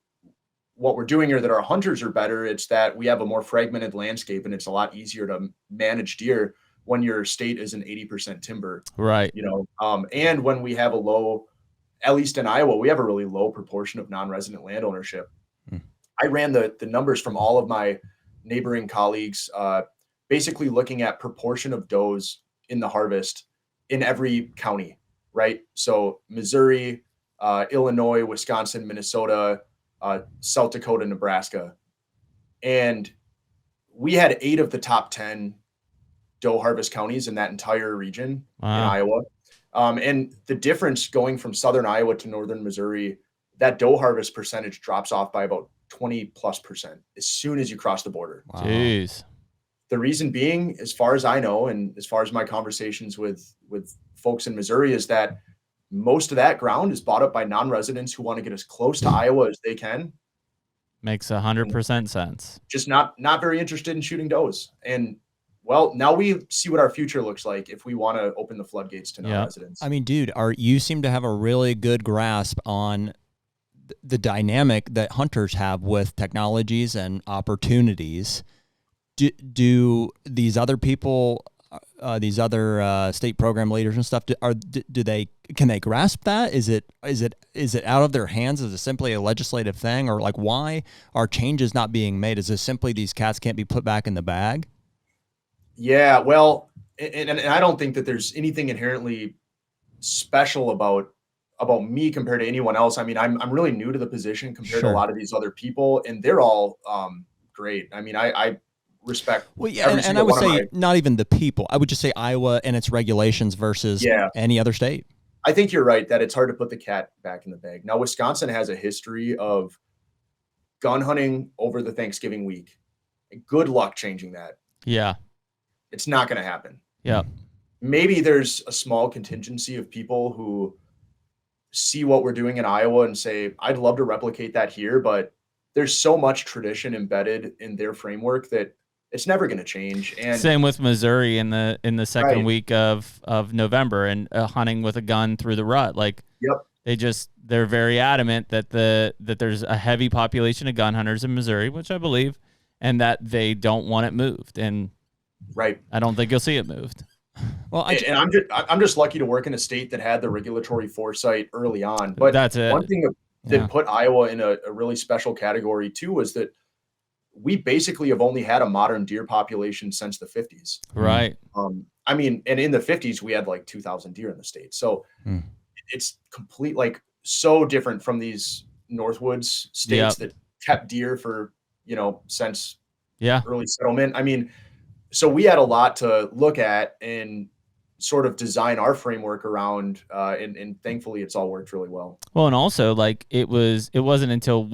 what we're doing or that our hunters are better. It's that we have a more fragmented landscape, and it's a lot easier to manage deer when your state is an 80% timber. Right. And when we have a low, at least in Iowa, we have a really low proportion of non-resident land ownership. I ran the numbers from all of my neighboring colleagues, basically looking at proportion of does in the harvest in every county, right? So Missouri, Illinois, Wisconsin, Minnesota, South Dakota, Nebraska. And we had 8 of the top 10 doe harvest counties in that entire region in Iowa. And the difference going from southern Iowa to northern Missouri, that doe harvest percentage drops off by about 20+% as soon as you cross the border. Wow. Jeez. The reason being, as far as I know, and as far as my conversations with folks in Missouri, is that most of that ground is bought up by non-residents who want to get as close to Iowa as they can. Makes 100% sense. Just not very interested in shooting does. And well, now we see what our future looks like if we want to open the floodgates to non-residents. I mean, dude, you seem to have a really good grasp on the dynamic that hunters have with technologies and opportunities. Do these other people, these other state program leaders and stuff, can they grasp that? Is it out of their hands? Is it simply a legislative thing, or like why are changes not being made? Is it simply these cats can't be put back in the bag? Yeah, well, and I don't think that there's anything inherently special about me compared to anyone else. I mean, I'm really new to the position compared to a lot of these other people, and they're all great. I mean, I respect. Well, yeah, and I would say not even the people. I would just say Iowa and its regulations versus any other state. I think you're right that it's hard to put the cat back in the bag. Now, Wisconsin has a history of gun hunting over the Thanksgiving week. Good luck changing that. Yeah. It's not going to happen. Yeah. Maybe there's a small contingency of people who see what we're doing in Iowa and say, I'd love to replicate that here, but there's so much tradition embedded in their framework that it's never going to change. And same with Missouri in the second week of November and hunting with a gun through the rut. Like, they're very adamant that that there's a heavy population of gun hunters in Missouri, which I believe, and that they don't want it moved. And I don't think you'll see it moved. Well, I'm just lucky to work in a state that had the regulatory foresight early on. But that's it. One thing that put Iowa in a really special category too was that we basically have only had a modern deer population since the 50s. Right. I mean, and in the 50s we had like 2,000 deer in the state. So it's so different from these Northwoods states that kept deer for, since early settlement. I mean, so we had a lot to look at and sort of design our framework around, and thankfully it's all worked really well. Well, and also like it wasn't until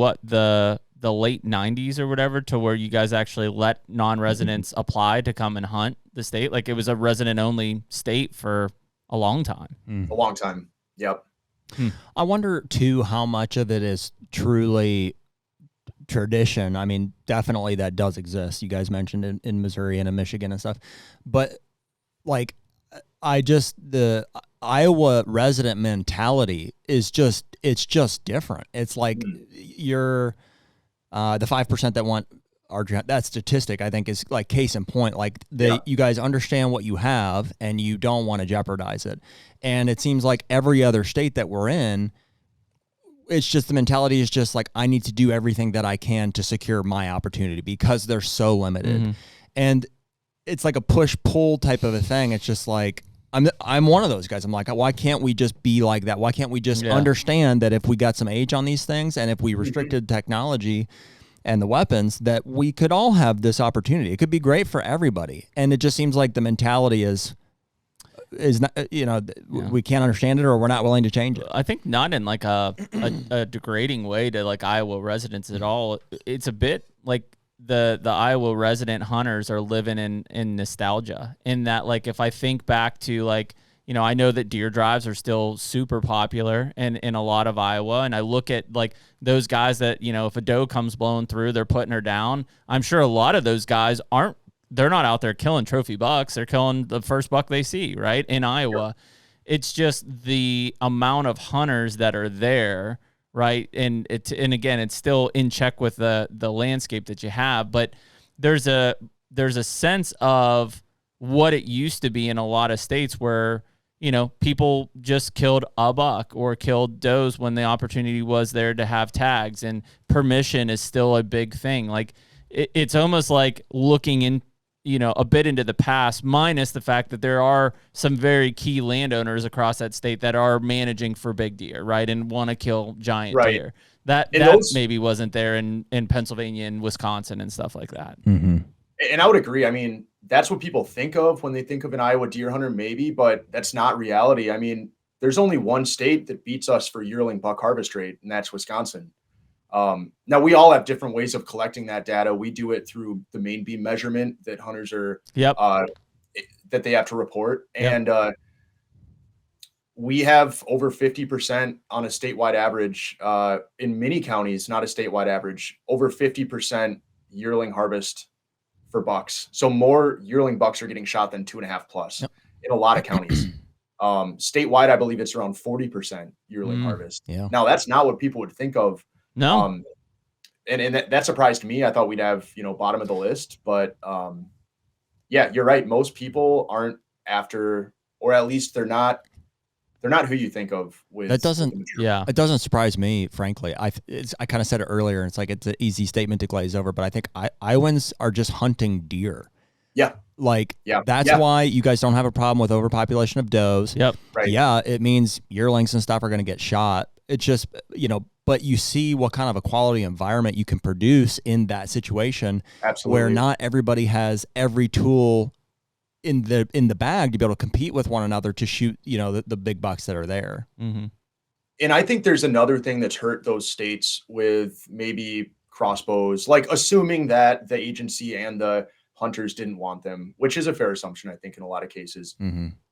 the late 90s or whatever to where you guys actually let non-residents apply to come and hunt the state. Like it was a resident only state for a long time. A long time. Yep. I wonder too how much of it is truly tradition. I mean, definitely that does exist. You guys mentioned in Missouri and in Michigan and stuff, but like the Iowa resident mentality is it's just different. It's like you're the 5% that want archery, that statistic I think is like case in point. Like you guys understand what you have and you don't want to jeopardize it. And it seems like every other state that we're in, it's just the mentality is just like, I need to do everything that I can to secure my opportunity because they're so limited. And it's like a push-pull type of a thing. It's just like, I'm one of those guys. I'm like, why can't we just be like that? Why can't we just understand that if we got some age on these things and if we restricted technology and the weapons, that we could all have this opportunity? It could be great for everybody. And it just seems like the mentality is not, we can't understand it or we're not willing to change it. I think not in like a degrading way to like Iowa residents at all. It's a bit like the Iowa resident hunters are living in nostalgia in that, like, if I think back to like, I know that deer drives are still super popular in a lot of Iowa. And I look at like those guys that, if a doe comes blowing through, they're putting her down. I'm sure a lot of those guys they're not out there killing trophy bucks. They're killing the first buck they see, right? In Iowa. It's just the amount of hunters that are there, right? And again, it's still in check with the landscape that you have, but there's a sense of what it used to be in a lot of states where, people just killed a buck or killed does when the opportunity was there to have tags, and permission is still a big thing. Like it's almost like looking in, a bit into the past, minus the fact that there are some very key landowners across that state that are managing for big deer, right? And want to kill giant deer. That maybe wasn't there in Pennsylvania and Wisconsin and stuff like that. And I would agree. I mean, that's what people think of when they think of an Iowa deer hunter, maybe, but that's not reality. I mean, there's only one state that beats us for yearling buck harvest rate, and that's Wisconsin. Now we all have different ways of collecting that data. We do it through the main beam measurement that hunters are, that they have to report. And, we have over 50% on a statewide average, in many counties, not a statewide average, over 50% yearling harvest for bucks. So more yearling bucks are getting shot than 2.5 plus in a lot of counties. Statewide, I believe it's around 40% yearling harvest. Yeah. Now that's not what people would think of. No. And that surprised me. I thought we'd have, bottom of the list, but yeah, you're right. Most people aren't after, or at least they're not who you think of with that. Doesn't it doesn't surprise me, frankly. I kind of said it earlier, and it's like it's an easy statement to glaze over, but I think Iowans are just hunting deer. That's why you guys don't have a problem with overpopulation of does. Right. Yeah, it means yearlings and stuff are going to get shot. It's just, but you see what kind of a quality environment you can produce in that situation. Absolutely. Where not everybody has every tool in the bag to be able to compete with one another to shoot, the big bucks that are there. Mm-hmm. And I think there's another thing that's hurt those states with maybe crossbows, like assuming that the agency and the hunters didn't want them, which is a fair assumption, I think, in a lot of cases,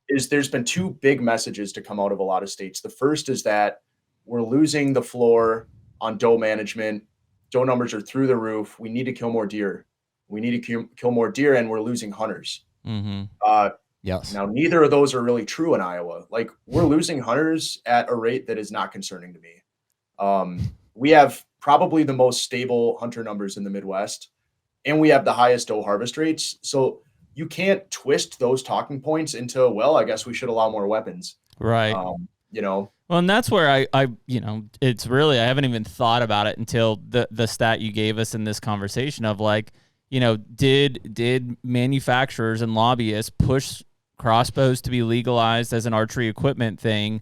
is there's been two big messages to come out of a lot of states. The first is that we're losing the floor on doe management. Doe numbers are through the roof. We need to kill more deer. We need to kill more deer, and we're losing hunters. Yes. Now, neither of those are really true in Iowa. Like, we're losing hunters at a rate that is not concerning to me. We have probably the most stable hunter numbers in the Midwest, and we have the highest doe harvest rates. So you can't twist those talking points into, well, I guess we should allow more weapons. Right. Well, and that's where I it's really, I haven't even thought about it until the stat you gave us in this conversation of like, did manufacturers and lobbyists push crossbows to be legalized as an archery equipment thing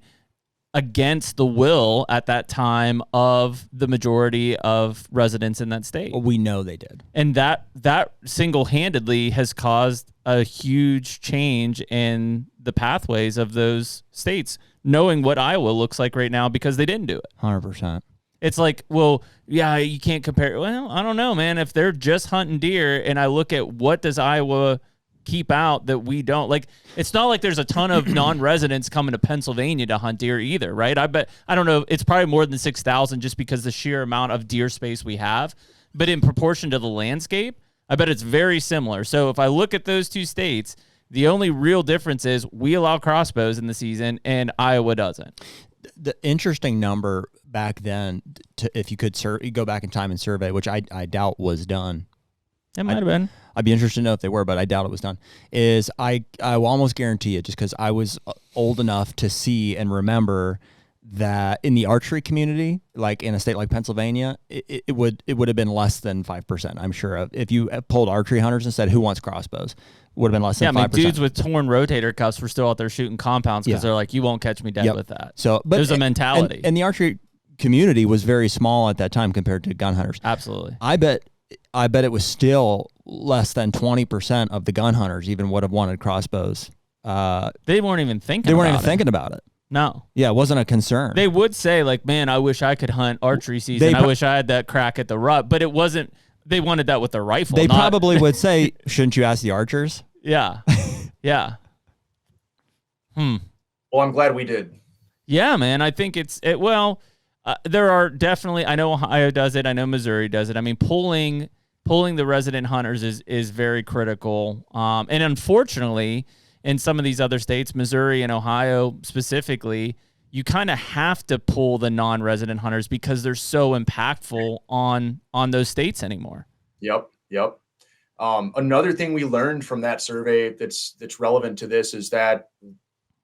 against the will at that time of the majority of residents in that state? Well, we know they did. And that single-handedly has caused a huge change in the pathways of those states, knowing what Iowa looks like right now because they didn't do it. 100%. It's like, well, yeah, you can't compare. Well, I don't know, man. If they're just hunting deer and I look at what does Iowa keep out that we don't, like, it's not like there's a ton of non-residents coming to Pennsylvania to hunt deer either, right? I don't know, it's probably more than 6,000 just because the sheer amount of deer space we have. But in proportion to the landscape, I bet it's very similar. So if I look at those two states, the only real difference is we allow crossbows in the season and Iowa doesn't. The interesting number back then, if you could go back in time and survey, which I doubt was done. It might have been. I'd be interested to know if they were, but I doubt it was done. Is I will almost guarantee it, just because I was old enough to see and remember that in the archery community, like in a state like Pennsylvania, it would have been less than 5%. I'm sure if you pulled archery hunters and said who wants crossbows, would have been less than 5%. Dudes with torn rotator cuffs were still out there shooting compounds because they're like, you won't catch me dead with that. So, but there's a mentality, and the archery community was very small at that time compared to gun hunters. Absolutely. I bet it was still less than 20% of the gun hunters even would have wanted crossbows. They weren't even thinking. Thinking about it. No. Yeah, it wasn't a concern. They would say like, "Man, I wish I could hunt archery season. I wish I had that crack at the rut." But it wasn't. They wanted that with their rifle. They probably would say, "Shouldn't you ask the archers?" Yeah. Yeah. Well, I'm glad we did. Yeah, man. I think there are definitely, I know Ohio does it. I know Missouri does it. I mean, pulling the resident hunters is very critical. And unfortunately, in some of these other states, Missouri and Ohio specifically, you kind of have to pull the non-resident hunters because they're so impactful on those states anymore. Yep. Another thing we learned from that survey that's relevant to this is that,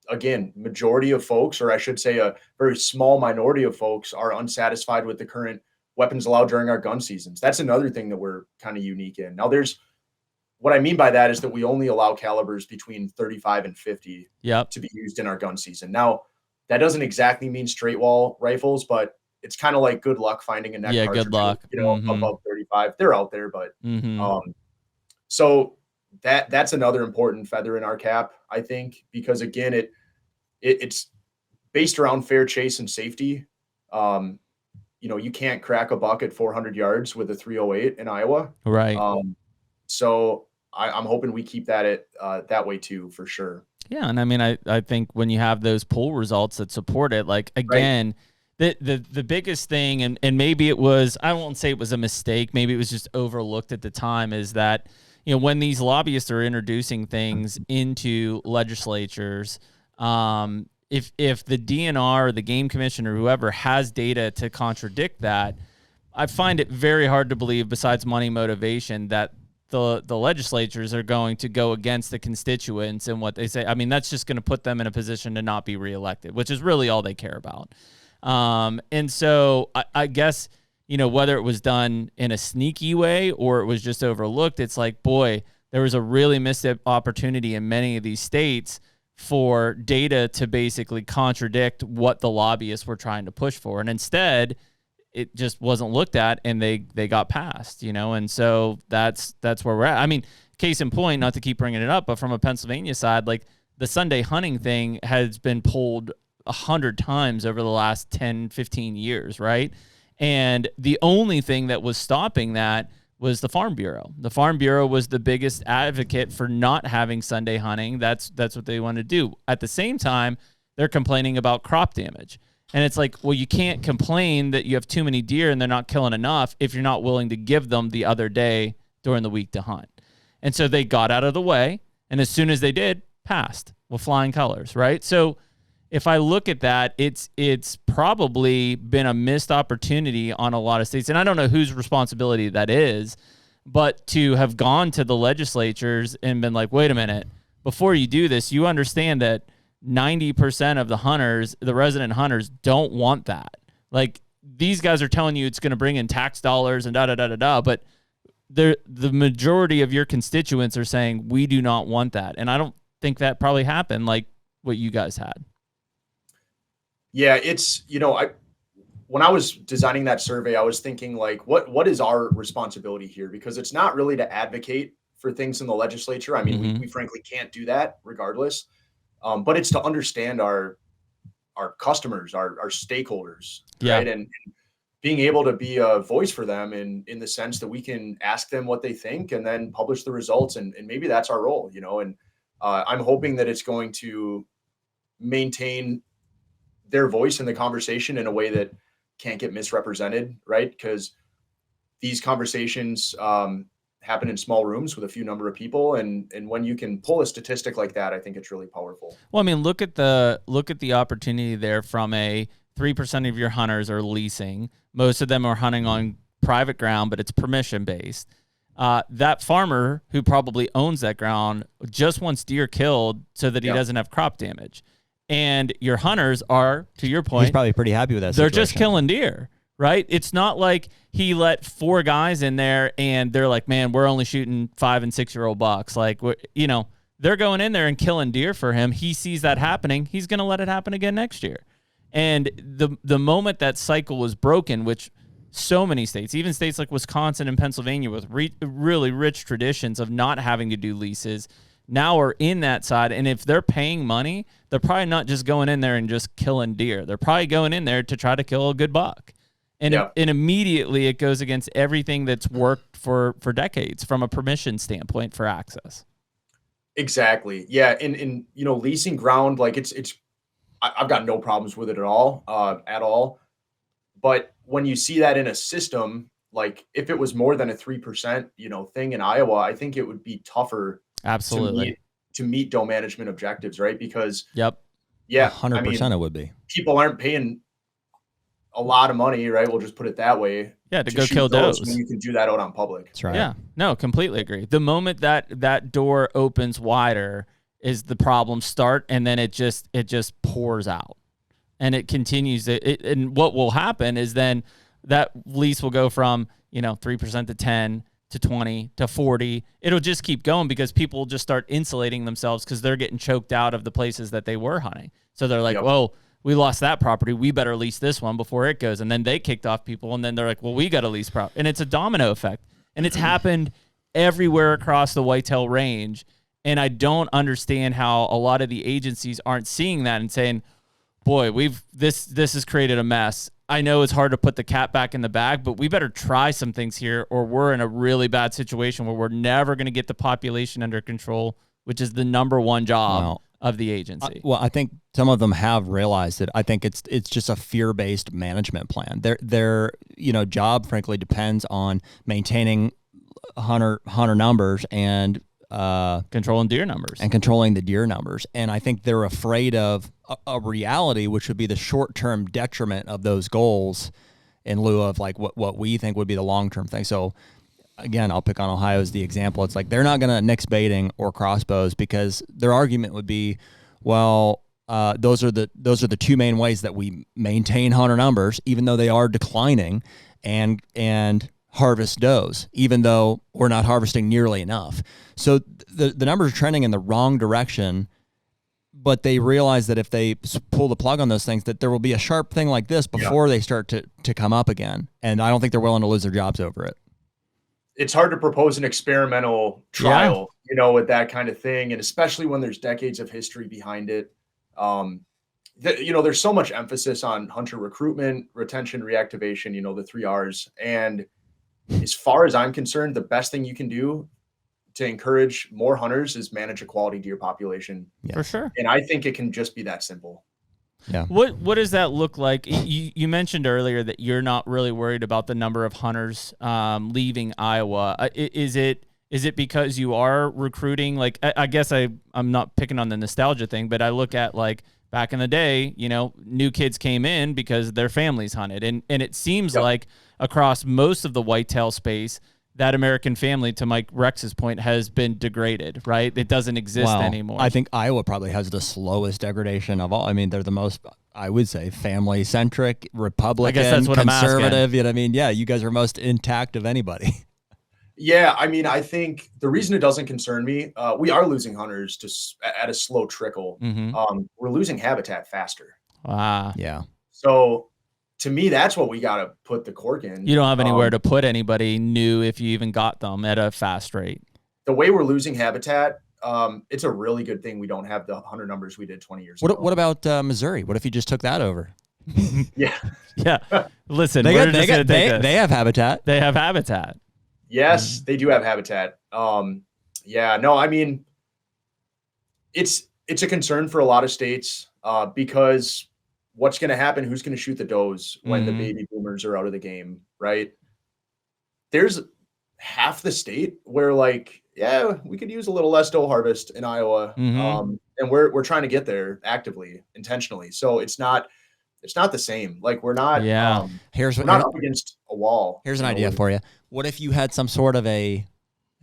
again, majority of folks, or I should say a very small minority of folks, are unsatisfied with the current weapons allowed during our gun seasons. That's another thing that we're kind of unique in. Now, what I mean by that is that we only allow calibers between 35 and 50 to be used in our gun season. Now, that doesn't exactly mean straight wall rifles, but it's kind of like good luck finding a neck cartridge. Yeah, good luck. Above 35. They're out there, but so that's another important feather in our cap, I think, because again, it's based around fair chase and safety. you can't crack a buck at 400 yards with a 308 in Iowa. Right. So I'm hoping we keep that at that way too, for sure. Yeah, and I mean, I think when you have those poll results that support it, like again, the biggest thing, and maybe it was, I won't say it was a mistake, maybe it was just overlooked at the time, is that when these lobbyists are introducing things into legislatures, if the DNR or the Game Commission or whoever has data to contradict that, I find it very hard to believe, besides money motivation, that the legislatures are going to go against the constituents and what they say. I mean, that's just going to put them in a position to not be reelected, which is really all they care about. And so I guess, whether it was done in a sneaky way or it was just overlooked, it's like, boy, there was a really missed opportunity in many of these states for data to basically contradict what the lobbyists were trying to push for. And instead, it just wasn't looked at, and they got passed, and so that's where we're at. I mean, case in point, not to keep bringing it up, but from a Pennsylvania side, like the Sunday hunting thing has been pulled 100 times over the last 10, 15 years, right? And the only thing that was stopping that was the Farm Bureau. The Farm Bureau was the biggest advocate for not having Sunday hunting. That's what they want to do. At the same time, they're complaining about crop damage. And it's like, well, you can't complain that you have too many deer and they're not killing enough if you're not willing to give them the other day during the week to hunt. And so they got out of the way, and as soon as they did, passed with flying colors, right? So if I look at that, it's probably been a missed opportunity on a lot of states. And I don't know whose responsibility that is, but to have gone to the legislatures and been like, wait a minute, before you do this, you understand that 90% of the hunters, the resident hunters, don't want that. Like, these guys are telling you it's going to bring in tax dollars and but the majority of your constituents are saying we do not want that. And I don't think that probably happened like what you guys had. Yeah, it's, when I was designing that survey, I was thinking, like, what is our responsibility here? Because it's not really to advocate for things in the legislature. I mean, we frankly can't do that regardless. But it's to understand our customers, our stakeholders, right? And being able to be a voice for them in the sense that we can ask them what they think and then publish the results. And maybe that's our role, and I'm hoping that it's going to maintain their voice in the conversation in a way that can't get misrepresented, right? Because these conversations happen in small rooms with a few number of people, and when you can pull a statistic like that, I think it's really powerful. Well, I mean, look at the opportunity there. From a 3% of your hunters are leasing. Most of them are hunting on private ground, but it's permission based. That farmer who probably owns that ground just wants deer killed so that he doesn't have crop damage. And your hunters are, to your point, he's probably pretty happy with that they're situation. just killing deer, right? It's not like he let 4 guys in there and they're like, man, we're only shooting 5 and 6 year old bucks. Like, they're going in there and killing deer for him. He sees that happening. He's going to let it happen again next year. And the moment that cycle was broken, which so many states, even states like Wisconsin and Pennsylvania with really rich traditions of not having to do leases, now are in that side. And if they're paying money, they're probably not just going in there and just killing deer. They're probably going in there to try to kill a good buck. And immediately it goes against everything that's worked for decades from a permission standpoint for access. Exactly. Yeah. And leasing ground, like I've got no problems with it at all. But when you see that in a system, like if it was more than a 3%, thing in Iowa, I think it would be tougher. Absolutely. To meet doe management objectives, right? Because 100% it would be. People aren't paying a lot of money, right? We'll just put it that way. Yeah, to go kill does. When you can do that out on public. That's right. Yeah, no, completely agree. The moment that door opens wider is the problem start, and then it just pours out, and it continues. And what will happen is then that lease will go from 3% to 10 to 20 to 40. It'll just keep going because people will just start insulating themselves because they're getting choked out of the places that they were hunting. So they're like, well, we lost that property. We better lease this one before it goes. And then they kicked off people. And then they're like, well, we got to lease property. And it's a domino effect. And it's happened everywhere across the whitetail range. And I don't understand how a lot of the agencies aren't seeing that and saying, boy, this has created a mess. I know it's hard to put the cat back in the bag, but we better try some things here, or we're in a really bad situation where we're never going to get the population under control, which is the number one job of the agency. I think some of them have realized it. I think it's just a fear-based management plan. Their job, frankly, depends on maintaining hunter numbers and controlling deer numbers. And controlling the deer numbers. And I think they're afraid of a reality, which would be the short-term detriment of those goals in lieu of like what we think would be the long-term thing. So again, I'll pick on Ohio as the example. It's like they're not going to nix baiting or crossbows because their argument would be, well, those are the two main ways that we maintain hunter numbers, even though they are declining, and harvest does, even though we're not harvesting nearly enough. So the numbers are trending in the wrong direction, but they realize that if they pull the plug on those things, that there will be a sharp thing like this before they start to come up again. And I don't think they're willing to lose their jobs over it. It's hard to propose an experimental trial, with that kind of thing. And especially when there's decades of history behind it. There's so much emphasis on hunter recruitment, retention, reactivation, the 3 R's. And as far as I'm concerned, the best thing you can do to encourage more hunters is manage a quality deer population. Yeah. For sure. And I think it can just be that simple. Yeah. What does that look like? You mentioned earlier that you're not really worried about the number of hunters leaving Iowa. Is it because you are recruiting? Like, I guess I'm not picking on the nostalgia thing, but I look at like back in the day, new kids came in because their families hunted. And it seems like across most of the whitetail space, that American family, to Mike Rex's point, has been degraded, right? It doesn't exist anymore. I think Iowa probably has the slowest degradation of all. I mean, they're the most, I would say, family-centric, Republican, I guess that's what conservative. You know what I mean? Yeah, you guys are most intact of anybody. Yeah, I mean, I think the reason it doesn't concern me, we are losing hunters at a slow trickle. Mm-hmm. We're losing habitat faster. Yeah. So to me, that's what we got to put the cork in. You don't have anywhere to put anybody new if you even got them at a fast rate. The way we're losing habitat, it's a really good thing we don't have the hunter numbers we did 20 years ago. What about Missouri? What if you just took that over? Yeah. Listen, they have habitat. They have habitat. Yes, they do have habitat. I mean, it's a concern for a lot of states because what's going to happen? Who's going to shoot the does when the baby boomers are out of the game, right? There's half the state where we could use a little less doe harvest in Iowa. And we're trying to get there actively, intentionally. So it's not the same. Like we're not, we're not up against a wall. Here's an idea for you. What if you had some sort of this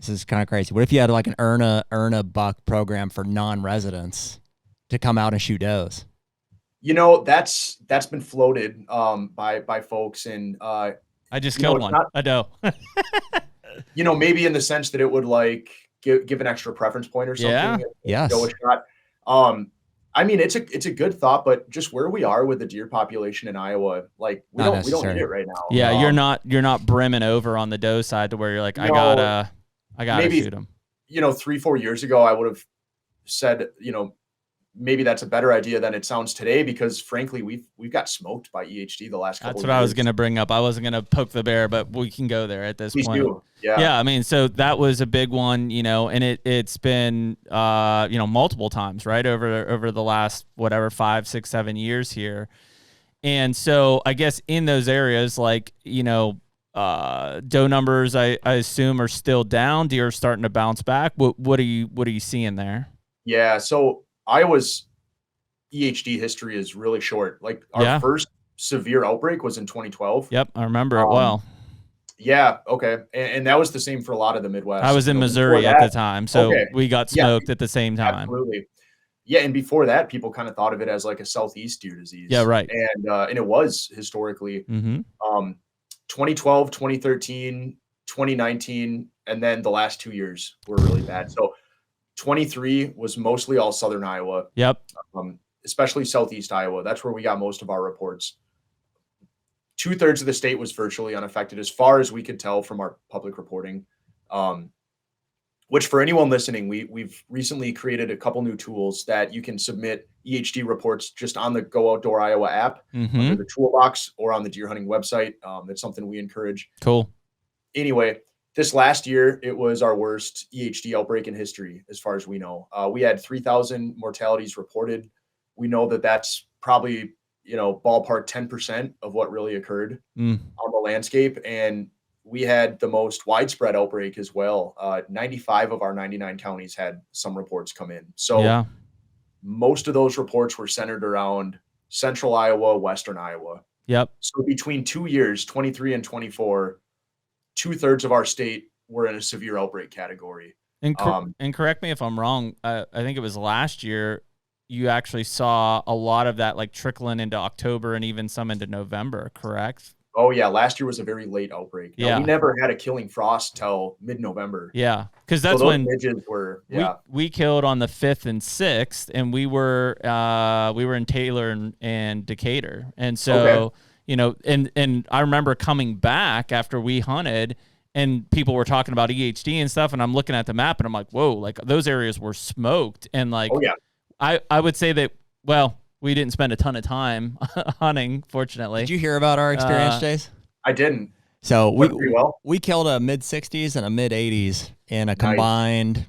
is kind of crazy. What if you had like an earn a buck program for non-residents to come out and shoot does? That's been floated by folks, and I just killed one. A doe. Maybe in the sense that it would like give an extra preference point or something. Yes. Doe shot. I mean, it's a good thought, but just where we are with the deer population in Iowa, like we don't need it right now. Yeah, you're not brimming over on the doe side to where you're like, I gotta shoot them. 3-4 years ago, I would have said, maybe that's a better idea than it sounds today, because frankly, we've got smoked by EHD the last couple of years. That's what I was going to bring up. I wasn't going to poke the bear, but we can go there at this Please point. Do. Yeah. Yeah. I mean, so that was a big one, and it's been, multiple times, right. Over the last, 5, 6, 7 years here. And so I guess in those areas, doe numbers, I assume, are still down. Deer are starting to bounce back. What are you seeing there? Yeah. So Iowa's EHD history is really short. Like our first severe outbreak was in 2012. Yep, I remember it well. Yeah, okay. And that was the same for a lot of the Midwest. I was in Missouri at the time, so we got smoked at the same time. Absolutely. Yeah, and before that, people kind of thought of it as like a southeast deer disease. Yeah, right. And it was historically. 2012, 2013, 2019, and then the last 2 years were really bad. So 23 was mostly all southern Iowa. Yep. Especially southeast Iowa. That's where we got most of our reports. 2/3 of the state was virtually unaffected as far as we could tell from our public reporting. which for anyone listening, we've recently created a couple new tools that you can submit EHD reports just on the Go Outdoor Iowa app under the toolbox or on the deer hunting website. That's something we encourage. Cool. Anyway, this last year, it was our worst EHD outbreak in history, as far as we know. We had 3,000 mortalities reported. We know that that's probably, ballpark 10% of what really occurred on the landscape. And we had the most widespread outbreak as well. 95 of our 99 counties had some reports come in. So most of those reports were centered around central Iowa, western Iowa. Yep. So between 2 years, 23 and 24, 2/3 of our state were in a severe outbreak category. And correct me if I'm wrong. I think it was last year you actually saw a lot of that like trickling into October and even some into November, correct? Oh yeah, last year was a very late outbreak. Yeah, we never had a killing frost till mid-November. Yeah, because that's when midges were. Yeah, we killed on the 5th and 6th, and we were in Taylor and Decatur, and so and I remember coming back after we hunted, and people were talking about EHD and stuff, and I'm looking at the map, and I'm like, whoa, like those areas were smoked, and like, oh yeah, I would say that we didn't spend a ton of time hunting, fortunately. Did you hear about our experience, Jace? I didn't. So we killed a mid-60s and a mid-80s in a combined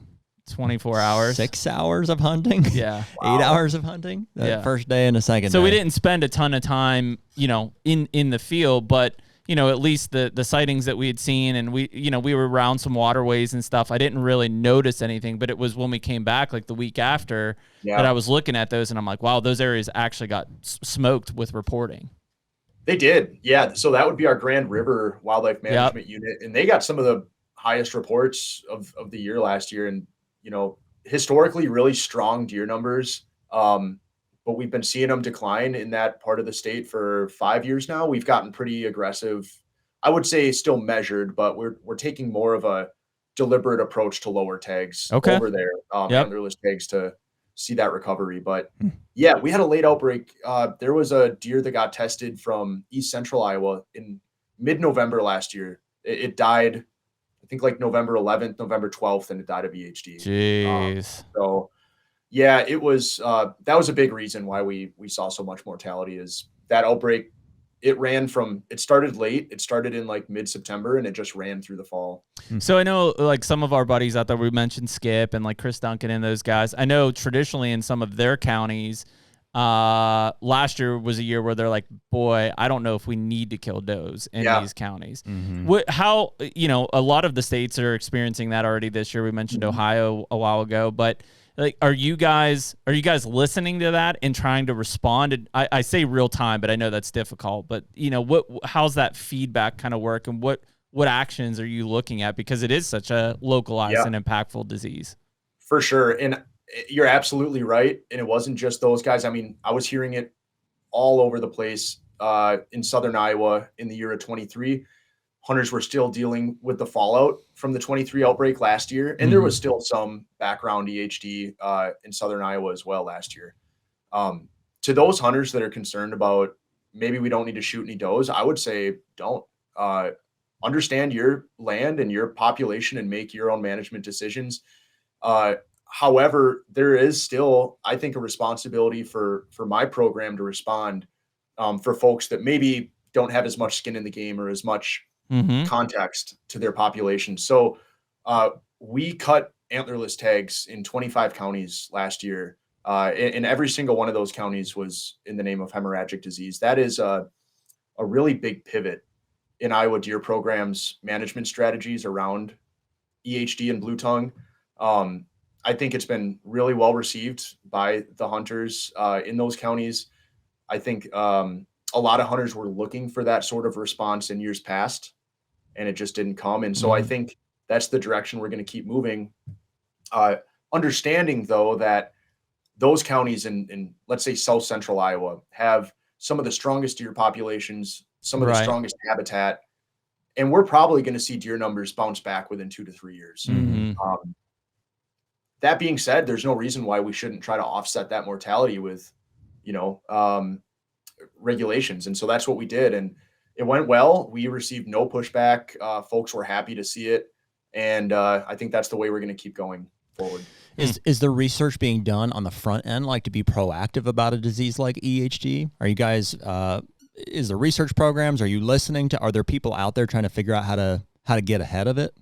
24 hours. 6 hours of hunting. Yeah. Wow. 8 hours of hunting. The first day and the second day. So we didn't spend a ton of time, in the field, but at least the sightings that we had seen, and we were around some waterways and stuff. I didn't really notice anything, but it was when we came back like the week after that I was looking at those, and I'm like, wow, those areas actually got smoked with reporting. They did. Yeah. So that would be our Grand River Wildlife Management Unit. And they got some of the highest reports of the year last year. And, historically really strong deer numbers. But we've been seeing them decline in that part of the state for 5 years now. We've gotten pretty aggressive. I would say still measured, but we're taking more of a deliberate approach to lower tags over there, antlerless tags, to see that recovery. But yeah, we had a late outbreak. There was a deer that got tested from East Central Iowa in mid-November last year. It died, I think like November 11th, November 12th, and it died of EHD. Jeez. So yeah, it was, that was a big reason why we saw so much mortality, is that outbreak. It started late. It started in like mid-September, and it just ran through the fall. So I know like some of our buddies out there, we mentioned Skip and like Chris Duncan and those guys. I know traditionally in some of their counties, last year was a year where they're like, boy, I don't know if we need to kill does in these counties. How, a lot of the states are experiencing that already this year. We mentioned Ohio a while ago, but like, are you guys listening to that and trying to respond? And I say real time, but I know that's difficult. But how's that feedback kind of work, and what actions are you looking at, because it is such a localized and impactful disease? For sure, and you're absolutely right. And it wasn't just those guys. I mean, I was hearing it all over the place in southern Iowa in the year of 23. Hunters were still dealing with the fallout from the 23 outbreak last year. And there was still some background EHD in southern Iowa as well last year. To those hunters that are concerned about maybe we don't need to shoot any does, I would say don't. Understand your land and your population and make your own management decisions. However, there is still, I think, a responsibility for my program to respond for folks that maybe don't have as much skin in the game or as much context to their population. So we cut antlerless tags in 25 counties last year. And every single one of those counties was in the name of hemorrhagic disease. That is a really big pivot in Iowa deer programs management strategies around EHD and blue tongue. I think it's been really well received by the hunters in those counties. I think a lot of hunters were looking for that sort of response in years past, and it just didn't come. And so I think that's the direction we're going to keep moving. Understanding, though, that those counties in let's say, South Central Iowa have some of the strongest deer populations, some of the strongest habitat, and we're probably going to see deer numbers bounce back within 2 to 3 years. That being said, there's no reason why we shouldn't try to offset that mortality with, regulations. And so that's what we did. And it went well. We received no pushback. Folks were happy to see it. And I think that's the way we're going to keep going forward. Is the research being done on the front end, like to be proactive about a disease like EHD? Are you guys, is there research programs? Are you listening to, are there people out there trying to figure out how to get ahead of it?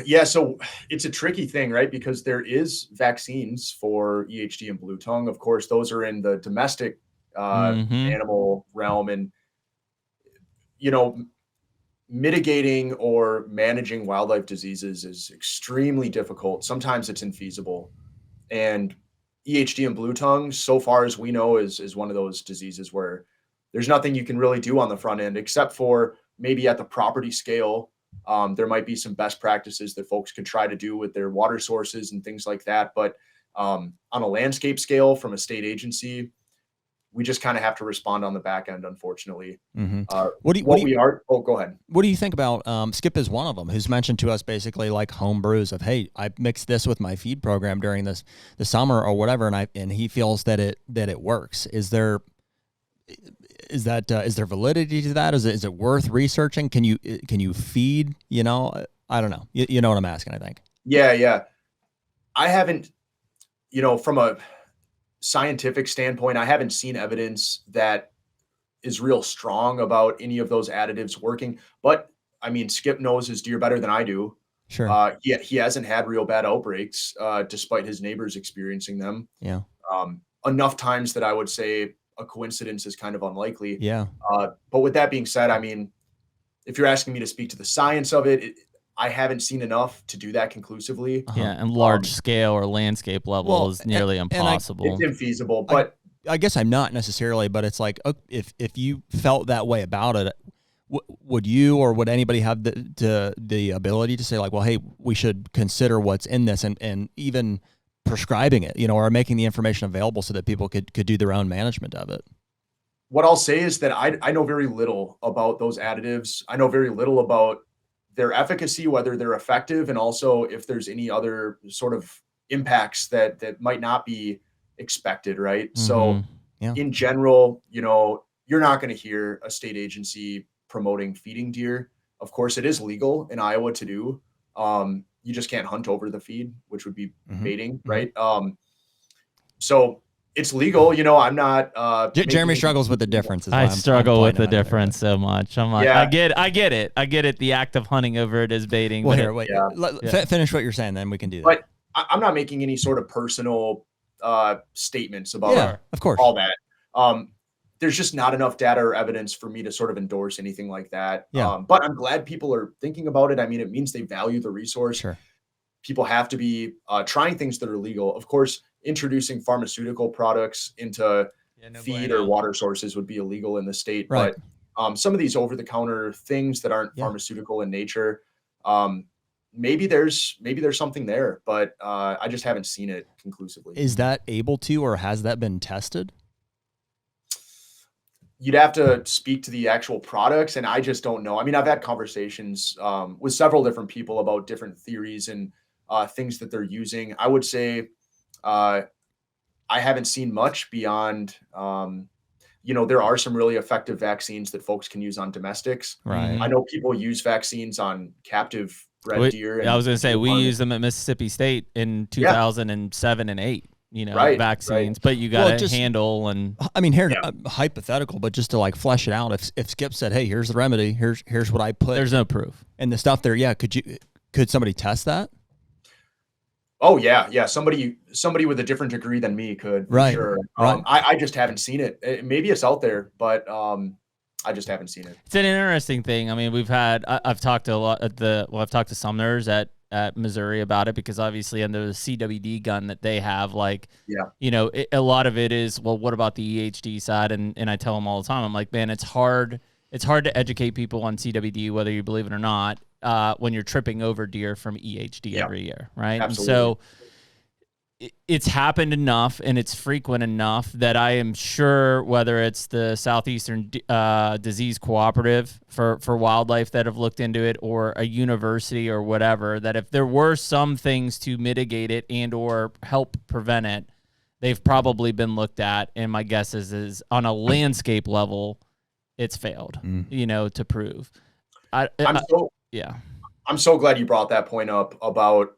Yeah, so it's a tricky thing, right? Because there is vaccines for EHD and blue tongue. Of course, those are in the domestic animal realm, and mitigating or managing wildlife diseases is extremely difficult. Sometimes it's infeasible. And EHD and blue tongue, so far as we know, is one of those diseases where there's nothing you can really do on the front end, except for maybe at the property scale. There might be some best practices that folks could try to do with their water sources and things like that. But on a landscape scale from a state agency, we just kind of have to respond on the back end, unfortunately. Oh, go ahead. What do you think about, Skip is one of them, who's mentioned to us basically like home brews of, hey, I mixed this with my feed program during the summer or whatever. And he feels that it works. Is there validity to that? Is it worth researching? Can you feed, I don't know. You know what I'm asking, I think. Yeah. I haven't, from a scientific standpoint, I haven't seen evidence that is real strong about any of those additives working. But I mean, Skip knows his deer better than I do. Sure. He hasn't had real bad outbreaks, despite his neighbors experiencing them. Yeah. Enough times that I would say a coincidence is kind of unlikely. Yeah. But with that being said, I mean, if you're asking me to speak to the science of it, I haven't seen enough to do that conclusively. Yeah, and large scale or landscape level is nearly impossible. It's infeasible, but I guess I'm not necessarily, but it's like, if you felt that way about it, would you or would anybody have the ability to say like, well, hey, we should consider what's in this and even prescribing it, or making the information available so that people could do their own management of it? What I'll say is that I know very little about those additives. I know very little about their efficacy, whether they're effective, and also if there's any other sort of impacts that might not be expected, right? Mm-hmm. So Yeah. In general, you're not going to hear a state agency promoting feeding deer. Of course, it is legal in Iowa to do. You just can't hunt over the feed, which would be baiting, right? So it's legal, I'm not. Jeremy struggles with the difference. I struggle with the difference so much. I'm like, yeah. I get it. The act of hunting over it is baiting. Well, here, wait. Yeah. Finish what you're saying, then we can do that. But I'm not making any sort of personal statements about of course. all that. There's just not enough data or evidence for me to sort of endorse anything like that. Yeah. But I'm glad people are thinking about it. I mean, it means they value the resource. Sure. People have to be trying things that are legal. Of course, introducing pharmaceutical products into feed or water sources would be illegal in the state. Right. But some of these over-the-counter things that aren't pharmaceutical in nature, maybe there's something there, but I just haven't seen it conclusively. Is that able to, or has that been tested? You'd have to speak to the actual products, and I just don't know. I mean, I've had conversations with several different people about different theories and things that they're using. I would say I haven't seen much beyond, there are some really effective vaccines that folks can use on domestics. Right. I know people use vaccines on captive bred deer. I was going to say, we used them at Mississippi State in 2007 and 8. Vaccines, but you got to handle and. I mean, here, hypothetical, but just to like flesh it out. If Skip said, "Hey, here's the remedy. Here's what I put." There's no proof. And the stuff there, could somebody test that? Oh yeah. Somebody with a different degree than me could. Right. Sure. Right. I just haven't seen it. Maybe it's out there, but I just haven't seen it. It's an interesting thing. I mean, I've talked to a lot I've talked to Sumners at Missouri about it, because obviously under the CWD gun that they have, a lot of it is, well, what about the EHD side? And I tell them all the time, I'm like, man, it's hard to educate people on CWD, whether you believe it or not, when you're tripping over deer from EHD every year, right? Absolutely. And so it's happened enough and it's frequent enough that I am sure, whether it's the Southeastern Disease Cooperative for Wildlife that have looked into it, or a university or whatever, that if there were some things to mitigate it and or help prevent it, they've probably been looked at. And my guess is on a landscape level, it's failed, to prove. I'm so glad you brought that point up about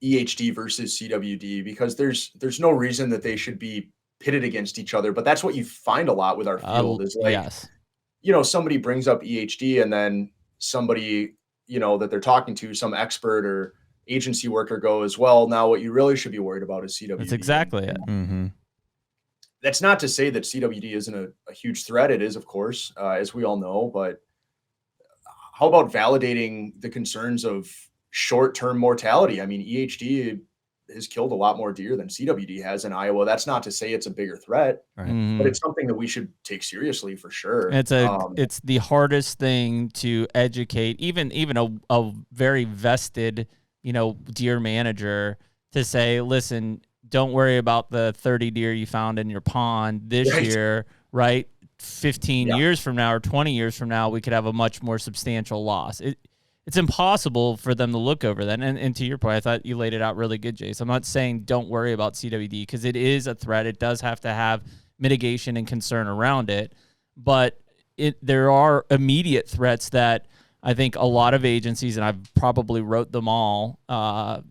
EHD versus CWD, because there's no reason that they should be pitted against each other. But that's what you find a lot with our field is like, yes. Somebody brings up EHD and then somebody, that they're talking to, some expert or agency worker goes, well, now what you really should be worried about is CWD. That's exactly it. Mm-hmm. That's not to say that CWD isn't a huge threat. It is, of course, as we all know, but how about validating the concerns of short-term mortality? I mean, EHD has killed a lot more deer than CWD has in Iowa. That's not to say it's a bigger threat, Right. but it's something that we should take seriously for sure. It's it's the hardest thing to educate, even a very vested, deer manager, to say, listen, don't worry about the 30 deer you found in your pond this year, right? 15 years from now or 20 years from now, we could have a much more substantial loss. It's impossible for them to look over that. And to your point, I thought you laid it out really good, Jace. I'm not saying don't worry about CWD, because it is a threat. It does have to have mitigation and concern around it. But there are immediate threats that I think a lot of agencies, and I've probably wrote them all,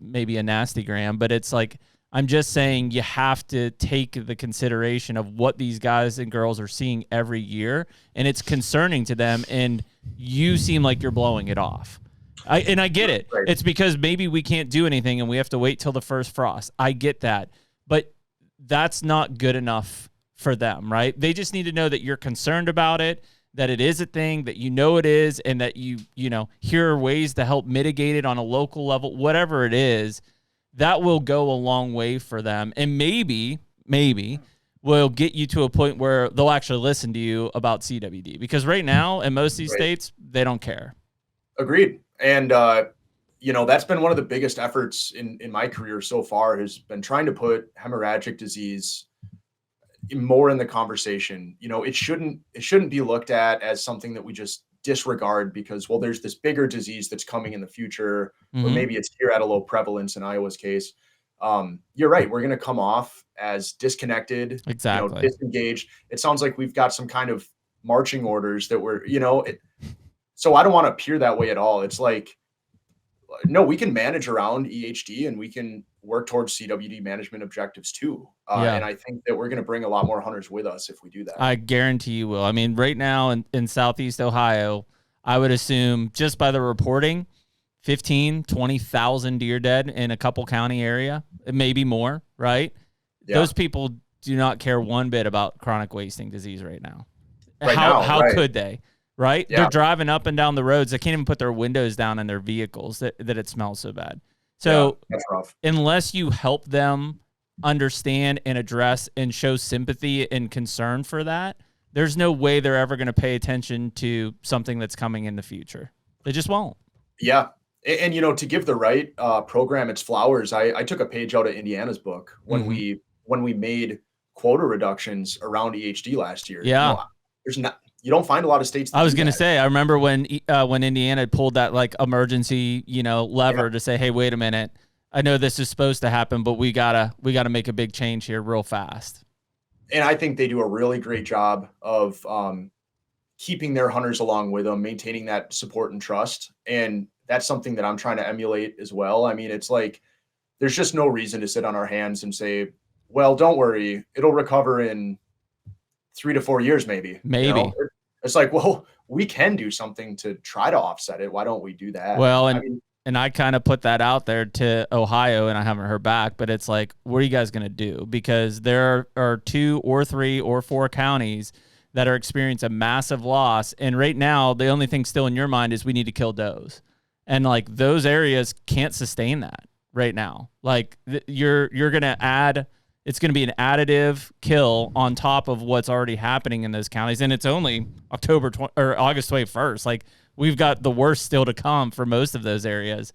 maybe a nasty gram, but it's like, I'm just saying you have to take the consideration of what these guys and girls are seeing every year, and it's concerning to them, and you seem like you're blowing it off. I get it. Right. It's because maybe we can't do anything and we have to wait till the first frost. I get that. But that's not good enough for them, right? They just need to know that you're concerned about it, that it is a thing, that it is, and that here are ways to help mitigate it on a local level, whatever it is. That will go a long way for them, and maybe will get you to a point where they'll actually listen to you about CWD, because right now in most of these states, they don't care. Agreed. And, that's been one of the biggest efforts in my career so far, has been trying to put hemorrhagic disease more in the conversation. It shouldn't be looked at as something that we just disregard because, well, there's this bigger disease that's coming in the future, or maybe it's here at a low prevalence in Iowa's case. You're right. We're going to come off as disconnected, exactly, disengaged. It sounds like we've got some kind of marching orders that we're, so I don't want to appear that way at all. It's like, no, we can manage around EHD and we can work towards CWD management objectives too. And I think that we're going to bring a lot more hunters with us if we do that. I guarantee you will. I mean, right now in Southeast Ohio, I would assume just by the reporting, 15, 20,000 deer dead in a couple county area, maybe more, right? Yeah. Those people do not care one bit about chronic wasting disease right now. How could they? Right? Yeah. They're driving up and down the roads. They can't even put their windows down in their vehicles that it smells so bad. So that's rough. Unless you help them understand and address and show sympathy and concern for that, there's no way they're ever going to pay attention to something that's coming in the future. They just won't. Yeah. And to give the right program its flowers, I took a page out of Indiana's book when we made quota reductions around EHD last year. Yeah. You don't find a lot of states. I was going to say, I remember when Indiana pulled that like emergency, lever to say, hey, wait a minute. I know this is supposed to happen, but we gotta make a big change here real fast. And I think they do a really great job of keeping their hunters along with them, maintaining that support and trust. And that's something that I'm trying to emulate as well. I mean, it's like, there's just no reason to sit on our hands and say, well, don't worry, it'll recover in 3 to 4 years, maybe. It's like, well, we can do something to try to offset it. Why don't we do that? Well, and I kind of put that out there to Ohio, and I haven't heard back, but it's like, what are you guys going to do? Because there are 2 or 3 or 4 counties that are experiencing a massive loss. And right now, the only thing still in your mind is we need to kill does. And like those areas can't sustain that right now. Like you're going to add, it's going to be an additive kill on top of what's already happening in those counties. And it's only August 21st. Like we've got the worst still to come for most of those areas.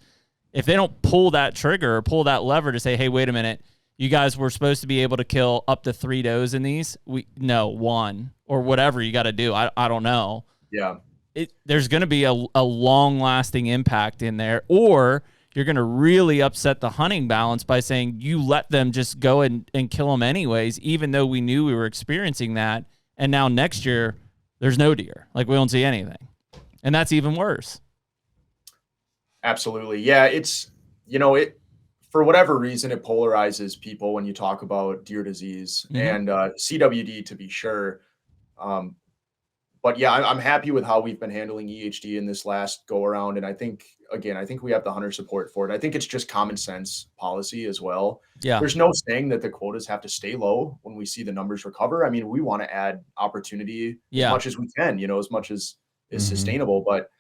If they don't pull that trigger or pull that lever to say, hey, wait a minute, you guys were supposed to be able to kill up to 3 does in these. 1 or whatever you got to do. I don't know. Yeah. There's going to be a long-lasting impact in there, or you're going to really upset the hunting balance by saying you let them just go and kill them anyways, even though we knew we were experiencing that. And now next year, there's no deer. Like we won't see anything. And that's even worse. Absolutely. Yeah. It's, for whatever reason, it polarizes people when you talk about deer disease and CWD, to be sure. But yeah, I'm happy with how we've been handling EHD in this last go around. And I think we have the hunter support for it. I think it's just common sense policy as well. Yeah. There's no saying that the quotas have to stay low when we see the numbers recover. I mean, we want to add opportunity as much as we can, as much as is sustainable. But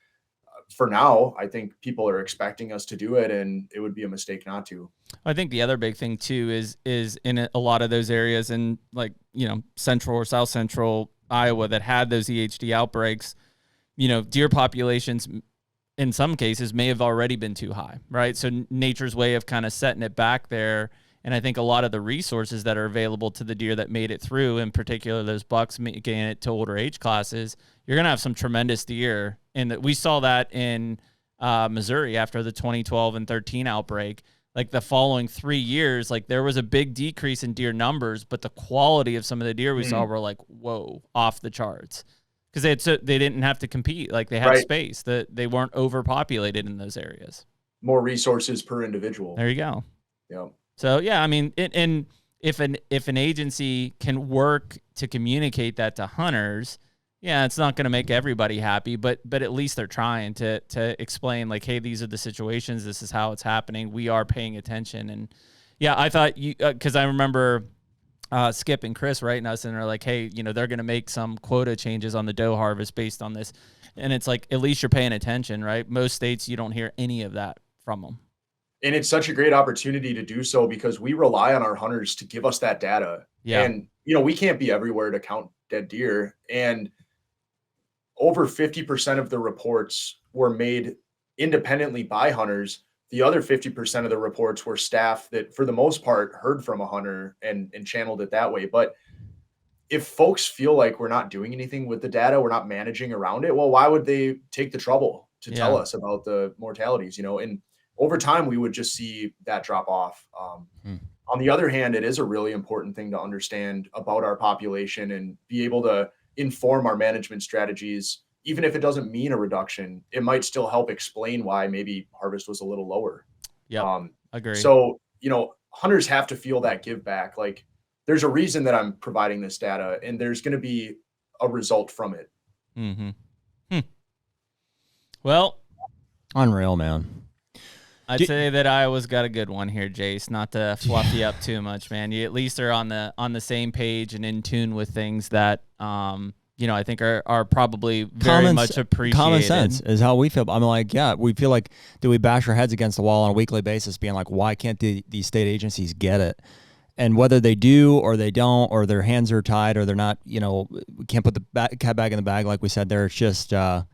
for now, I think people are expecting us to do it, and it would be a mistake not to. I think the other big thing too is in a lot of those areas in central or south central Iowa that had those EHD outbreaks, deer populations in some cases may have already been too high, right? So nature's way of kind of setting it back there. And I think a lot of the resources that are available to the deer that made it through, in particular those bucks making it to older age classes, you're going to have some tremendous deer. And we saw that in Missouri after the 2012 and 13 outbreak. Like the following 3 years, like there was a big decrease in deer numbers, but the quality of some of the deer we saw were like, whoa, off the charts. Because they didn't have to compete. Like they had space. They weren't overpopulated in those areas. More resources per individual. There you go. Yeah. So yeah, I mean, and if an agency can work to communicate that to hunters, yeah, it's not going to make everybody happy, but at least they're trying to explain like, hey, these are the situations. This is how it's happening. We are paying attention. And yeah, I thought because I remember Skip and Chris writing us and they're like, hey, they're going to make some quota changes on the doe harvest based on this. And it's like, at least you're paying attention, right? Most states, you don't hear any of that from them. And it's such a great opportunity to do so because we rely on our hunters to give us that data. Yeah. And, we can't be everywhere to count dead deer. And over 50% of the reports were made independently by hunters. The other 50% of the reports were staff that, for the most part, heard from a hunter and channeled it that way. But if folks feel like we're not doing anything with the data, we're not managing around it, well, why would they take the trouble to tell us about the mortalities, And over time, we would just see that drop off. On the other hand, it is a really important thing to understand about our population and be able to inform our management strategies. Even if it doesn't mean a reduction, it might still help explain why maybe harvest was a little lower. Yeah, agree. So, hunters have to feel that give back. Like there's a reason that I'm providing this data and there's going to be a result from it. Well, unreal, man. I'd say that Iowa's got a good one here, Jace. Not to fluff you up too much, man. You at least are on the same page and in tune with things that I think are probably very much appreciated. Common sense is how we feel. I'm like, yeah, we feel like, do we bash our heads against the wall on a weekly basis, being like, why can't these state agencies get it? And whether they do or they don't, or their hands are tied, or they're not, we can't put the cat back in the bag, like we said there. It's just, I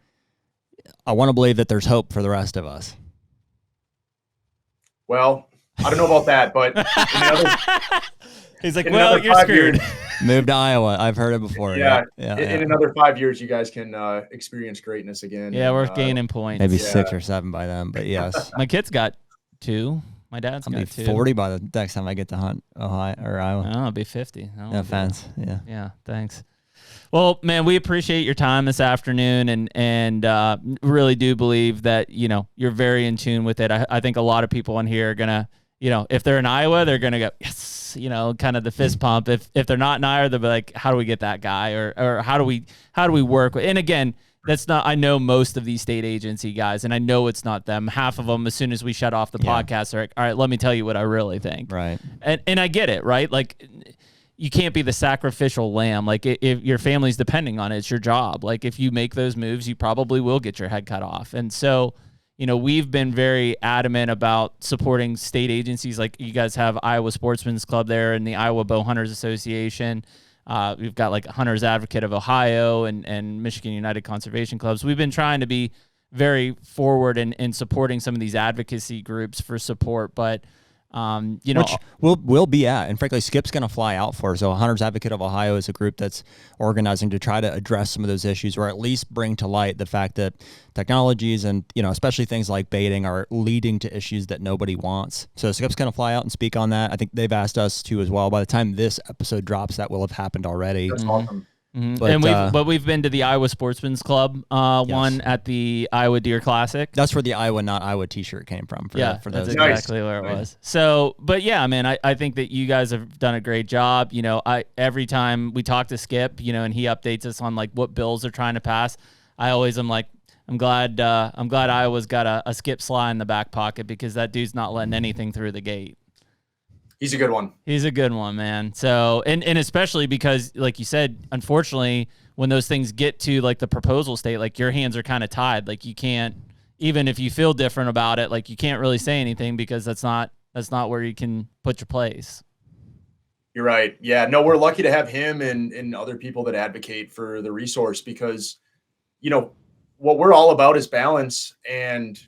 want to believe that there's hope for the rest of us. Well, I don't know about that, but he's like, well, you're screwed. Move to Iowa. I've heard it before. Yeah. In another 5 years, you guys can experience greatness again. Yeah, we're gaining points. Maybe 6 or 7 by then, but yes. My kid's got 2. My dad's got 2. 40 by the next time I get to hunt Ohio or Iowa. Oh, I'll be 50. No offense. Yeah. Yeah. Thanks. Well, man, we appreciate your time this afternoon and really do believe that, you're very in tune with it. I think a lot of people in here are going to, if they're in Iowa, they're going to go, yes, kind of the fist pump. If they're not in Iowa, they'll be like, how do we get that guy? Or how do we work with, and again, that's not, I know most of these state agency guys, and I know it's not them. Half of them, as soon as we shut off the podcast, are like, all right, let me tell you what I really think. Right. And I get it, right? Like, you can't be the sacrificial lamb. Like if your family's depending on it, it's your job. Like if you make those moves, you probably will get your head cut off. And so, we've been very adamant about supporting state agencies. Like you guys have Iowa Sportsman's Club there and the Iowa Bow Hunters Association. We've got like Hunters Advocate of Ohio and Michigan United Conservation Clubs. We've been trying to be very forward in supporting some of these advocacy groups for support, but which we'll be at, and frankly, Skip's going to fly out for. So Hunters Advocate of Ohio is a group that's organizing to try to address some of those issues, or at least bring to light the fact that technologies and, especially things like baiting are leading to issues that nobody wants. So Skip's going to fly out and speak on that. I think they've asked us to as well. By the time this episode drops, that will have happened already. That's awesome. Mm-hmm. But we've been to the Iowa Sportsman's Club one at the Iowa Deer Classic. That's where the Iowa not Iowa T-shirt came from. For that's those exactly where it was. So, but yeah, man, I think that you guys have done a great job. You know, every time we talk to Skip, you know, and he updates us on like what bills they're trying to pass, I always am like, I'm glad Iowa's got a Skip Sly in the back pocket, because that dude's not letting anything through the gate. He's a good one. He's a good one, man. So, and especially because, like you said, unfortunately, when those things get to like the proposal state, like your hands are kind of tied. Like you can't, even if you feel different about it, like you can't really say anything, because that's not where you can put your place. You're right. Yeah, no, we're lucky to have him and other people that advocate for the resource, because, you know, what we're all about is balance, and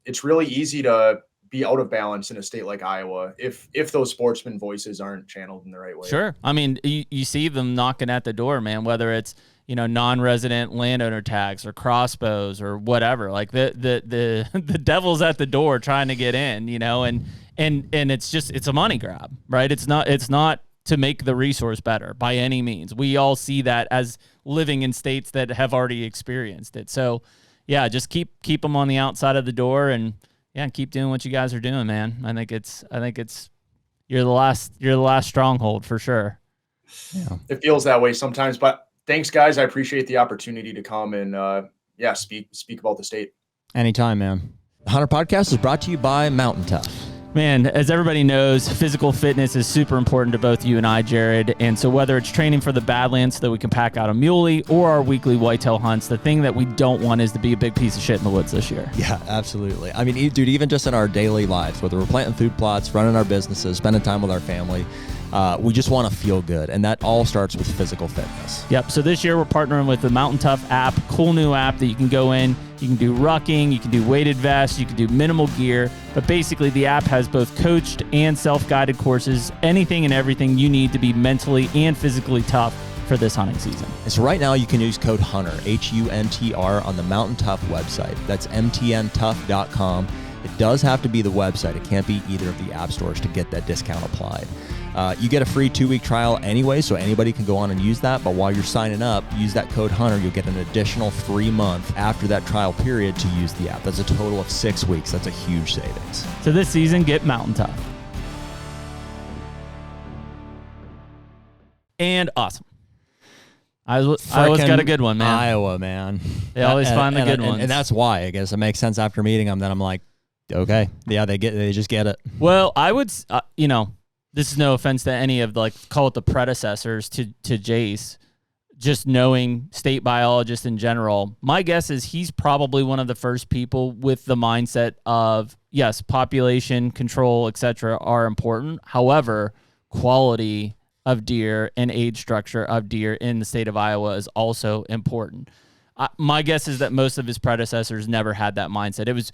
it's really easy to be out of balance in a state like Iowa if those sportsman voices aren't channeled in the right way. Sure. I mean, you see them knocking at the door, man, whether it's, you know, non-resident landowner tags or crossbows or whatever. Like the devil's at the door trying to get in, you know, and it's a money grab, right? It's not to make the resource better by any means. We all see that as living in states that have already experienced it. So yeah, just keep them on the outside of the door, and yeah, keep doing what you guys are doing, man. I think it's you're the last stronghold for sure. Yeah. It feels that way sometimes, but thanks, guys. I appreciate the opportunity to come and speak about the state. Anytime, man. The HUNTR Podcast is brought to you by Mountain Tough. Man, as everybody knows, physical fitness is super important to both you and I, Jared. And so whether it's training for the Badlands so that we can pack out a muley, or our weekly whitetail hunts, the thing that we don't want is to be a big piece of shit in the woods this year. Yeah, absolutely. I mean, dude, even just in our daily lives, whether we're planting food plots, running our businesses, spending time with our family, we just want to feel good. And that all starts with physical fitness. Yep. So this year we're partnering with the Mountain Tough app, cool new app that you can go in. You can do rucking, you can do weighted vests, you can do minimal gear. But basically the app has both coached and self-guided courses, anything and everything you need to be mentally and physically tough for this hunting season. And so right now you can use code HUNTR, HUNTR, on the Mountain Tough website. That's mtntough.com. It does have to be the website. It can't be either of the app stores to get that discount applied. You get a free 2-week trial anyway, so anybody can go on and use that. But while you're signing up, use that code HUNTR. You'll get an additional free month after that trial period to use the app. That's a total of 6 weeks. That's a huge savings. So this season, get Mountain Tough. And awesome. Iowa's got a good one, man. Iowa, man. They always find the good ones. And that's why, I guess. It makes sense after meeting them. Then I'm like, okay. Yeah, they just get it. Well, I would, this is no offense to any of call it the predecessors to Jace, just knowing state biologists in general. My guess is he's probably one of the first people with the mindset of, yes, population control, etc., are important. However, quality of deer and age structure of deer in the state of Iowa is also important. My guess is that most of his predecessors never had that mindset.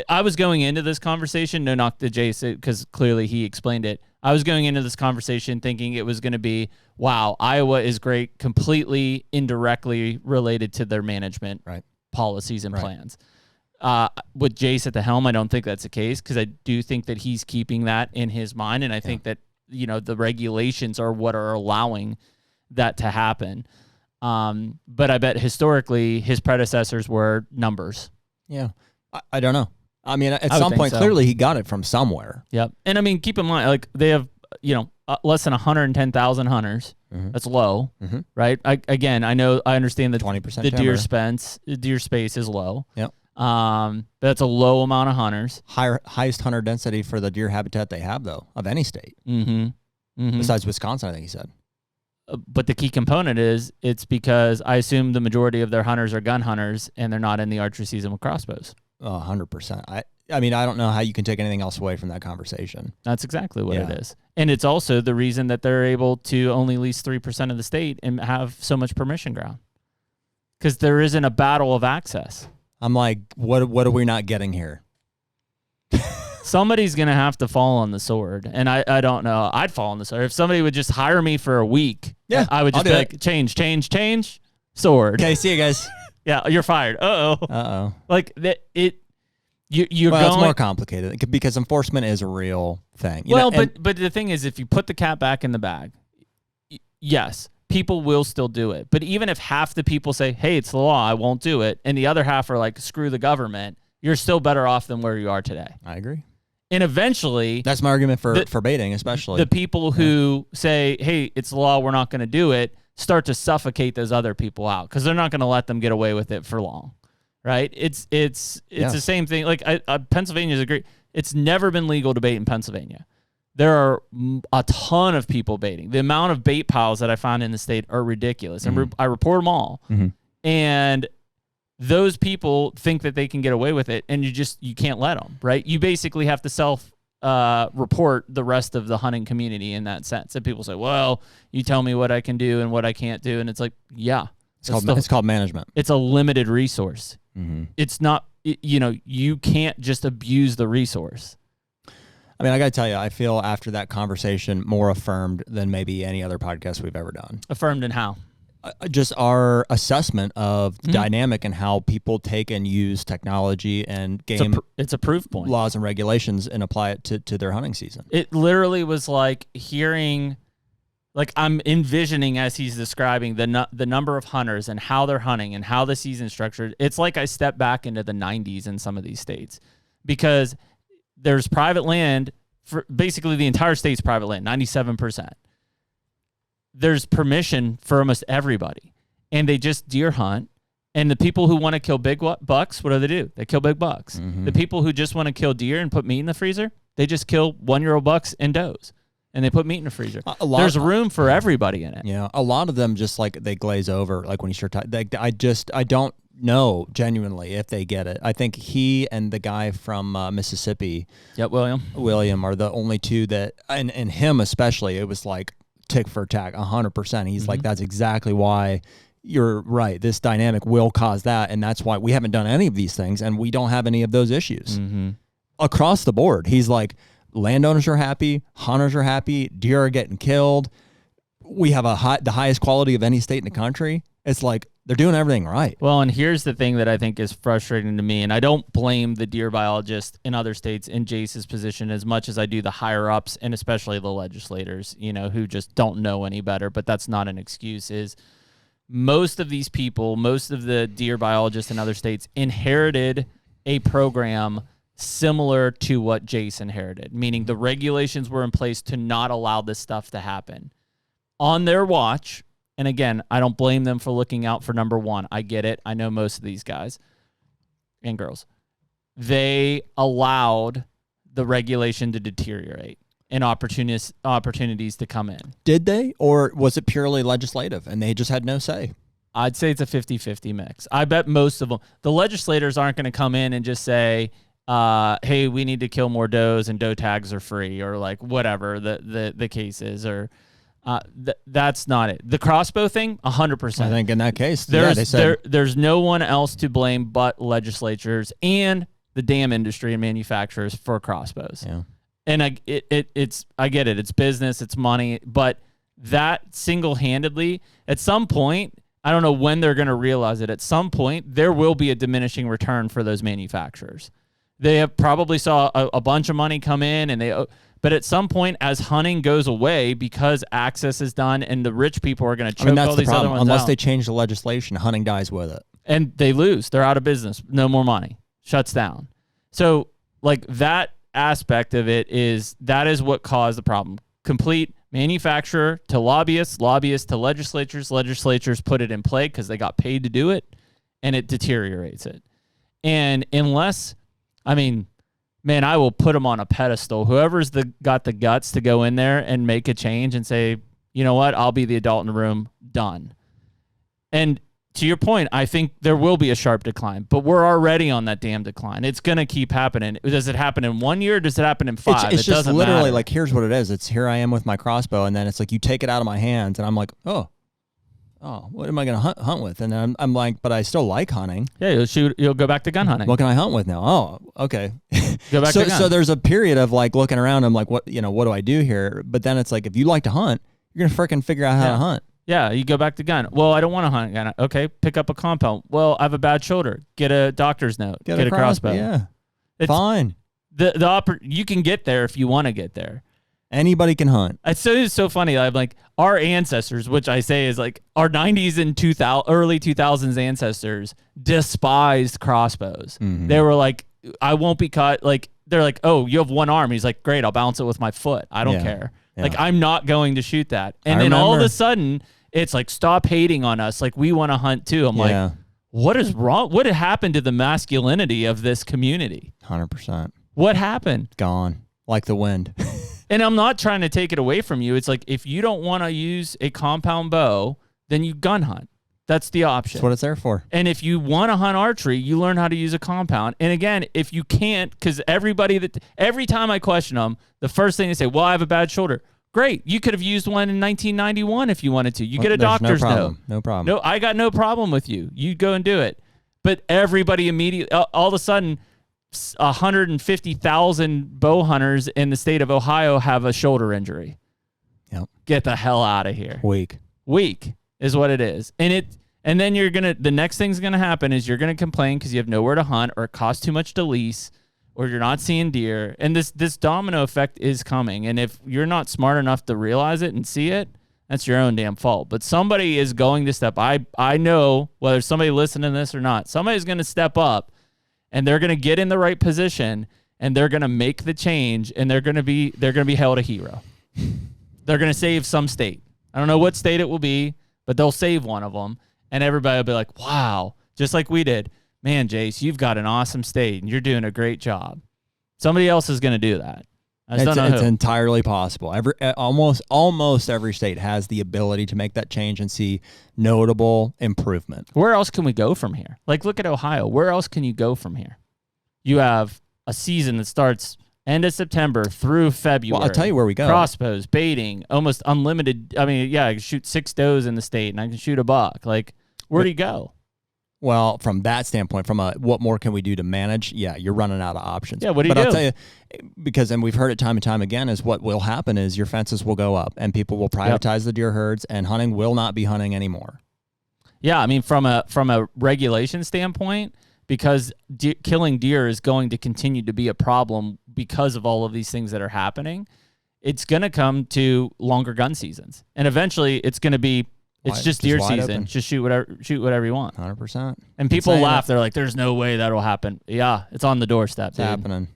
I was going into this conversation, no knock to Jace, because clearly he explained it. I was going into this conversation thinking it was going to be, wow, Iowa is great, completely indirectly related to their management policies and plans. With Jace at the helm, I don't think that's the case, because I do think that he's keeping that in his mind, and I think that the regulations are what are allowing that to happen. But I bet historically his predecessors were numbers. Yeah, I don't know. I mean, at some point, clearly he got it from somewhere. Yep. And I mean, keep in mind, they have, less than 110,000 hunters. Mm-hmm. That's low, right? I understand that 20% the deer space is low. Yep. But that's a low amount of hunters. Highest hunter density for the deer habitat they have, though, of any state. Besides Wisconsin, I think he said. But the key component is it's because I assume the majority of their hunters are gun hunters, and they're not in the archery season with crossbows. 100%. I mean, I don't know how you can take anything else away from that conversation. That's exactly what it is. And it's also the reason that they're able to only lease 3% of the state and have so much permission ground. Because there isn't a battle of access. I'm like, what are we not getting here? Somebody's going to have to fall on the sword. And I don't know. I'd fall on the sword. If somebody would just hire me for a week, I would just be like, change, sword. Okay, see you guys. Yeah, you're fired. Uh-oh. Like, you're well, going... it's more complicated because enforcement is a real thing. But the thing is, if you put the cat back in the bag, yes, people will still do it. But even if half the people say, hey, it's the law, I won't do it, and the other half are like, screw the government, you're still better off than where you are today. I agree. And eventually, that's my argument for baiting, especially. The people who say, hey, it's the law, we're not going to do it, start to suffocate those other people out because they're not going to let them get away with it for long, right? It's the same thing. Like Pennsylvania is great. It's never been legal to bait in Pennsylvania. There are a ton of people baiting. The amount of bait piles that I found in the state are ridiculous. And I report them all. And those people think that they can get away with it, and you can't let them, right? You basically have to self-report the rest of the hunting community in that sense. And people say, well, you tell me what I can do and what I can't do. And it's like, yeah. It's called management. It's a limited resource. It's not, you can't just abuse the resource. I mean, I got to tell you, I feel after that conversation more affirmed than maybe any other podcast we've ever done. Affirmed in how? Just our assessment of the dynamic and how people take and use technology and game it's a proof point. Laws and regulations and apply it to their hunting season. It literally was like hearing, like I'm envisioning as he's describing the number of hunters and how they're hunting and how the season's structured. It's like I stepped back into the 90s in some of these states because there's private land for basically the entire state's private land, 97%. There's permission for almost everybody, and they just deer hunt. And the people who want to kill big bucks, what do? They kill big bucks. The people who just want to kill deer and put meat in the freezer, they just kill 1-year-old bucks and does, and they put meat in the freezer. There's room for everybody in it. Yeah, a lot of them just like they glaze over. Like when you start, I don't know genuinely if they get it. I think he and the guy from Mississippi, William, are the only two that, and him especially. It was like tick for tack, 100%. He's like, that's exactly why you're right. This dynamic will cause that, and that's why we haven't done any of these things, and we don't have any of those issues across the board. He's like, landowners are happy, hunters are happy, deer are getting killed. We have the highest quality of any state in the country. It's like they're doing everything right. Well, and here's the thing that I think is frustrating to me, and I don't blame the deer biologist in other states in Jace's position as much as I do the higher ups and especially the legislators, who just don't know any better, but that's not an excuse, is most of these people, most of the deer biologists in other states inherited a program similar to what Jace inherited, meaning the regulations were in place to not allow this stuff to happen. On their watch, and again, I don't blame them for looking out for number one. I get it. I know most of these guys and girls. They allowed the regulation to deteriorate and opportunities to come in. Did they? Or was it purely legislative and they just had no say? I'd say it's a 50-50 mix. I bet most of them. The legislators aren't going to come in and just say, hey, we need to kill more does and doe tags are free, or like whatever the case is, or that's not it. The crossbow thing, 100%. I think in that case, there's no one else to blame but legislatures and the damn industry and manufacturers for crossbows. Yeah. And I get it. It's business, it's money, but that single-handedly, at some point, I don't know when they're going to realize it. At some point, there will be a diminishing return for those manufacturers. They have probably saw a bunch of money come in, but at some point, as hunting goes away because access is done, and the rich people are going to choke all these other ones Unless out. they change the legislation, hunting dies with it, and they lose. They're out of business. No more money. Shuts down. So, like that aspect of it is what caused the problem. Complete manufacturer to lobbyists, lobbyists to legislatures, legislatures put it in play because they got paid to do it, and it deteriorates it. And unless, man, I will put them on a pedestal. Whoever's got the guts to go in there and make a change and say, you know what, I'll be the adult in the room, done. And to your point, I think there will be a sharp decline, but we're already on that damn decline. It's going to keep happening. Does it happen in 1 year or does it happen in 5? It's just literally matter. Like, here's what it is. It's here I am with my crossbow, and then it's like you take it out of my hands, and I'm like, oh, what am I going to hunt with? And then I'm like, but I still like hunting. Yeah, you'll go back to gun hunting. What can I hunt with now? Oh, okay. Go back to gun. So there's a period of like looking around. I'm like, what do I do here? But then it's like, if you like to hunt, you're going to freaking figure out how to hunt. Yeah, you go back to gun. Well, I don't want to hunt gun. Okay, pick up a compound. Well, I have a bad shoulder. Get a doctor's note. Get a crossbow. Yeah, fine. You can get there if you want to get there. Anybody can hunt. It's so funny. I'm like, our ancestors, which I say is like our 90s and early 2000s ancestors, despised crossbows. Mm-hmm. They were like, I won't be caught. Like, they're like, oh, you have one arm. He's like, great, I'll balance it with my foot. I don't care. Yeah. Like, I'm not going to shoot that. And then all of a sudden, it's like, stop hating on us. Like, we want to hunt too. I'm like, what is wrong? What happened to the masculinity of this community? 100%. What happened? Gone. Like the wind. And I'm not trying to take it away from you. It's like, if you don't want to use a compound bow, then you gun hunt. That's the option. That's what it's there for. And if you want to hunt archery, you learn how to use a compound. And again, if you can't, because every time I question them, the first thing they say, well, I have a bad shoulder. Great. You could have used one in 1991 if you wanted to. You get a doctor's note. No problem. No, I got no problem with you. You go and do it. But everybody immediately, all of a sudden, 150,000 bow hunters in the state of Ohio have a shoulder injury. Yep. Get the hell out of here. Weak Is what it is. And then the next thing's gonna happen is you're gonna complain because you have nowhere to hunt, or it costs too much to lease, or you're not seeing deer. And this domino effect is coming. And if you're not smart enough to realize it and see it, that's your own damn fault. But somebody is going to step. I know, whether somebody listening to this or not, somebody's gonna step up, and they're gonna get in the right position, and they're gonna make the change, and they're gonna be held a hero. They're gonna save some state. I don't know what state it will be, but they'll save one of them, and everybody will be like, wow, just like we did. Man, Jace, you've got an awesome state, and you're doing a great job. Somebody else is going to do that. It's entirely possible. Almost every state has the ability to make that change and see notable improvement. Where else can we go from here? Like, look at Ohio. Where else can you go from here? You have a season that starts end of September through February. Well, I'll tell you where we go. Crossbows, baiting, almost unlimited. I mean, yeah, I can shoot 6 does in the state, and I can shoot a buck. Like, where do you go? Well, from that standpoint, from what more can we do to manage? Yeah, you're running out of options. Yeah, what do you do? But I'll tell you, because, and we've heard it time and time again, is what will happen is your fences will go up, and people will privatize the deer herds, and hunting will not be hunting anymore. Yeah, I mean, from a regulation standpoint, because killing deer is going to continue to be a problem because of all of these things that are happening, it's going to come to longer gun seasons. And eventually it's going to be, it's just deer season. Open. Just shoot whatever you want. 100%. And people laugh. They're like, there's no way that'll happen. Yeah, it's on the doorstep. It's happening.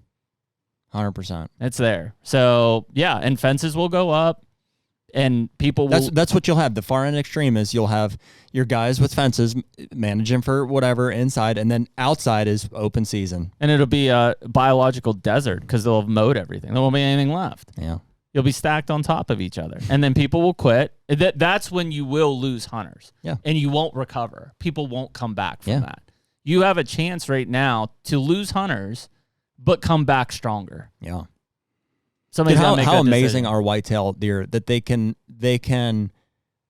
100%. It's there. So, yeah, and fences will go up. And people will... That's what you'll have. The far end extreme is you'll have your guys with fences managing for whatever inside, and then outside is open season. And it'll be a biological desert because they'll have mowed everything. There won't be anything left. Yeah. You'll be stacked on top of each other. And then people will quit. That's when you will lose hunters. Yeah. And you won't recover. People won't come back from that. You have a chance right now to lose hunters, but come back stronger. Yeah. How amazing are whitetail deer that they can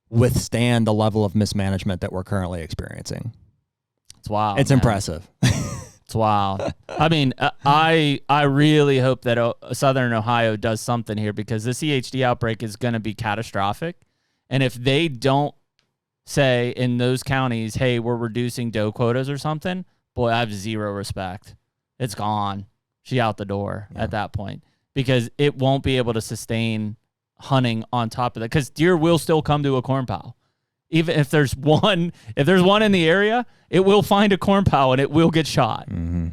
withstand the level of mismanagement that we're currently experiencing. It's wild. It's impressive. It's wild. I mean, I really hope that Southern Ohio does something here, because this EHD outbreak is going to be catastrophic. And if they don't say in those counties, hey, we're reducing doe quotas or something, boy, I have zero respect. It's gone. She out the door at that point. Because it won't be able to sustain hunting on top of that. Because deer will still come to a corn pile. Even if there's one in the area, it will find a corn pile and it will get shot. Mm-hmm.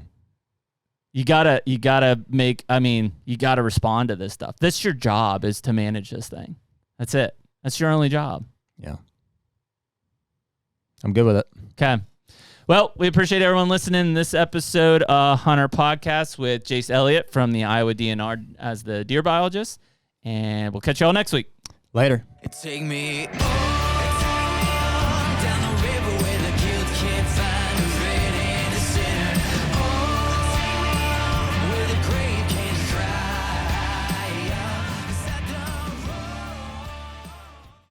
You gotta respond to this stuff. That's your job, is to manage this thing. That's it. That's your only job. Yeah. I'm good with it. Okay. Well, we appreciate everyone listening to this episode of HUNTR Podcast with Jace Elliott from the Iowa DNR as the deer biologist. And we'll catch y'all next week. Later. Take me